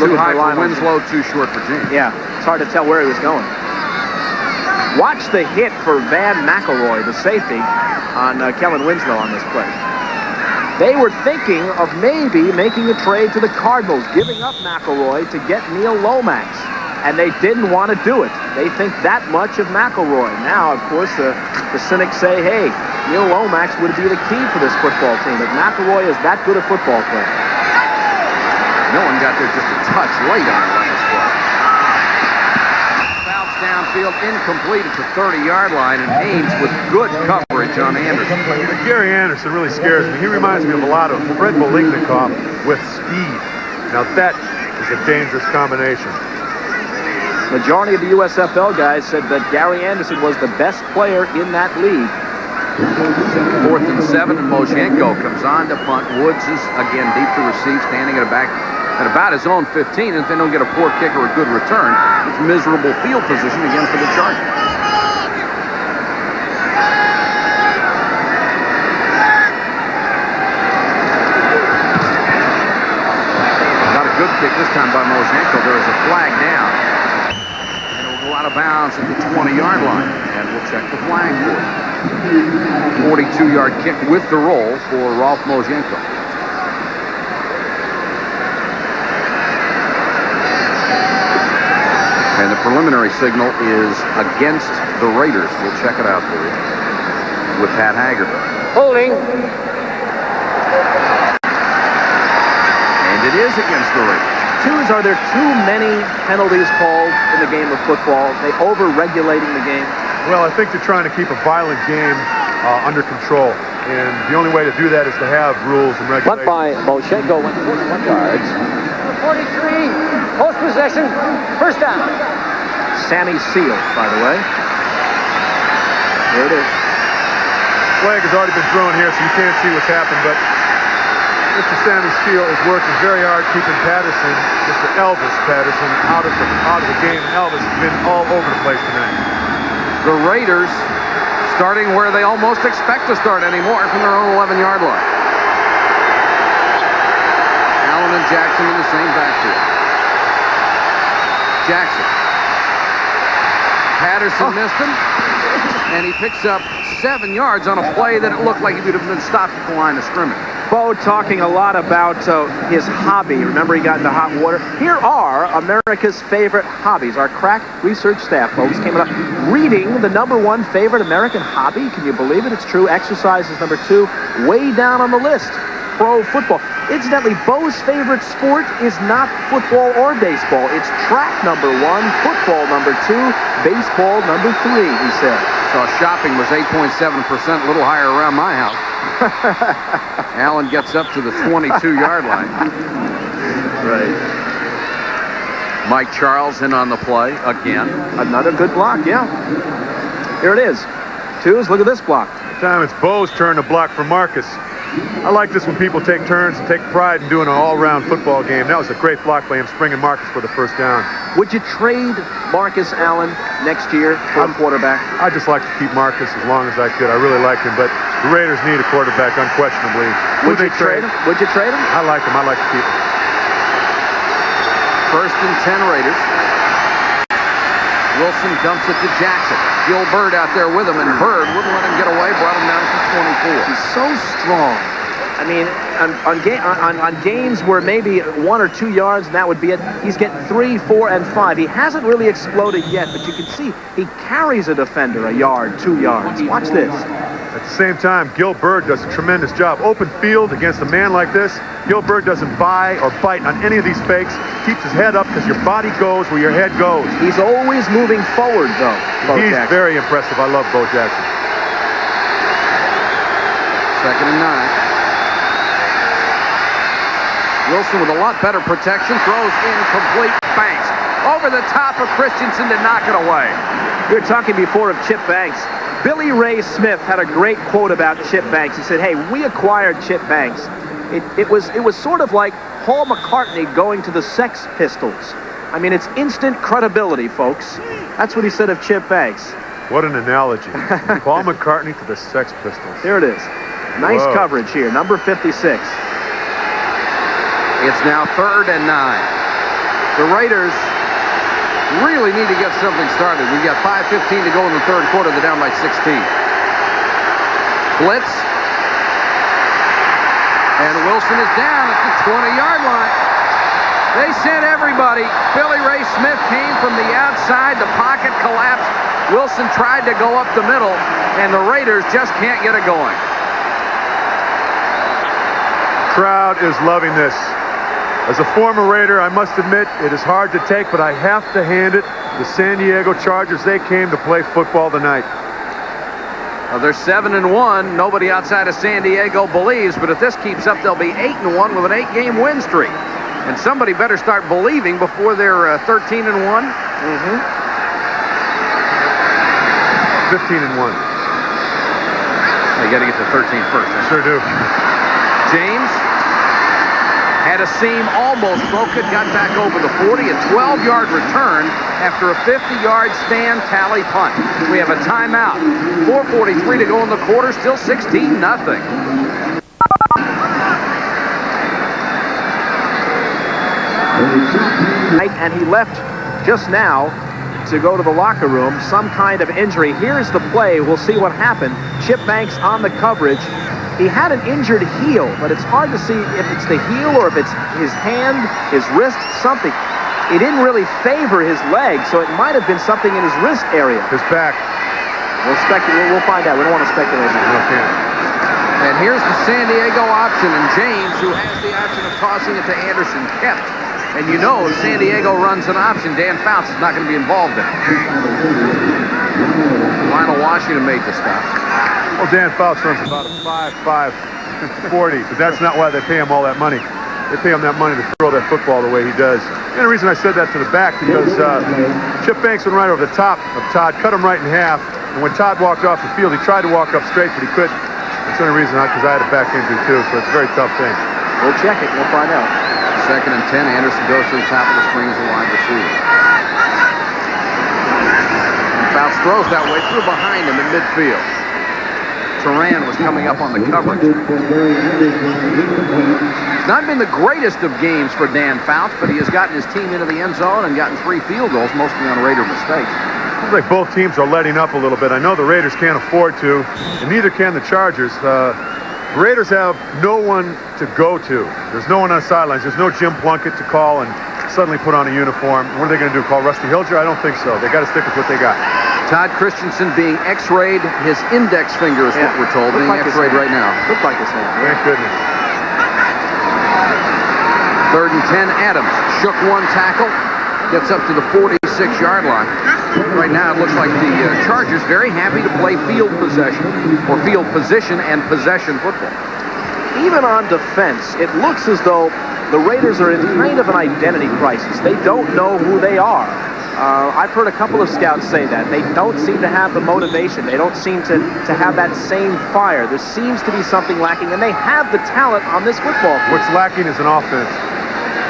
Too high for Winslow, too short for James. Yeah, it's hard to tell where he was going. Watch the hit for Van McElroy, the safety, on Kellen Winslow on this play. They were thinking of maybe making a trade to the Cardinals, giving up McElroy to get Neil Lomax, and they didn't want to do it. They think that much of McElroy. Now, of course, the cynics say, hey, Neil Lomax would be the key for this football team, but McElroy is that good a football player. Millen got there just a touch late on the last play. Fouts downfield, incomplete at the 30-yard line, and Haynes with good coverage on Anderson. Gary Anderson really scares me. He reminds me of a lot of Fred Bolingnikov with speed. Now that is a dangerous combination. Majority of the USFL guys said that Gary Anderson was the best player in that league. 4th and 7, and Moshenko comes on to punt. Woods is again deep to receive, standing at about his own 15, and if they don't get a poor kick or a good return, it's miserable field position again for the Chargers. Not a good kick this time by Moshenko. There is a flag down. And it will go out of bounds at the 20-yard line, and we'll check the flag for it. 42-yard kick with the roll for Rolf Moshenko. And the preliminary signal is against the Raiders. We'll check it out for you with Pat Haggard. Holding. And it is against the Raiders. Are there too many penalties called in the game of football? They over-regulating the game? Well, I think they're trying to keep a violent game under control, and the only way to do that is to have rules and regulations. Punt by Moshenko went 41 yards. 43, post possession, first down. Sammy Seal, by the way. There it is. Flag has already been thrown here, so you can't see what's happened, but Mr. Sammy Seal is working very hard keeping Patterson, Mr. Elvis Patterson, out of the game. Elvis has been all over the place tonight. The Raiders starting where they almost expect to start anymore, from their own 11-yard line. Allen and Jackson in the same backfield. Jackson. Patterson missed him, and he picks up 7 yards on a play that it looked like he would have been stopped at the line of scrimmage. Bo talking a lot about his hobby. Remember, he got into hot water. Here are America's favorite hobbies. Our crack research staff, folks, came up. Reading, the #1 favorite American hobby. Can you believe it? It's true. Exercise is #2. Way down on the list. Pro football. Incidentally, Bo's favorite sport is not football or baseball. It's track #1, football #2, baseball #3, he said. So shopping was 8.7%, a little higher around my house. Allen gets up to the 22-yard line. Right. Mike Charles in on the play again. Another good block, yeah. Here it is. Twos, look at this block. This time it's Bo's turn to block for Marcus. I like this when people take turns and take pride in doing an all-round football game. That was a great block by him, springing Marcus for the first down. Would you trade Marcus Allen next year for a quarterback? I just like to keep Marcus as long as I could. I really like him, but the Raiders need a quarterback, unquestionably. Would you trade him? Would you trade him? I like him. I like to keep him. 1st and 10 Raiders. Wilson dumps it to Jackson. Gil Bird out there with him, and Bird wouldn't let him get away, brought him down to 24. He's so strong. I mean, on games where maybe 1 or 2 yards, and that would be it, he's getting 3, 4, and 5. He hasn't really exploded yet, but you can see he carries a defender a yard, 2 yards. Watch this. At the same time, Gil Bird does a tremendous job. Open field against a man like this, Gil Bird doesn't buy or bite on any of these fakes. Keeps his head up because your body goes where your head goes. He's always moving forward, though. He's very impressive. I love Bo Jackson. 2nd and 9. Wilson with a lot better protection, throws incomplete. Banks over the top of Christensen to knock it away. We were talking before of Chip Banks. Billy Ray Smith had a great quote about Chip Banks. He said, "Hey, we acquired Chip Banks. It was sort of like Paul McCartney going to the Sex Pistols. I mean, it's instant credibility, folks." That's what he said of Chip Banks. What an analogy. Paul McCartney to the Sex Pistols. There it is. Nice coverage here, number 56. It's now 3rd and 9. The Raiders really need to get something started. We've got 5:15 to go in the 3rd quarter. They're down by 16. Blitz. And Wilson is down at the 20-yard line. They sent everybody. Billy Ray Smith came from the outside. The pocket collapsed. Wilson tried to go up the middle, and the Raiders just can't get it going. Crowd is loving this. As a former Raider, I must admit, it is hard to take, but I have to hand it to the San Diego Chargers. They came to play football tonight. Well, they're 7-1. Nobody outside of San Diego believes, but if this keeps up, they'll be 8-1 with an 8-game win streak. And somebody better start believing before they're 13-1. 15-1. You got to get to 13 first. I sure do. James had a seam almost broken, got back over the 40, a 12-yard return after a 50-yard stand tally punt. We have a timeout. 4:43 to go in the quarter, still 16-0. And he left just now to go to the locker room, some kind of injury. Here's the play. We'll see what happened. Chip Banks on the coverage. He had an injured heel, but it's hard to see if it's the heel or if it's his hand, his wrist, something. It didn't really favor his leg, so it might have been something in his wrist area. His back. We'll find out. We don't want to speculate. Okay. And here's the San Diego option, and James, who has the option of tossing it to Anderson, kept. And you know, if San Diego runs an option, Dan Fouts is not going to be involved in it. Lionel Washington made the stop. Well, Dan Fouts runs about a 5.5 40, but that's not why they pay him all that money. They pay him that money to throw that football the way he does. And the reason I said that to the back, because Chip Banks went right over the top of Todd, cut him right in half, and when Todd walked off the field, he tried to walk up straight, but he couldn't. That's the only reason, because I had a back injury too, so it's a very tough thing. We'll check it. We'll find out. 2nd and 10. Anderson goes to the top of the screen as a wide receiver. Fouts throws that way through behind him in midfield. Turan was coming up on the coverage. It's not been the greatest of games for Dan Fouts, but he has gotten his team into the end zone and gotten 3 field goals, mostly on Raider mistakes. Seems like both teams are letting up a little bit. I know the Raiders can't afford to, and neither can the Chargers. The Raiders have no one to go to. There's no one on the sidelines. There's no Jim Plunkett to call and suddenly put on a uniform. What are they going to do, call Rusty Hilger? I don't think so. They got to stick with what they got. Todd Christensen being x-rayed. His index finger is what we're told, being like x-rayed right now. Looked like his hand. Thank goodness. 3rd and 10, Adams shook one tackle, gets up to the 46-yard line. Right now it looks like the Chargers very happy to play field possession, or field position and possession football. Even on defense, it looks as though the Raiders are in kind of an identity crisis. They don't know who they are. I've heard a couple of scouts say that. They don't seem to have the motivation. They don't seem to have that same fire. There seems to be something lacking, and they have the talent on this football team. What's lacking is an offense.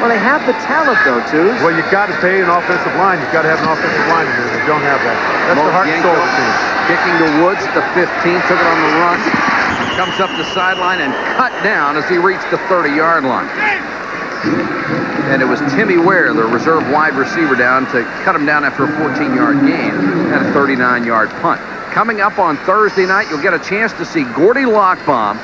Well, they have the talent, though, Tooze. Well, you got to pay an offensive line. You've got to have an offensive line in there. They don't have that. That's the heart and soul of the team. Kicking to Woods, the 15, took it on the run. Comes up the sideline and cut down as he reached the 30-yard line. And it was Timmy Ware, the reserve wide receiver, down to cut him down after a 14-yard gain and a 39-yard punt. Coming up on Thursday night, you'll get a chance to see Gordy Lockbaum,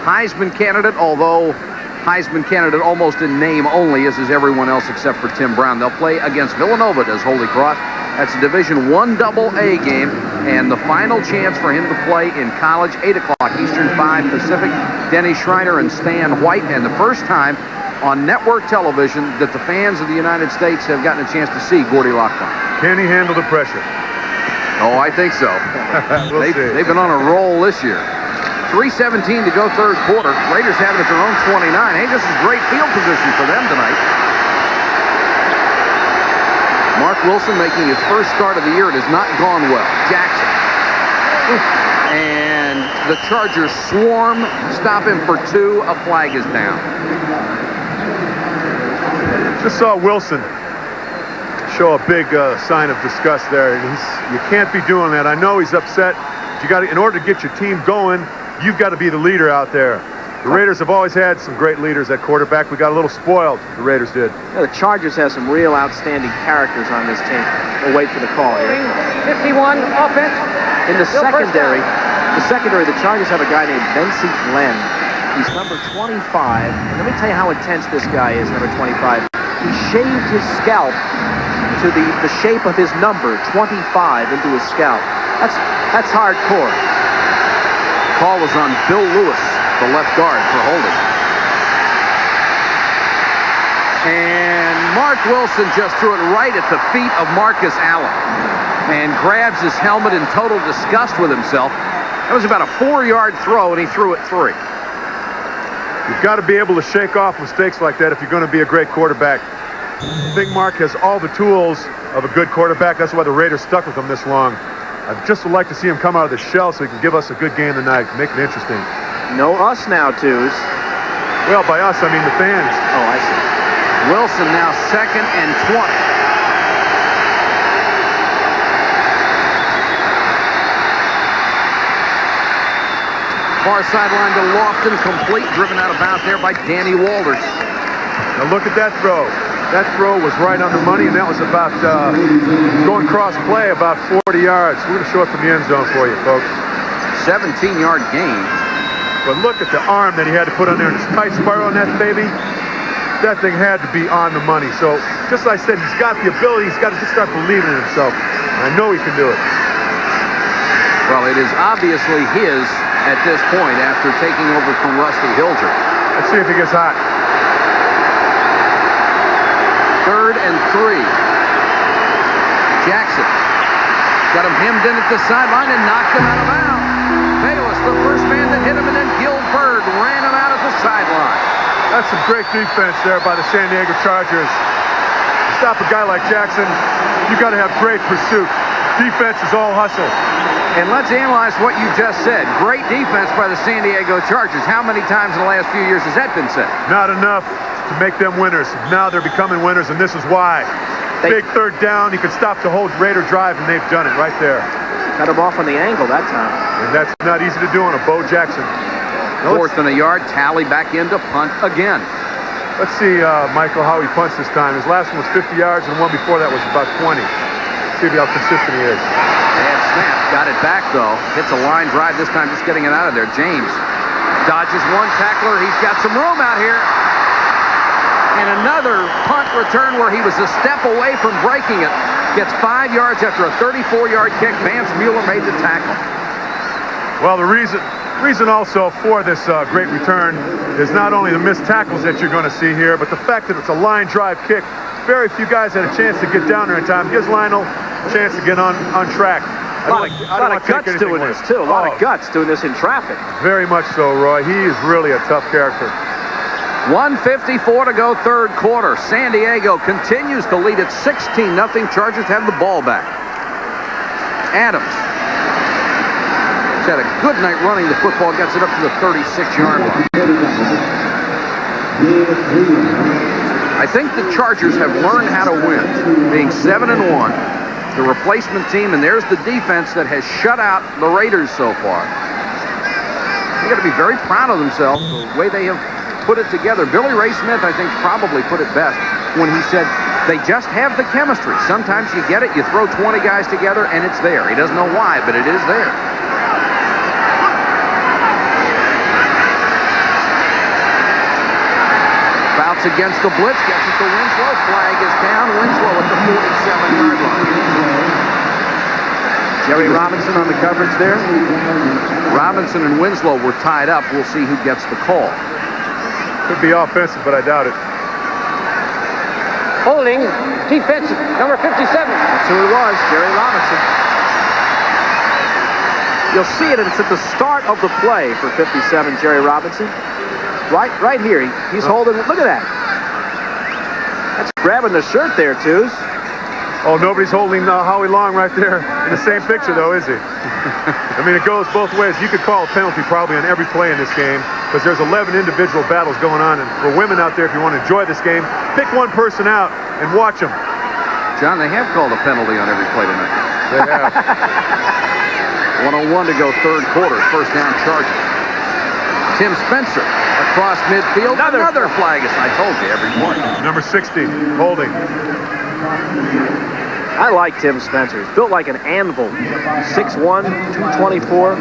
Heisman candidate, although Heisman candidate almost in name only, as is everyone else except for Tim Brown. They'll play against Villanova, does Holy Cross. That's a Division I AA game, and the final chance for him to play in college, 8 o'clock Eastern, 5 Pacific. Denny Schreiner and Stan White, and the first time on network television that the fans of the United States have gotten a chance to see Gordy Lockbaum. Can he handle the pressure? Oh, I think so. They've been on a roll this year. 3:17 to go, 3rd quarter. Raiders have it at their own 29. Hey, this is great field position for them tonight. Mark Wilson making his first start of the year. It has not gone well. Jackson. And the Chargers swarm, stop him for 2. A flag is down. Just saw Wilson show a big sign of disgust there. You can't be doing that. I know he's upset. You got to, in order to get your team going, you've got to be the leader out there. The Raiders have always had some great leaders at quarterback. We got a little spoiled, the Raiders did. Yeah, the Chargers have some real outstanding characters on this team. We'll wait for the call here. 51, offense. In the secondary, the Chargers have a guy named Bensie Glenn. He's number 25. And let me tell you how intense this guy is, number 25. He shaved his scalp to the shape of his number, 25, into his scalp. That's hardcore. Call was on Bill Lewis, the left guard, for holding. And Mark Wilson just threw it right at the feet of Marcus Allen and grabs his helmet in total disgust with himself. That was about a 4-yard throw, and he threw it 3. You've got to be able to shake off mistakes like that if you're going to be a great quarterback. I think Mark has all the tools of a good quarterback. That's why the Raiders stuck with him this long. I'd just like to see him come out of the shell so he can give us a good game tonight, make it interesting. No us now, Tooze. Well, by us, I mean the fans. Oh, I see. Wilson now 2nd and 20. Far sideline to Lofton, complete, driven out of bounds there by Danny Walters. Now look at that throw. That throw was right on the money, and that was about going cross play about 40 yards. We're going to show it from the end zone for you, folks. 17-yard gain. But look at the arm that he had to put on there. This tight spiral on that baby. That thing had to be on the money. So, just like I said, he's got the ability. He's got to just start believing in himself. And I know he can do it. Well, it is obviously his at this point after taking over from Rusty Hilger. Let's see if he gets hot. 3rd and 3. Jackson got him hemmed in at the sideline and knocked him out of bounds. Bayless, the first man that hit him, and then Gilbert ran him out at the sideline. That's some great defense there by the San Diego Chargers. To stop a guy like Jackson, you got to have great pursuit. Defense is all hustle. And let's analyze what you just said. Great defense by the San Diego Chargers. How many times in the last few years has that been said? Not enough to make them winners. Now they're becoming winners, and this is why. Big 3rd down. You can stop the whole Raider drive, and they've done it right there. Cut him off on the angle that time. And that's not easy to do on a Bo Jackson. Now, 4th and a yard. Tally back into punt again. let's see, Michael, how he punts this time. His last one was 50 yards, and the one before that was about 20. See how consistent he is. Bad snap. Got it back, though. Hits a line drive this time, just getting it out of there. James dodges one tackler. He's got some room out here. And another punt return where he was a step away from breaking it. Gets 5 yards after a 34-yard kick. Vance Mueller made the tackle. Well, the reason also for this great return is not only the missed tackles that you're going to see here, but the fact that it's a line drive kick. Very few guys had a chance to get down there in time. Gives Lionel a chance to get on track. A lot of guts doing this, too. A lot of guts doing this in traffic. Very much so, Roy. He is really a tough character. 1:54 to go, third quarter. San Diego continues to lead at 16-0. Chargers have the ball back. Adams. He's had a good night running the football. Gets it up to the 36-yard line. I think the Chargers have learned how to win, being 7-1. The replacement team, and there's the defense that has shut out the Raiders so far. They've got to be very proud of themselves, the way they have put it together. Billy Ray Smith, I think, probably put it best when he said they just have the chemistry. Sometimes you get it, you throw 20 guys together, and it's there. He doesn't know why, but it is there. Fouts against the blitz, gets it to Winslow. Flag is down. Winslow at the 47-yard line. Jerry Robinson on the coverage there. Robinson and Winslow were tied up. We'll see who gets the call. Could be offensive, but I doubt it. Holding, defensive, number 57. That's who it was, Jerry Robinson. You'll see it, and it's at the start of the play for 57, Jerry Robinson. Right here. He's holding. Look at that. That's grabbing the shirt there, Twos. Oh, nobody's holding Howie Long right there in the same picture, though, is he? I mean, it goes both ways. You could call a penalty probably on every play in this game because there's 11 individual battles going on. And for women out there, if you want to enjoy this game, pick one person out and watch them. John, they have called a penalty on every play tonight. They have. 1:01 to go, third quarter. First down, Chargers. Tim Spencer across midfield. Another flag. As I told you, every point. Number 60, holding. I like Tim Spencer. He's built like an anvil. 6'1", 224.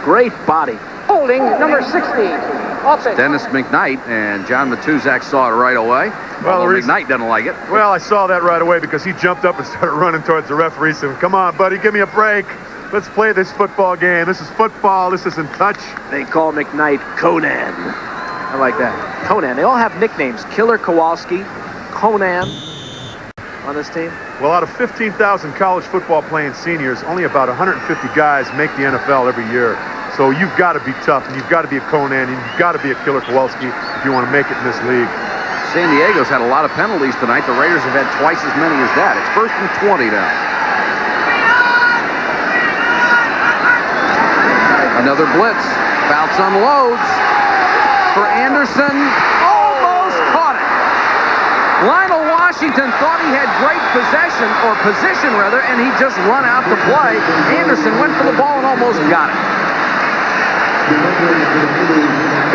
Great body. Holding, number 16. Offense. Dennis McKnight, and John Matuzak saw it right away. Well, McKnight doesn't like it. Well, I saw that right away because he jumped up and started running towards the referee saying, "Come on, buddy, give me a break. Let's play this football game. This is football. This isn't touch." They call McKnight Conan. I like that. Conan. They all have nicknames. Killer Kowalski, Conan on this team. Well, out of 15,000 college football playing seniors, only about 150 guys make the NFL every year. So you've got to be tough, and you've got to be a Conan, and you've got to be a Killer Kowalski if you want to make it in this league. San Diego's had a lot of penalties tonight. The Raiders have had twice as many as that. It's 1st and 20 now. Another blitz. Fouts unloads for Anderson. Almost caught it. Lionel Washington thought he had great possession, or position rather, and he just run out to play. Anderson went for the ball and almost got it.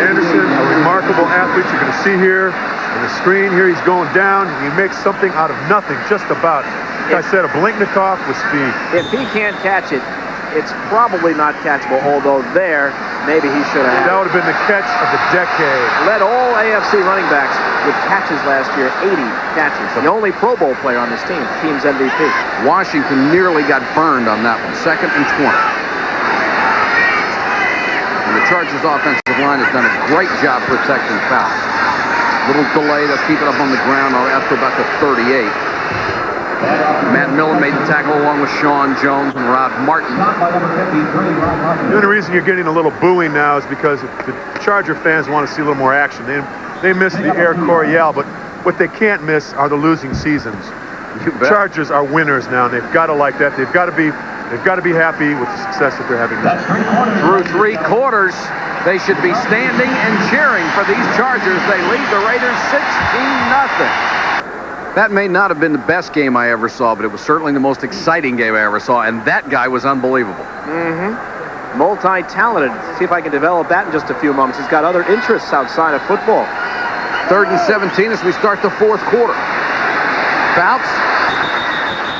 Anderson, a remarkable athlete. You're going to see here on the screen. Here he's going down. He makes something out of nothing, just about. Like I said, a Blinknikoff with speed. If he can't catch it, it's probably not catchable, although there, maybe he should have. That would have been the catch of the decade. Led all AFC running backs with catches last year, 80 catches. The only Pro Bowl player on this team, team's MVP. Washington nearly got burned on that one. 2nd and 20. And the Chargers offensive line has done a great job protecting Fouts. Little delay, they'll keep it up on the ground after about the 38. Matt Miller made the tackle along with Sean Jones and Rod Martin. The only reason you're getting a little booing now is because the Charger fans want to see a little more action. They miss the Air Coryell, but what they can't miss are the losing seasons. The Chargers are winners now, and they've got to like that. They've got to be happy with the success that they're having now. Through 3 quarters, they should be standing and cheering for these Chargers. They lead the Raiders 16-0. That may not have been the best game I ever saw, but it was certainly the most exciting game I ever saw, and that guy was unbelievable. Multi-talented. See if I can develop that in just a few moments. He's got other interests outside of football. 3rd and 17 as we start the 4th quarter. Fouts.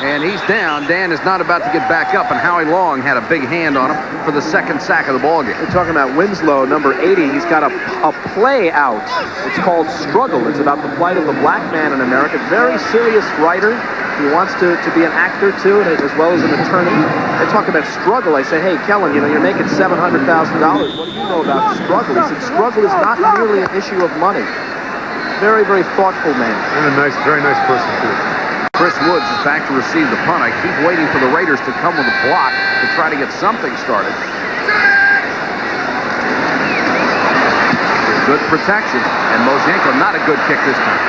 And he's down. Dan is not about to get back up, and Howie Long had a big hand on him for the 2nd sack of the ballgame. We're talking about Winslow, number 80. He's got a play out. It's called Struggle. It's about the plight of the black man in America. Very serious writer. He wants to be an actor, too, as well as an attorney. They talk about struggle. I say, hey, Kellen, you're making $700,000. What do you know about struggle? He said, struggle is not merely an issue of money. Very, very thoughtful man. And a very nice person, too. Chris Woods is back to receive the punt. I keep waiting for the Raiders to come with a block to try to get something started. Good protection. And Mojenko, not a good kick this time.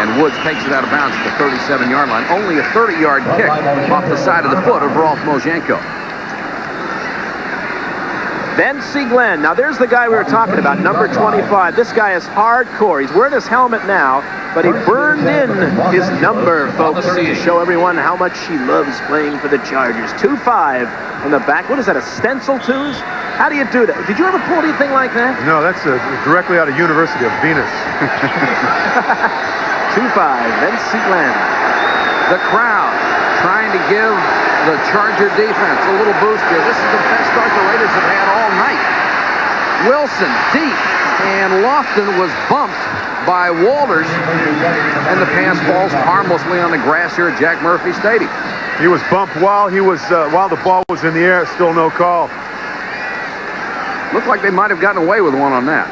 And Woods takes it out of bounds at the 37-yard line. Only a 30-yard kick off the side of the foot of Rolf Mojenko. Bensie Glenn. Now, there's the guy we were talking about, number 25. This guy is hardcore. He's wearing his helmet now, but he burned in his number, folks, to show everyone how much he loves playing for the Chargers. 2-5 in the back. What is that, a stencil, twos? How do you do that? Did you ever pull anything like that? No, that's directly out of University of Venus. 2-5, Bensie Glenn. The crowd trying to give the Charger defense a little boost here. This is the best start the Raiders have had all night. Wilson deep, and Lofton was bumped by Walters, and the pass falls harmlessly on the grass here at Jack Murphy Stadium. He was bumped while the ball was in the air. Still no call. Looked like they might have gotten away with one on that.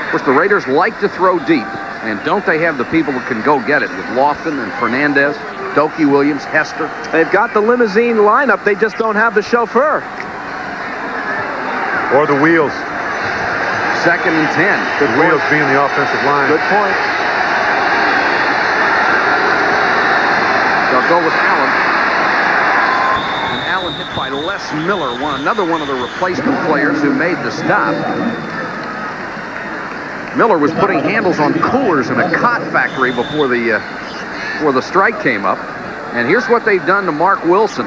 Of course, the Raiders like to throw deep, and don't they have the people that can go get it with Lofton and Fernandez, Dokie Williams, Hester? They've got the limousine lineup. They just don't have the chauffeur. Or the wheels. 2nd and 10. Good wheels being the offensive line. Good point. They'll go with Allen. And Allen hit by Les Miller, another one of the replacement players who made the stop. Miller was putting handles on coolers in a cot factory before the strike came up. And here's what they've done to Mark Wilson.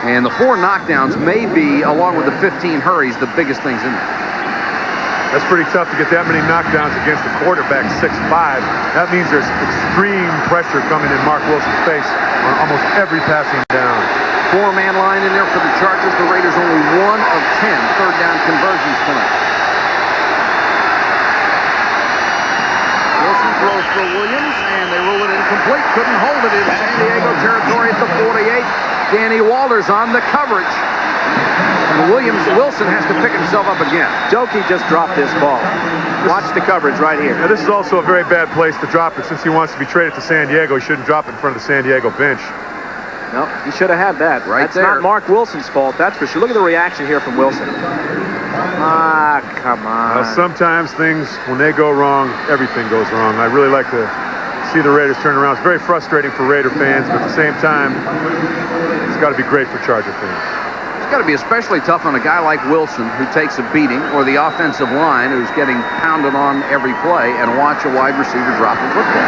And the 4 knockdowns may be, along with the 15 hurries, the biggest things in there. That's pretty tough to get that many knockdowns against a quarterback 6'5". That means there's extreme pressure coming in Mark Wilson's face on almost every passing down. 4-man line in there for the Chargers. The Raiders only 1 of 10 third down conversions tonight. Wilson throws for Williams, and they rule it incomplete. Couldn't hold it in San Diego territory at the 48. Danny Walters on the coverage. And Wilson has to pick himself up again. Dokie just dropped this ball. Watch the coverage right here. Now, this is also a very bad place to drop it. Since he wants to be traded to San Diego, he shouldn't drop it in front of the San Diego bench. No, he should have had that. Right That's there. not Mark Wilson's fault, that's for sure. Look at the reaction here from Wilson. Ah, come on. Now, sometimes things, when they go wrong, everything goes wrong. I really like to see the Raiders turn around. It's very frustrating for Raider fans, but at the same time, it's got to be great for Charger fans. It's got to be especially tough on a guy like Wilson who takes a beating, or the offensive line who's getting pounded on every play, and watch a wide receiver drop the football.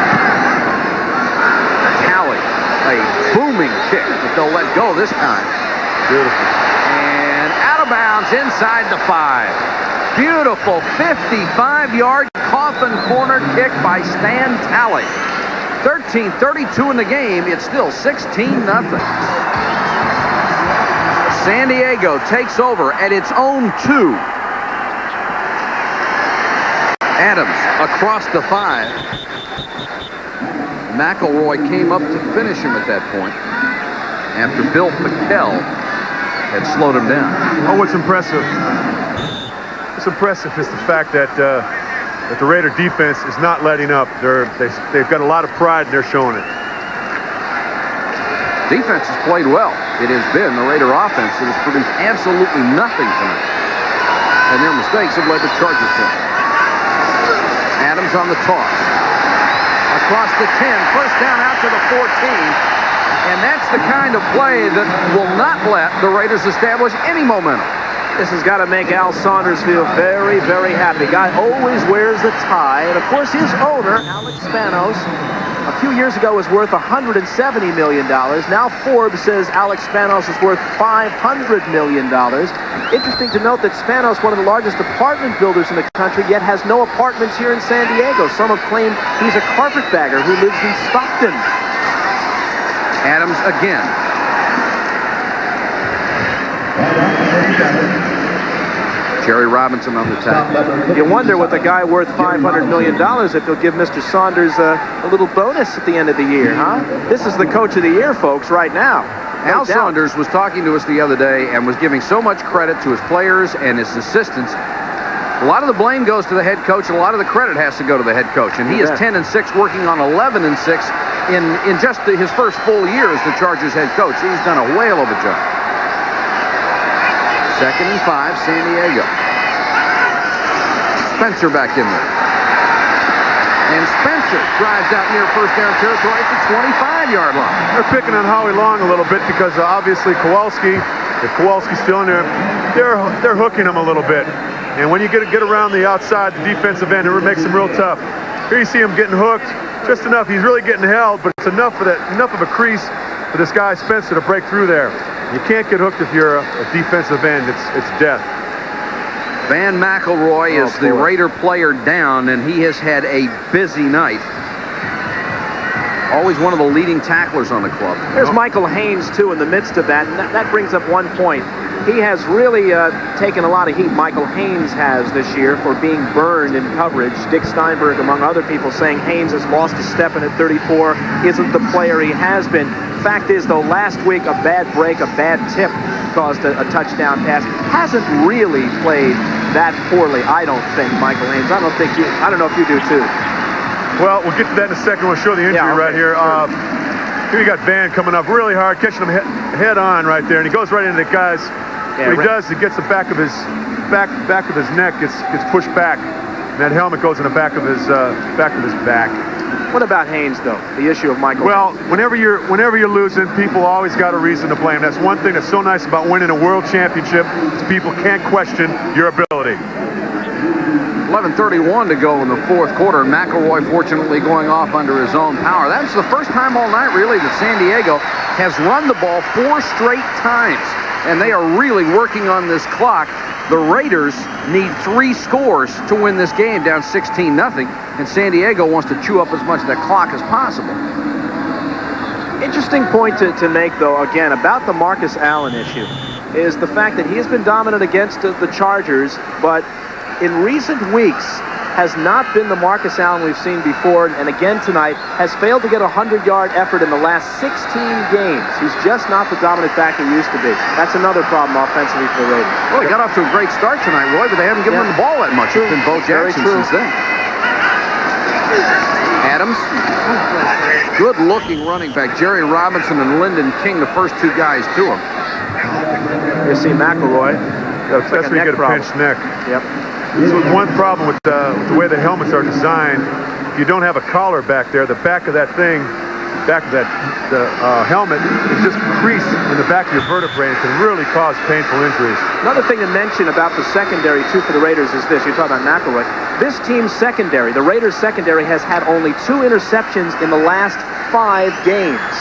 Talley, a booming kick that they'll let go this time. Beautiful. And out of bounds inside the 5. Beautiful 55-yard coffin corner kick by Stan Talley. 13:32 in the game. It's still 16-0. San Diego takes over at its own 2. Adams across the 5. McElroy came up to finish him at that point after Bill Pickell had slowed him down. Oh, what's impressive? What's impressive is the fact that the Raider defense is not letting up. They've got a lot of pride, and they're showing it. Defense has played well. It has been the Raider offense that has produced absolutely nothing tonight. And their mistakes have led the Chargers to it. Adams on the toss. Across the 10, first down out to the 14. And that's the kind of play that will not let the Raiders establish any momentum. This has got to make Al Saunders feel very, very happy. Guy always wears the tie. And, of course, his owner, Alex Spanos, a few years ago was worth $170 million. Now Forbes says Alex Spanos is worth $500 million. Interesting to note that Spanos, one of the largest apartment builders in the country, yet has no apartments here in San Diego. Some have claimed he's a carpetbagger who lives in Stockton. Adams again. Jerry Robinson on the tackle. You wonder with a guy worth $500 million if he'll give Mr. Saunders a little bonus at the end of the year, huh? This is the coach of the year, folks, right now. Al Saunders was talking to us the other day and was giving so much credit to his players and his assistants. A lot of the blame goes to the head coach, and a lot of the credit has to go to the head coach. And he is 10-6, working on 11-6 in just his first full year as the Chargers head coach. He's done a whale of a job. 2nd and 5, San Diego. Spencer back in there. And Spencer drives out near first down territory at the 25-yard line. They're picking on Howie Long a little bit because obviously Kowalski, if Kowalski's still in there, they're hooking him a little bit. And when you get around the outside, the defensive end, it makes him real tough. Here you see him getting hooked, just enough. He's really getting held, but it's enough of a crease for this guy Spencer to break through there. You can't get hooked if you're a defensive end. It's death. Van McElroy is the Raider player down, and he has had a busy night. Always one of the leading tacklers on the club. There's Michael Haynes, too, in the midst of that. And that brings up one point. He has really taken a lot of heat, Michael Haynes has this year, for being burned in coverage. Dick Steinberg, among other people, saying Haynes has lost a step and at 34 isn't the player he has been. Fact is, though, last week a bad break, a bad tip caused a touchdown pass. Hasn't really played that poorly, I don't think, Michael Haynes. I don't know if you do, too. Well, we'll get to that in a second. We'll show the injury right here. Here you got Van coming up really hard, catching him head on right there, and he goes right into the guys. What he does, he gets the back of his neck gets pushed back, and that helmet goes in the back of his back. What about Haynes, though? The issue of Michael. Well, whenever you're losing, people always got a reason to blame. That's one thing that's so nice about winning a world championship is people can't question your ability. 11:31 to go in the fourth quarter. McElroy fortunately going off under his own power. That's the first time all night, really, that San Diego has run the ball 4 straight times. And they are really working on this clock. The Raiders need 3 scores to win this game, down 16-0. And San Diego wants to chew up as much of that clock as possible. Interesting point to make, though, again, about the Marcus Allen issue, is the fact that he has been dominant against the Chargers, but in recent weeks has not been the Marcus Allen we've seen before, and again tonight has failed to get a 100-yard effort in the last 16 games. He's just not the dominant back he used to be. That's another problem offensively for the Raiders. Well, he got off to a great start tonight, Roy, but they haven't given him the ball that much. It's been Bo Jackson since then. Adams, good-looking running back. Jerry Robinson and Lyndon King, the first 2 guys to him. You see McElroy. That's where you get a pinched neck. Yep. This was one problem with the way the helmets are designed. If you don't have a collar back there, the back of that thing, the helmet is just creased in the back of your vertebrae and can really cause painful injuries. Another thing to mention about the secondary, too, for the Raiders is this. You're talking about McElroy. This team's secondary, the Raiders' secondary, has had only 2 interceptions in the last 5 games.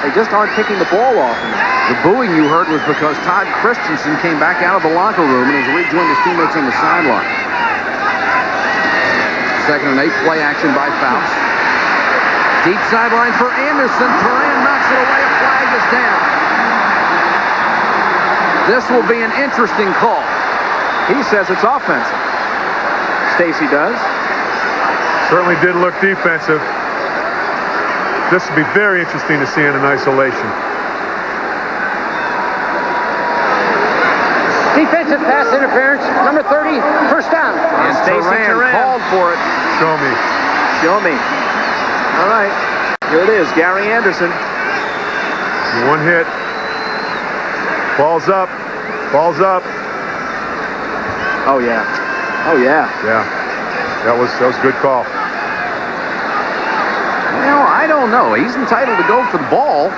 They just aren't picking the ball off. The booing you heard was because Todd Christensen came back out of the locker room and has rejoined his teammates on the sideline. 2nd and 8, play action by Fouts. Deep sideline for Anderson. Turan knocks it away. A flag is down. This will be an interesting call. He says it's offensive. Stacy does. Certainly did look defensive. This will be very interesting to see in an isolation. Defensive pass interference, number 30, first down. And Turan called for it. Show me. Show me. All right. Here it is, Gary Anderson. One hit. Balls up. Balls up. Oh, yeah. Oh, yeah. Yeah. That was a good call. Well, I don't know. He's entitled to go for the ball.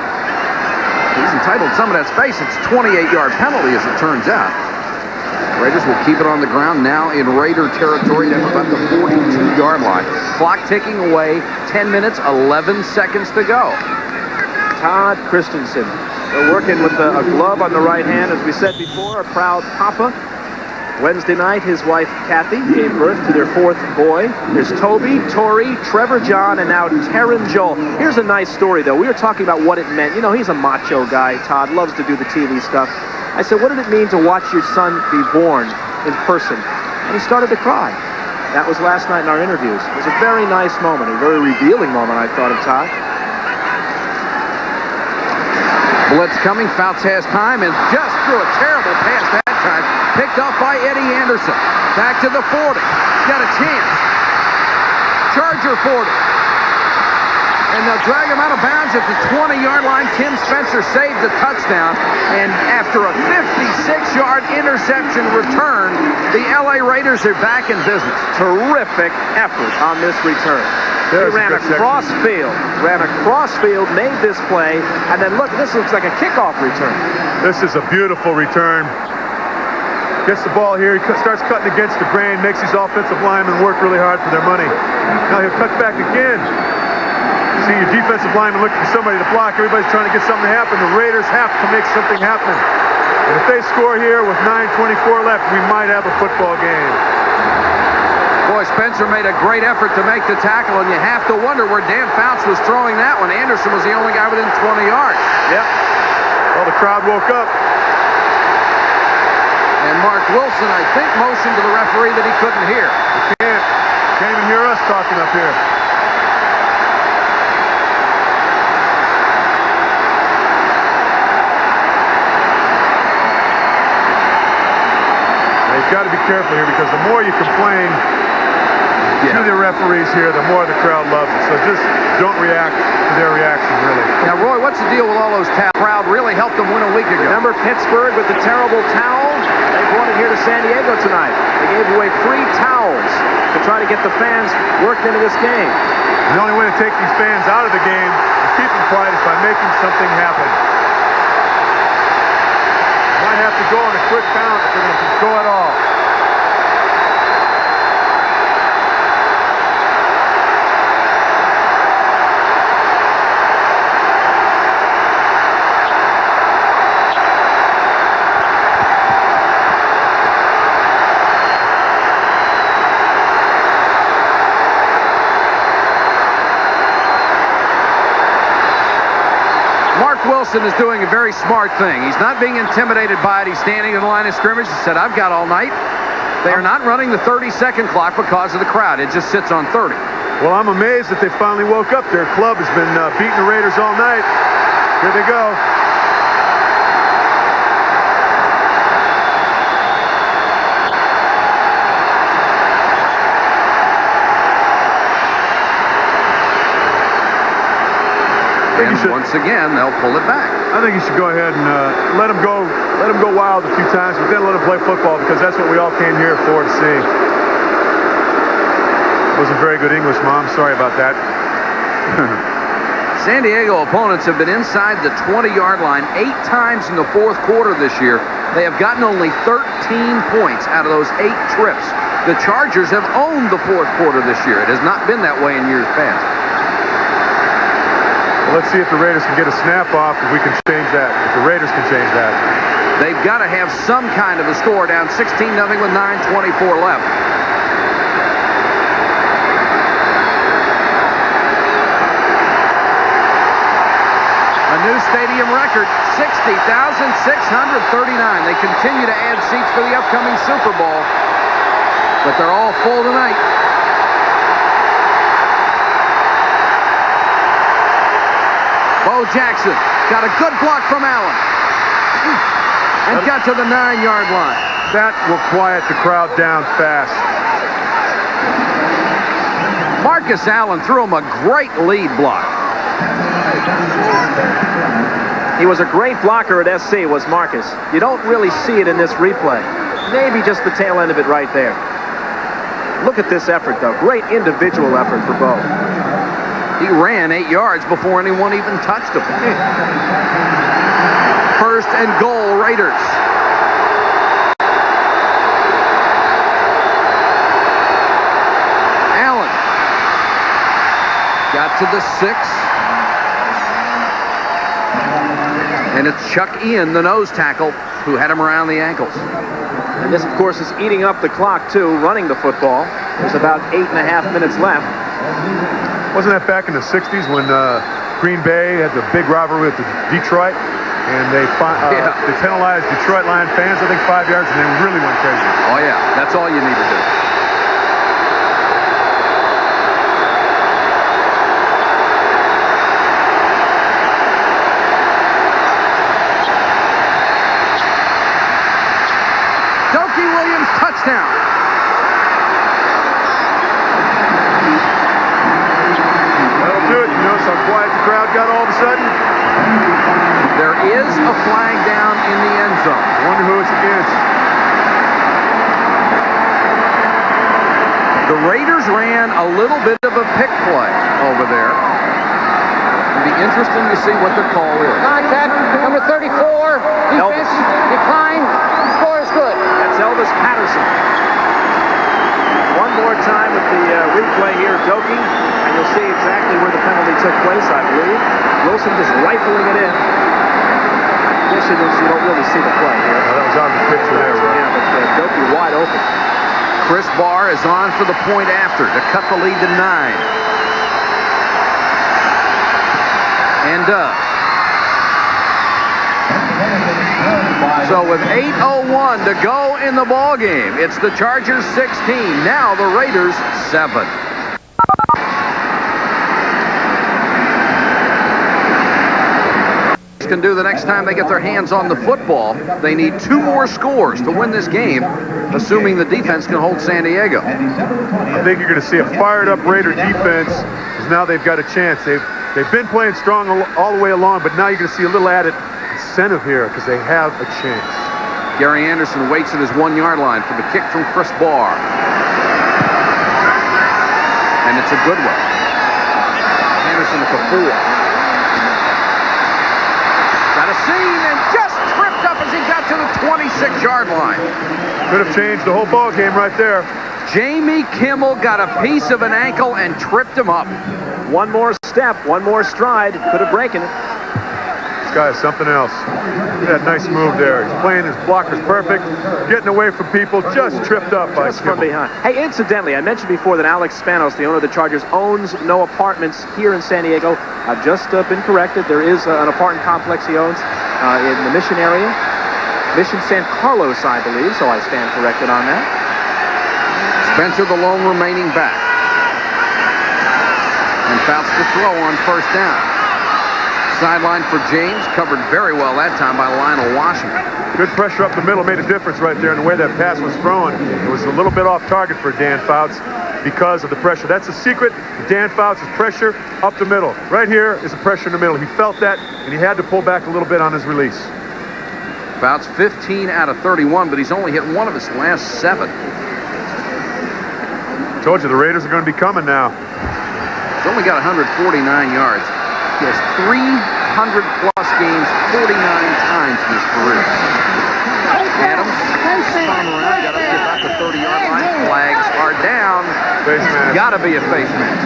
He's entitled to some of that space. It's a 28-yard penalty, as it turns out. Raiders will keep it on the ground now in Raider territory down about the 42-yard line. Clock ticking away, 10 minutes, 11 seconds to go. Todd Christensen. They're working with a glove on the right hand, as we said before, a proud papa. Wednesday night, his wife, Kathy, gave birth to their 4th boy. There's Toby, Tori, Trevor John, and now Terran Joel. Here's a nice story, though. We were talking about what it meant. You know, he's a macho guy, Todd, loves to do the TV stuff. I said, what did it mean to watch your son be born in person? And he started to cry. That was last night in our interviews. It was a very nice moment, a very revealing moment, I thought, of Todd. Blitz coming, Fouts has time, and just threw a terrible pass that time. Picked up by Eddie Anderson. Back to the 40. Got a chance. Charger 40. And they'll drag him out of bounds at the 20-yard line. Tim Spencer saved the touchdown. And after a 56-yard interception return, the LA Raiders are back in business. Terrific effort on this return. He ran across field, made this play, and then look, this looks like a kickoff return. This is a beautiful return. Gets the ball here, he starts cutting against the grain, makes these offensive linemen work really hard for their money. Now he'll cut back again. See your defensive lineman looking for somebody to block. Everybody's trying to get something to happen. The Raiders have to make something happen. And if they score here with 9:24 left, we might have a football game. Boy, Spencer made a great effort to make the tackle, and you have to wonder where Dan Fouts was throwing that one. Anderson was the only guy within 20 yards. Yep. Well, the crowd woke up. And Mark Wilson, I think, motioned to the referee that he couldn't hear. He can't even hear us talking up here. Now, you've got to be careful here, because the more you complain to the referees here, the more the crowd loves it. So just don't react to their reaction, really. Now, Roy, what's the deal with all those towels? The crowd really helped them win a week ago. Remember Pittsburgh with the terrible towel? They brought it here to San Diego tonight. They gave away free towels to try to get the fans worked into this game. The only way to take these fans out of the game and keep them quiet is by making something happen. Might have to go on a quick count if they're going to go at all. Wilson is doing a very smart thing. He's not being intimidated by it. He's standing in the line of scrimmage. He said, I've got all night. They are not running the 30-second clock because of the crowd. It just sits on 30. Well, I'm amazed that they finally woke up. Their club has been beating the Raiders all night. Here they go. And once again, they'll pull it back. I think you should go ahead and let them go wild a few times, but then let them play football, because that's what we all came here for to see. Wasn't very good English, Mom. Sorry about that. San Diego opponents have been inside the 20-yard line 8 times in the 4th quarter this year. They have gotten only 13 points out of those 8 trips. The Chargers have owned the 4th quarter this year. It has not been that way in years past. Well, let's see if the Raiders can get a snap off, if we can change that, if the Raiders can change that. They've got to have some kind of a score, down 16-0 with 9:24 left. A new stadium record, 60,639. They continue to add seats for the upcoming Super Bowl, but they're all full tonight. Bo Jackson got a good block from Allen and got to the 9-yard line. That will quiet the crowd down fast. Marcus Allen threw him a great lead block. He was a great blocker at SC, was Marcus. You don't really see it in this replay. Maybe just the tail end of it right there. Look at this effort, though. Great individual effort for Bo. He ran 8 yards before anyone even touched him. 1st and goal, Raiders. to the 6. And it's Chuck Ian, the nose tackle, who had him around the ankles. And this, of course, is eating up the clock, too, running the football. There's about 8.5 minutes left. Wasn't that back in the 60s when Green Bay had the big rivalry with Detroit? And they penalized Detroit Lion fans, I think 5 yards, and they really went crazy. Oh, yeah. That's all you need to do. Touchdown. That'll do it. You notice how quiet the crowd got all of a sudden? There is a flag down in the end zone. Wonder who it's against. The Raiders ran a little bit of a pick play over there. It'll be interesting to see what the call is. Contact, number 34, defense, decline, score is good. That's Elvis Patterson. One more time with the replay here, Doki, and you'll see exactly where the penalty took place, I believe. Wilson just rifling it in. I guess you don't really see the play here. Well, that was on the picture there, right? Yeah, but Doki wide open. Chris Barr is on for the point after to cut the lead to 9. And does. So with 8:01 to go in the ball game, it's the Chargers 16. Now the Raiders 7. Can do the next time they get their hands on the football. They need 2 more scores to win this game, assuming the defense can hold San Diego. I think you're going to see a fired-up Raider defense, because now they've got a chance. They've been playing strong all the way along, but now you're going to see a little added incentive here because they have a chance. Gary Anderson waits at his 1-yard line for the kick from Chris Barr. And it's a good one. Anderson at the 4. Got a seam and just tripped up as he got to the 26-yard line. Could have changed the whole ball game right there. Jamie Kimmel got a piece of an ankle and tripped him up. One more step, one more stride, could have broken it. This guy is something else. Look at that nice move there. He's playing his blockers perfect, getting away from people, just tripped up by Just from behind. Hey, incidentally, I mentioned before that Alex Spanos, the owner of the Chargers, owns no apartments here in San Diego. I've just been corrected. There is an apartment complex he owns in the Mission area. Mission San Carlos, I believe, so I stand corrected on that. Spencer, the lone remaining back. And Fouts to throw on first down. Sideline for James, covered very well that time by Lionel Washington. Good pressure up the middle made a difference right there in the way that pass was thrown. It was a little bit off target for Dan Fouts because of the pressure. That's the secret. Dan Fouts is pressure up the middle. Right here is a pressure in the middle. He felt that, and he had to pull back a little bit on his release. Fouts 15 out of 31, but he's only hit one of his last 7. Told you the Raiders are going to be coming now. He's only got 149 yards. He has 300-plus games 49 times in his career. Adams, spun around, got up to about the 30-yard line. Flags are down. Face mask. Got to be a face mask.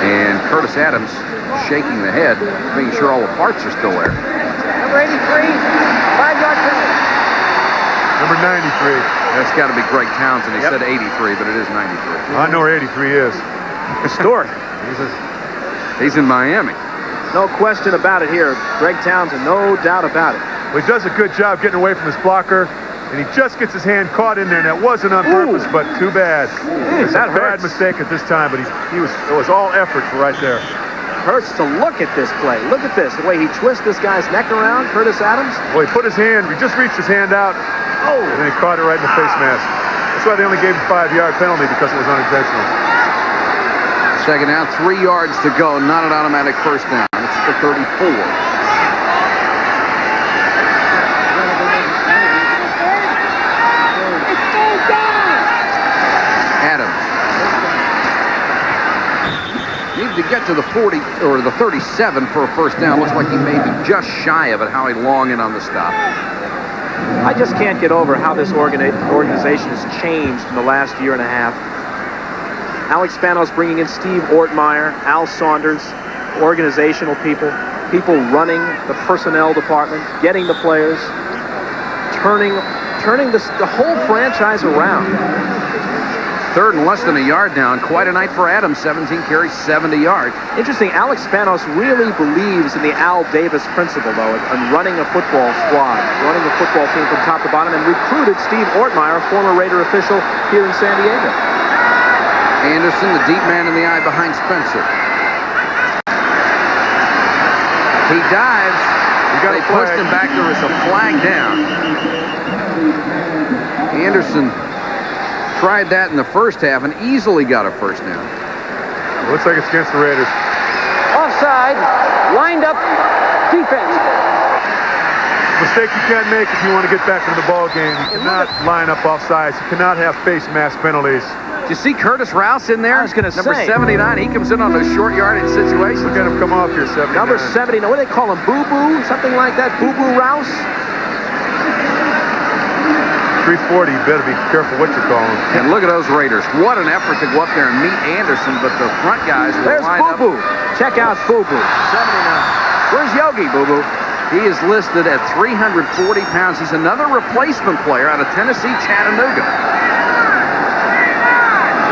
And Curtis Adams shaking the head, making sure all the parts are still there. Number 83, 5-yard penalty. Number 93. That's got to be Greg Townsend. He said 83, but it is 93. I know where 83 is. Historic. He's in Miami. No question about it here. Greg Townsend, no doubt about it. Well, he does a good job getting away from his blocker, and he just gets his hand caught in there, and that wasn't on purpose, but too bad. It's a bad mistake at this time, but it was all effort right there. Hurts to look at this play. Look at this, the way he twists this guy's neck around, Curtis Adams. Well, he put his hand, he just reached his hand out, and then he caught it right in the face mask. That's why they only gave him a 5-yard penalty, because it was unintentional. Second down, 3 yards to go, not an automatic first down. It's the 34. Adams. Needed to get to the 40 or the 37 for a first down. Looks like he may be just shy of it. Howie Long in on the stop. I just can't get over how this organization has changed in the last year and a half. Alex Spanos bringing in Steve Ortmeyer, Al Saunders, organizational people running the personnel department, getting the players, turning the whole franchise around. Third and less than a yard down. Quite a night for Adams. 17 carries, 70 yards. Interesting, Alex Spanos really believes in the Al Davis principle, though, and running a football squad, running a football team from top to bottom, and recruited Steve Ortmeyer, a former Raider official here in San Diego. Anderson, the deep man in the eye behind Spencer. He dives. They pushed him back. There was a flag down. Anderson tried that in the first half and easily got a first down. Looks like it's against the Raiders. Offside, lined up defense. Mistake you can't make if you want to get back into the ball game. You cannot line up offsides. You cannot have face mask penalties. Did you see Curtis Rouse in there? I was going to say. Number 79. He comes in on those short yardage situations. Look at him come off here, 79. Number 70. What do they call him? Boo-Boo? Something like that? Boo-Boo Rouse? 340, you better be careful what you call him. And look at those Raiders. What an effort to go up there and meet Anderson, but the front guys will line up. There's Boo-Boo. Check out Boo-Boo. 79. Where's Yogi, Boo-Boo? He is listed at 340 pounds. He's another replacement player out of Tennessee, Chattanooga.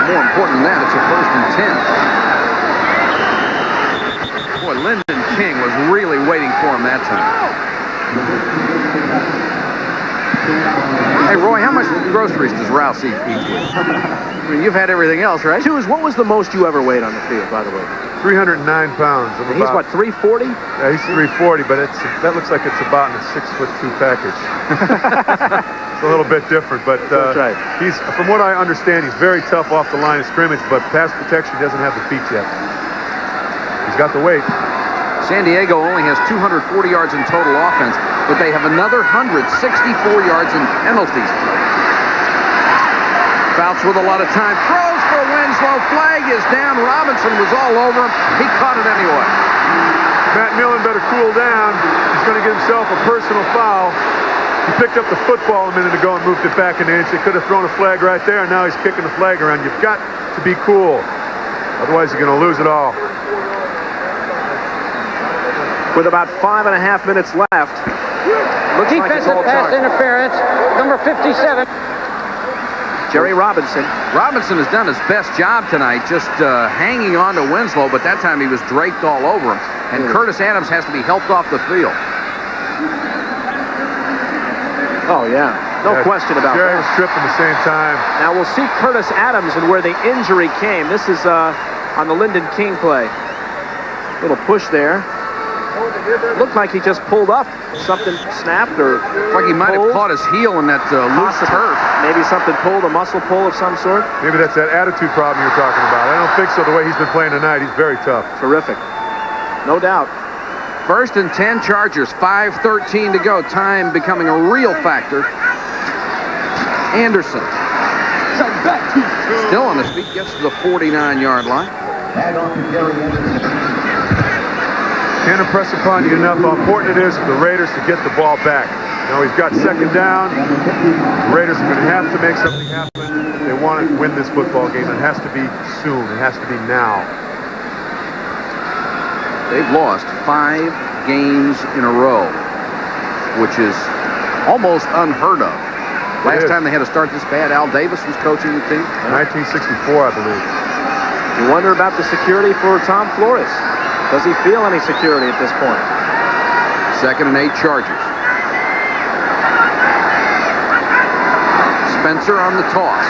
More important than that, it's a 1st and 10. Boy, Lyndon King was really waiting for him that time. Hey, Roy, how much groceries does Rouse eat each week? I mean, you've had everything else, right? What was the most you ever weighed on the field, by the way? 309 pounds. And he's what, 340? Yeah, he's 340, but that looks like it's about in a 6'2" package. It's a little bit different, but that's right. He's, from what I understand, he's very tough off the line of scrimmage, but pass protection doesn't have the feet yet. He's got the weight. San Diego only has 240 yards in total offense, but they have another 164 yards in penalties. Fouts with a lot of time. Throws for Winslow. Flag is down. Robinson was all over him. He caught it anyway. Matt Millen better cool down. He's going to get himself a personal foul. He picked up the football a minute ago and moved it back an inch. He could have thrown a flag right there, and now he's kicking the flag around. You've got to be cool. Otherwise, you're going to lose it all. With about 5.5 minutes left. Looks Defensive like pass interference, number 57. Jerry Robinson. Robinson has done his best job tonight, just hanging on to Winslow, but that time he was draped all over him. And Curtis Adams has to be helped off the field. Oh, yeah. No question about Jerry that. was tripping at the same time. Now, we'll see Curtis Adams and where the injury came. This is on the Lyndon King play. Little push there. Looked like he just pulled up. Something snapped or Like he might have caught his heel in that loose turf. Maybe something pulled, a muscle pull of some sort. Maybe that's that attitude problem you're talking about. I don't think so. The way he's been playing tonight, he's very tough. Terrific. No doubt. 1st and 10 Chargers. 5:13 to go. Time becoming a real factor. Anderson. Still on his feet. Gets to the 49-yard line. Can't impress upon you enough how important it is for the Raiders to get the ball back. Now he's got 2nd down. The Raiders are going to have to make something happen if they want to win this football game. It has to be soon. It has to be now. They've lost 5 games in a row, which is almost unheard of. Last time they had to start this bad, Al Davis was coaching the team. 1964, I believe. You wonder about the security for Tom Flores. Does he feel any security at this point? 2nd and 8 Chargers. Spencer on the toss.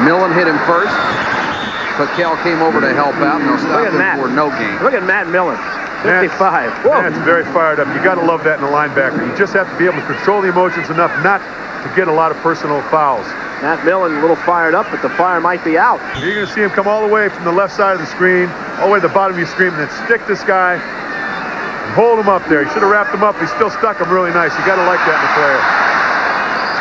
Millen hit him first. Paquel came over to help out. And they'll stop him for no gain. Look at Matt Millen. 55. Whoa. That's very fired up. You got to love that in a linebacker. You just have to be able to control the emotions enough not to get a lot of personal fouls. Matt Millen a little fired up, but the fire might be out. You're going to see him come all the way from the left side of the screen, all the way to the bottom of your screen, and then stick this guy and hold him up there. You should have wrapped him up. He still stuck him really nice. You got to like that in a player.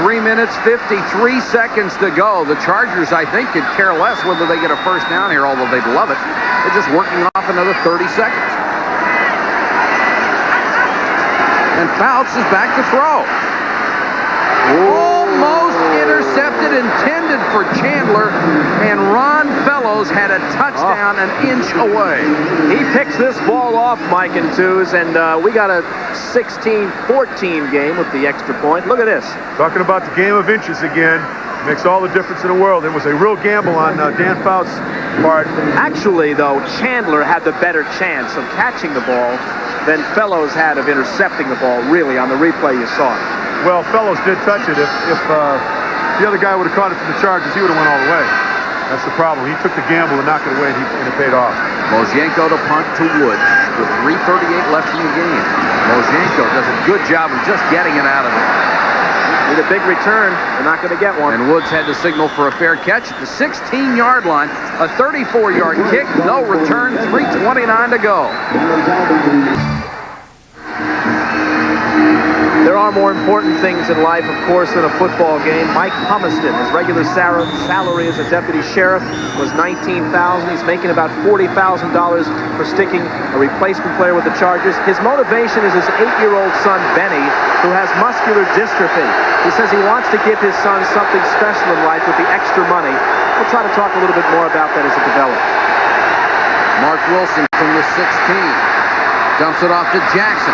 3 minutes, 53 seconds to go. The Chargers, I think, could care less whether they get a first down here, although they'd love it. They're just working off another 30 seconds. And Fouts is back to throw. Almost intercepted, intended for Chandler, and Ron Fellows had a touchdown an inch away. He picks this ball off, Mike and Twos, and we got a 16-14 game with the extra point. Look at this. Talking about the game of inches again. Makes all the difference in the world. It was a real gamble on Dan Fouts' part. Actually, though, Chandler had the better chance of catching the ball than Fellows had of intercepting the ball, really, on the replay you saw. Well, Fellows did touch it. If the other guy would have caught it from the Chargers, he would have went all the way. That's the problem. He took the gamble and knocked it away, and it paid off. Moshenko to punt to Woods with 3:38 left in the game. Moshenko does a good job of just getting it out of it. Need a big return. They're not going to get one. And Woods had to signal for a fair catch at the 16-yard line. A 34-yard kick, no return, 3:29 to go. There are more important things in life, of course, than a football game. Mike Humiston, his regular salary as a deputy sheriff was $19,000. He's making about $40,000 for sticking a replacement player with the Chargers. His motivation is his 8-year-old son, Benny, who has muscular dystrophy. He says he wants to give his son something special in life with the extra money. We'll try to talk a little bit more about that as it develops. Mark Wilson from the 16. Dumps it off to Jackson.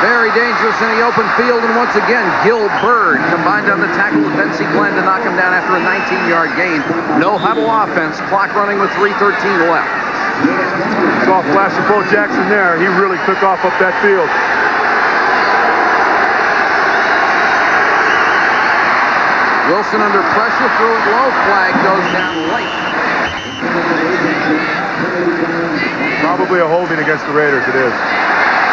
Very dangerous in the open field, and once again, Gil Bird combined on the tackle with Bensy Glenn to knock him down after a 19-yard gain. No huddle offense, clock running with 3:13 left. Saw a flash of Bo Jackson there. He really took off up that field. Wilson under pressure, threw it low, flag goes down late. Probably a holding against the Raiders, it is.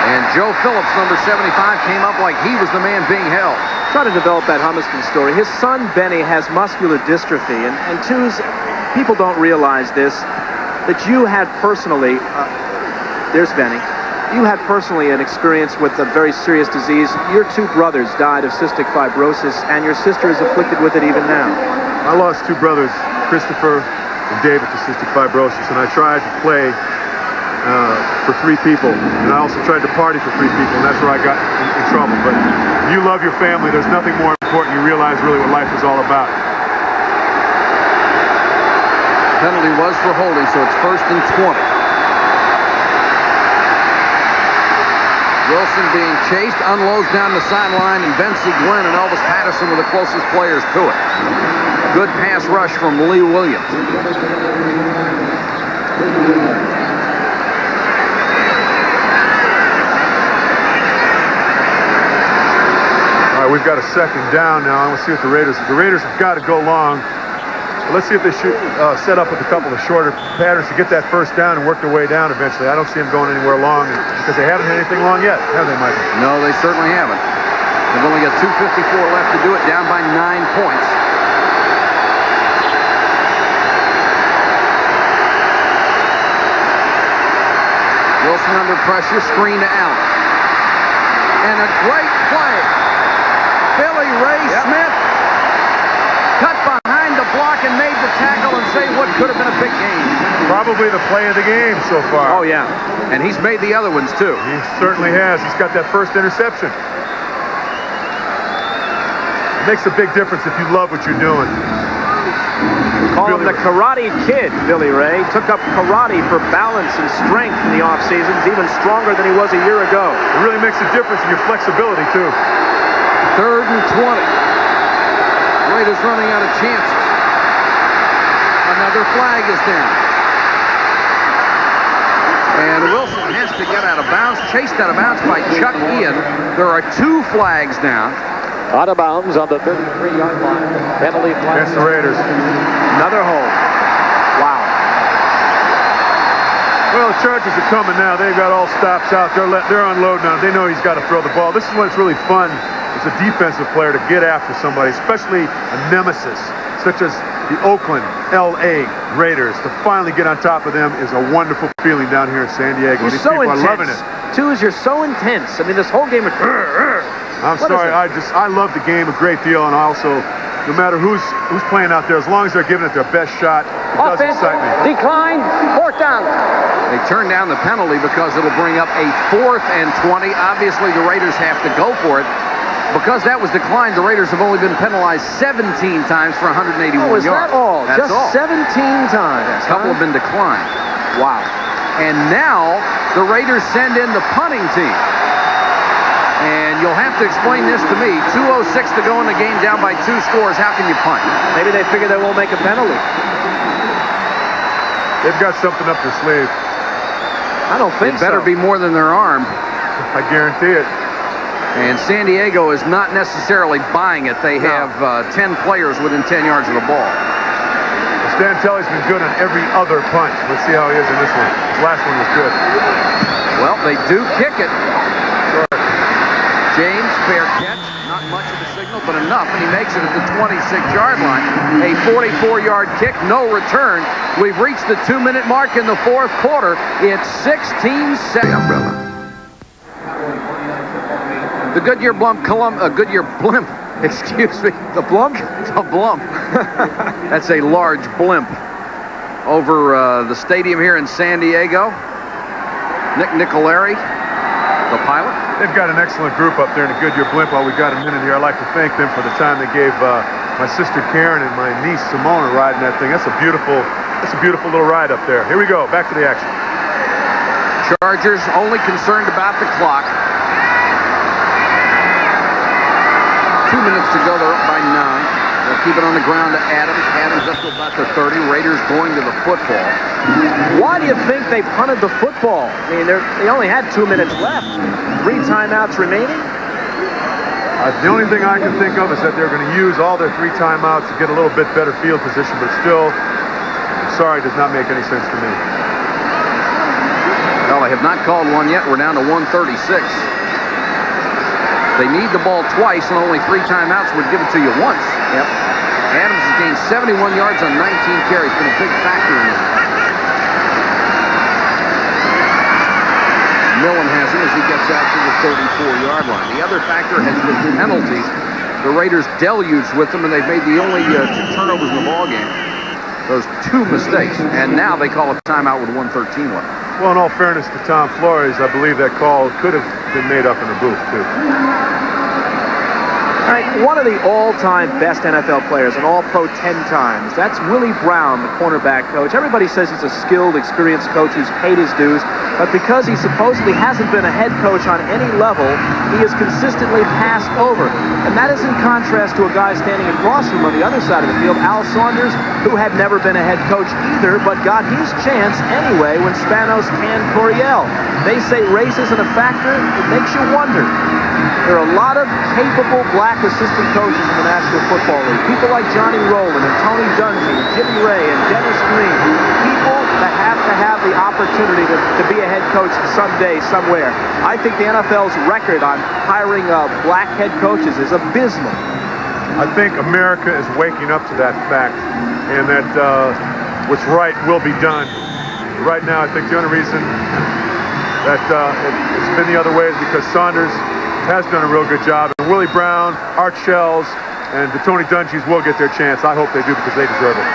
And Joe Phillips, number 75, came up like he was the man being held. Try to develop that Humiston story. His son, Benny, has muscular dystrophy. And Twos, people don't realize this, that you had personally, there's Benny, you had personally an experience with a very serious disease. Your two brothers died of cystic fibrosis, and your sister is afflicted with it even now. I lost two brothers, Christopher and David, to cystic fibrosis, and I tried to play for 3 people, and I also tried to party for 3 people, and that's where I got in trouble. But if you love your family, there's nothing more important. You realize really what life is all about. Penalty was for holding, so it's 1st and 20. Wilson being chased, unloads down the sideline, and Bensy Glenn and Elvis Patterson were the closest players to it. Good pass rush from Lee Williams. We've got a 2nd down now. I want to see what the Raiders have got to go long. Let's see if they should set up with a couple of shorter patterns to get that 1st down and work their way down eventually. I don't see them going anywhere long because they haven't had anything long yet, have they, Michael? No, they certainly haven't. They've only got 2:54 left to do it, down by 9 points. Wilson under pressure, screen to Allen. And a great play. Billy Ray Smith cut behind the block and made the tackle and saved what could have been a big game. Probably the play of the game so far. Oh, yeah. And he's made the other ones, too. He certainly has. He's got that 1st interception. It makes a big difference if you love what you're doing. Call him the Karate Kid, Billy Ray. Took up karate for balance and strength in the offseason. He's even stronger than he was a year ago. It really makes a difference in your flexibility, too. 3rd and 20. Raiders running out of chances. Another flag is down. And Wilson has to get out of bounds, chased out of bounds by Chuck Ian. There are 2 flags down. Out of bounds on the 33-yard line. Penalty flag. Against the Raiders. Another hold. Wow. Well, the Chargers are coming now. They've got all stops out. They're unloading on. They know he's got to throw the ball. This is when it's really fun as a defensive player to get after somebody, especially a nemesis, such as the Oakland, L.A. Raiders. To finally get on top of them is a wonderful feeling down here in San Diego. You're so intense. Are loving it. Twos, you're so intense. I mean, this whole game is... I'm sorry. I love the game a great deal, and also, no matter who's playing out there, as long as they're giving it their best shot, it does excite me. Decline, 4th down. They turn down the penalty because it'll bring up a 4th and 20. Obviously, the Raiders have to go for it. Because that was declined, the Raiders have only been penalized 17 times for 181 is yards. that all? That's Just all. 17 times. A couple have been declined. Wow. And now the Raiders send in the punting team. And you'll have to explain this to me. 2:06 to go in the game, down by 2 scores. How can you punt? Maybe they figure they won't make a penalty. They've got something up their sleeve. I don't think It better be more than their arm. I guarantee it. And San Diego is not necessarily buying it. They have 10 players within 10 yards of the ball. Stan Telly's been good on every other punt. Let's see how he is in this one. His last one was good. Well, they do kick it. James, fair catch. Not much of a signal, but enough, and he makes it at the 26-yard line. A 44-yard kick, no return. We've reached the 2-minute mark in the 4th quarter. It's 16-7. Umbrella. The Goodyear Blimp, Goodyear Blimp, excuse me. The Blump? The Blump. That's a large blimp over the stadium here in San Diego. Nick Nicolari, the pilot. They've got an excellent group up there in the Goodyear Blimp. While we got a minute here, I'd like to thank them for the time they gave my sister Karen and my niece Simone a ride in that thing. That's a beautiful little ride up there. Here we go, back to the action. Chargers only concerned about the clock. 2 minutes to go, they're up by 9. They'll keep it on the ground to Adams. Adams up to about the 30. Raiders going to the football. Why do you think they punted the football? I mean, they only had 2 minutes left. 3 timeouts remaining. The only thing I can think of is that they're going to use all their 3 timeouts to get a little bit better field position, but still, I'm sorry, does not make any sense to me. Well, they have not called one yet. We're down to 1:36. They need the ball twice, and only 3 timeouts would give it to you once. Yep. Adams has gained 71 yards on 19 carries. Been a big factor in this. Millen has him as he gets out to the 34-yard line. The other factor has been penalties. The Raiders deluged with them, and they've made the only 2 turnovers in the ballgame. Those 2 mistakes, and now they call a timeout with 1:13 left. Well, in all fairness to Tom Flores, I believe that call could have been made up in the booth, too. All right, one of the all-time best NFL players, an all-pro 10 times. That's Willie Brown, the cornerback coach. Everybody says he's a skilled, experienced coach who's paid his dues. But because he supposedly hasn't been a head coach on any level, he is consistently passed over. And that is in contrast to a guy standing across from him on the other side of the field, Al Saunders, who had never been a head coach either, but got his chance anyway when Spanos canned Coryell. They say race isn't a factor. It makes you wonder. There are a lot of capable black assistant coaches in the National Football League. People like Johnny Rowland and Tony Dungy and Jimmy Ray and Dennis Green. People that have to have the opportunity to be a head coach someday, somewhere. I think the NFL's record on hiring black head coaches is abysmal. I think America is waking up to that fact, and that what's right will be done. Right now, I think the only reason that it's been the other way is because Saunders has done a real good job. And Willie Brown, Art Shells, and the Tony Dungy's will get their chance. I hope they do because they deserve it.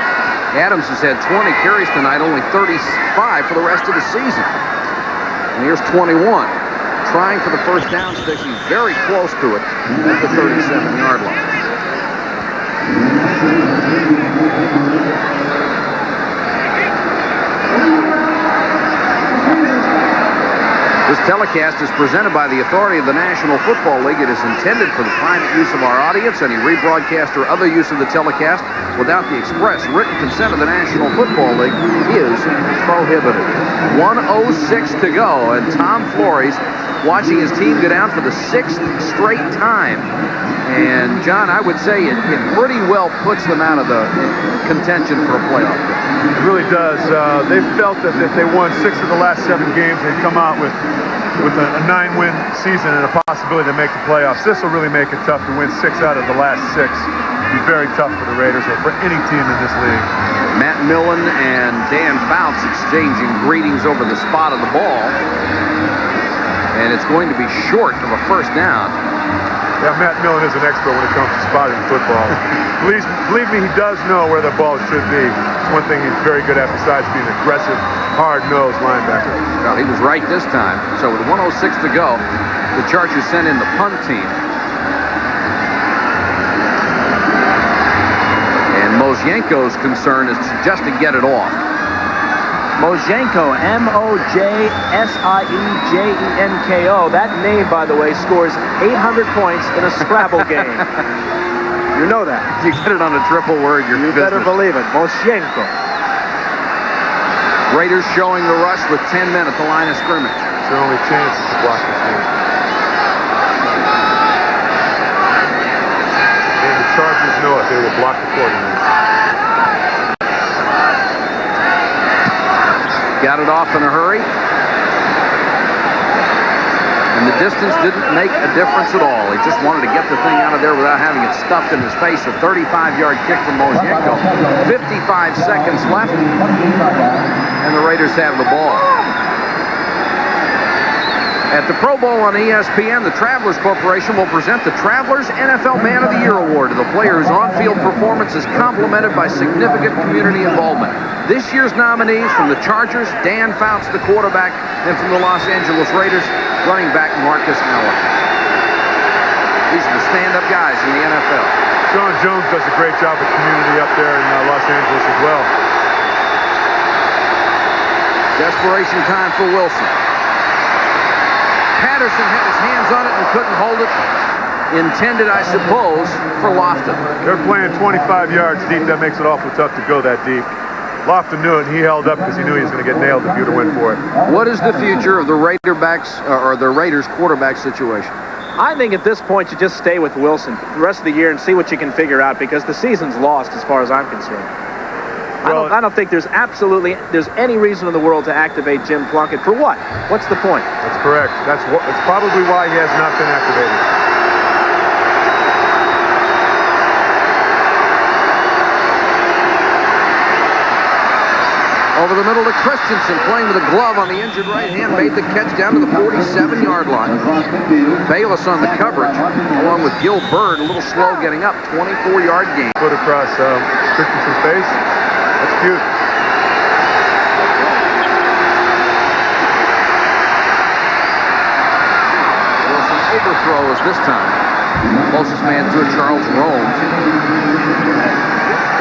Adams has had 20 carries tonight, only 35 for the rest of the season. And here's 21. Trying for the first down stick. He's very close to it at the 37-yard line. This telecast is presented by the authority of the National Football League. It is intended for the private use of our audience. Any rebroadcast or other use of the telecast without the express written consent of the National Football League is prohibited. 1:06 to go, and Tom Flores watching his team go down for the 6th straight time. And, John, I would say it pretty well puts them out of the contention for a playoff. It really does. They felt that if they won 6 of the last 7 games, they'd come out with a 9-win season and a possibility to make the playoffs. This will really make it tough to win 6 out of the last 6. It'll be very tough for the Raiders or for any team in this league. Matt Millen and Dan Fouts exchanging greetings over the spot of the ball. And it's going to be short of a first down. Yeah, Matt Millen is an expert when it comes to spotting football. Believe me, he does know where the ball should be. It's one thing he's very good at besides being an aggressive, hard-nosed linebacker. Well, he was right this time. So with 1:06 to go, the Chargers sent in the punt team. Mojenko's concern is just to get it off. Mojenko, M-O-J-S-I-E-J-E-N-K-O. That name, by the way, scores 800 points in a Scrabble game. You know that. You get it on a triple word, you better believe it. Mojenko. Raiders showing the rush with 10 men at the line of scrimmage. It's their only chance to block this game. And the Chargers know it. They will block accordingly. Got it off in a hurry. And the distance didn't make a difference at all. He just wanted to get the thing out of there without having it stuffed in his face. A 35-yard kick from Mojenko. 55 seconds left. And the Raiders have the ball. At the Pro Bowl on ESPN, the Travelers Corporation will present the Travelers NFL Man of the Year Award to the player whose on-field performance is complemented by significant community involvement. This year's nominees from the Chargers, Dan Fouts, the quarterback, and from the Los Angeles Raiders, running back Marcus Allen. These are the stand-up guys in the NFL. Sean Jones does a great job with community up there in Los Angeles as well. Desperation time for Wilson. Patterson had his hands on it and couldn't hold it. Intended, I suppose, for Lofton. They're playing 25 yards deep. That makes it awful tough to go that deep. Lofton knew it, and he held up because he knew he was going to get nailed if he would have went for it. What is the future of the Raiders quarterback situation? I think at this point you just stay with Wilson the rest of the year and see what you can figure out, because the season's lost as far as I'm concerned. Well, I don't think there's any reason in the world to activate Jim Plunkett. For what? What's the point? That's correct. That's probably why he has not been activated. Over the middle to Christensen, playing with a glove on the injured right hand, made the catch down to the 47-yard line. Bayless on the coverage, along with Gil Bird, a little slow getting up, 24-yard gain. Put across Christensen's face. That's cute. Wilson overthrows this time. Closest man to it, Charles Rome.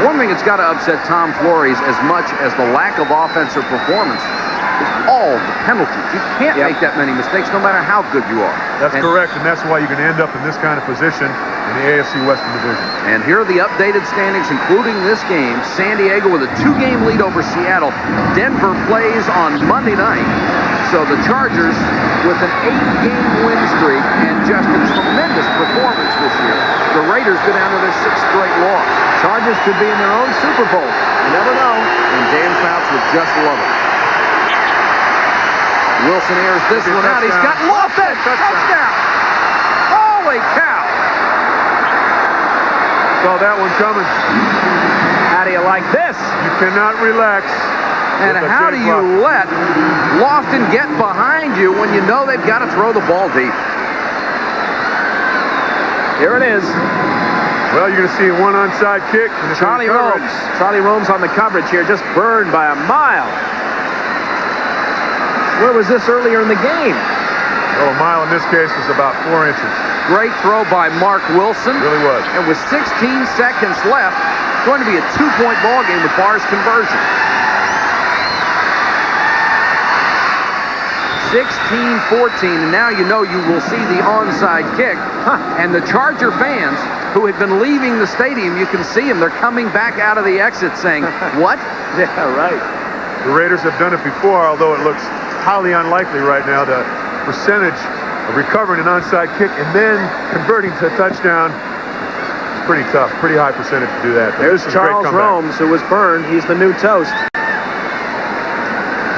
One thing that's got to upset Tom Flores as much as the lack of offensive performance is all the penalties. You can't make that many mistakes no matter how good you are. That's correct, and that's why you can end up in this kind of position in the AFC Western Division. And here are the updated standings, including this game. San Diego with a 2-game lead over Seattle. Denver plays on Monday night. So the Chargers with an 8-game win streak and just a tremendous performance this year. The Raiders go down to their 6th straight loss. Chargers could be in their own Super Bowl. You never know. And Dan Fouts would just love it. Wilson airs this one out. He's got Lofton. Touchdown. Holy cow. Saw that one coming. How do you like this? You cannot relax. And how do you let Lofton get behind you when you know they've got to throw the ball deep? Here it is. Well, you're going to see one onside kick. Charlie Romes. Charlie Romes on the coverage here, just burned by a mile. Where was this earlier in the game? Well, a mile in this case was about 4 inches. Great throw by Mark Wilson. Really was. And with 16 seconds left, it's going to be a 2-point ball game with Barr's conversion. 16-14, and now you know you will see the onside kick. And the Charger fans who had been leaving the stadium, you can see them. They're coming back out of the exit saying, what? Yeah, right. The Raiders have done it before, although it looks highly unlikely right now. The percentage of recovering an onside kick and then converting to a touchdown is pretty tough. Pretty high percentage to do that. There's Charles Romes, who was burned. He's the new toast.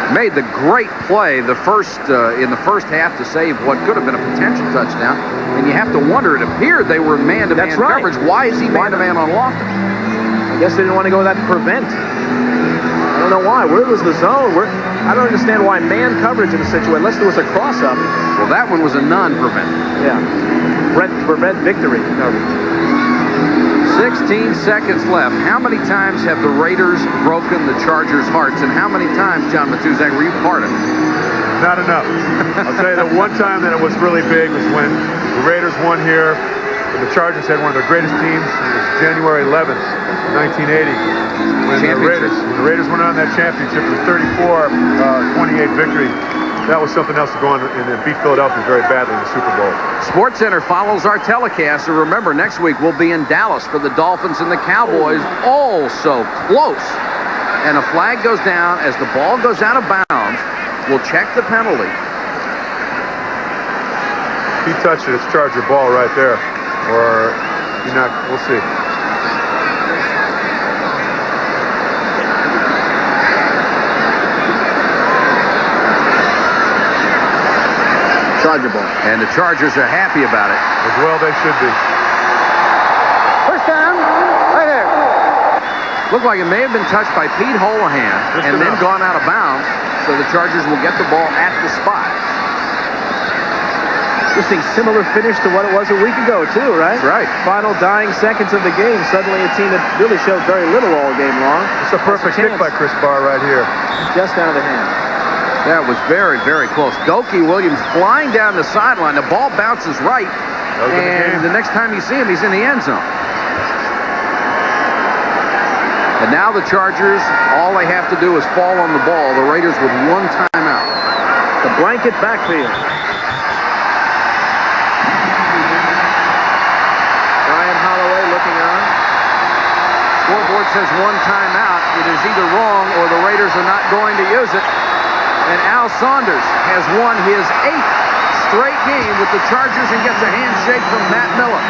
Made the great play in the first half to save what could have been a potential touchdown. And you have to wonder, it appeared they were in man-to-man coverage. Why is he man-to-man on Lofton? I guess they didn't want to go with that prevent. I don't know why. Where was the zone? I don't understand why man coverage in a situation, unless there was a cross-up. Well, that one was a non-prevent. Yeah. Prevent victory coverage. 16 seconds left. How many times have the Raiders broken the Chargers' hearts? And how many times, John Matuzak, were you part of it? Not enough. I'll tell you, the one time that it was really big was when the Raiders won here when the Chargers had one of their greatest teams. It was January 11th, 1980, when the Raiders went on that championship with 34-28 victory. That was something else to go on and beat Philadelphia very badly in the Super Bowl. SportsCenter follows our telecast, and remember, next week we'll be in Dallas for the Dolphins and the Cowboys. All so close. And a flag goes down as the ball goes out of bounds. We'll check the penalty. If he touched it, it's Charger ball right there. Or you're not, we'll see. Charger ball. And the Chargers are happy about it. As well they should be. First down, right there. Looked like it may have been touched by Pete Holohan and then gone out of bounds, so the Chargers will get the ball at the spot. Interesting, similar finish to what it was a week ago, too, right? Right. Final dying seconds of the game. Suddenly a team that really showed very little all game long. It's a perfect kick by Chris Barr right here. Just out of the hand. That was very, very close. Doki Williams flying down the sideline. The ball bounces right, and the next time you see him, he's in the end zone. And now the Chargers, all they have to do is fall on the ball. The Raiders with one timeout. The blanket backfield. Brian Holloway looking on. Scoreboard says one timeout. It is either wrong or the Raiders are not going to use it. And Al Saunders has won his 8th straight game with the Chargers and gets a handshake from Matt Miller.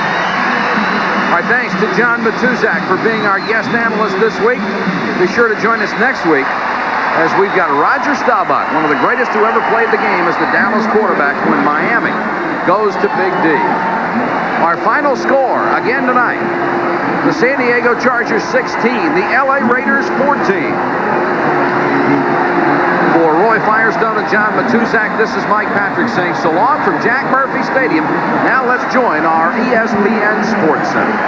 Our thanks to John Matuzak for being our guest analyst this week. Be sure to join us next week as we've got Roger Staubach, one of the greatest who ever played the game as the Dallas quarterback when Miami goes to Big D. Our final score again tonight, the San Diego Chargers 16, the LA Raiders 14. For Roy Firestone and John Matuzak, this is Mike Patrick saying so long from Jack Murphy Stadium. Now let's join our ESPN Sports Center.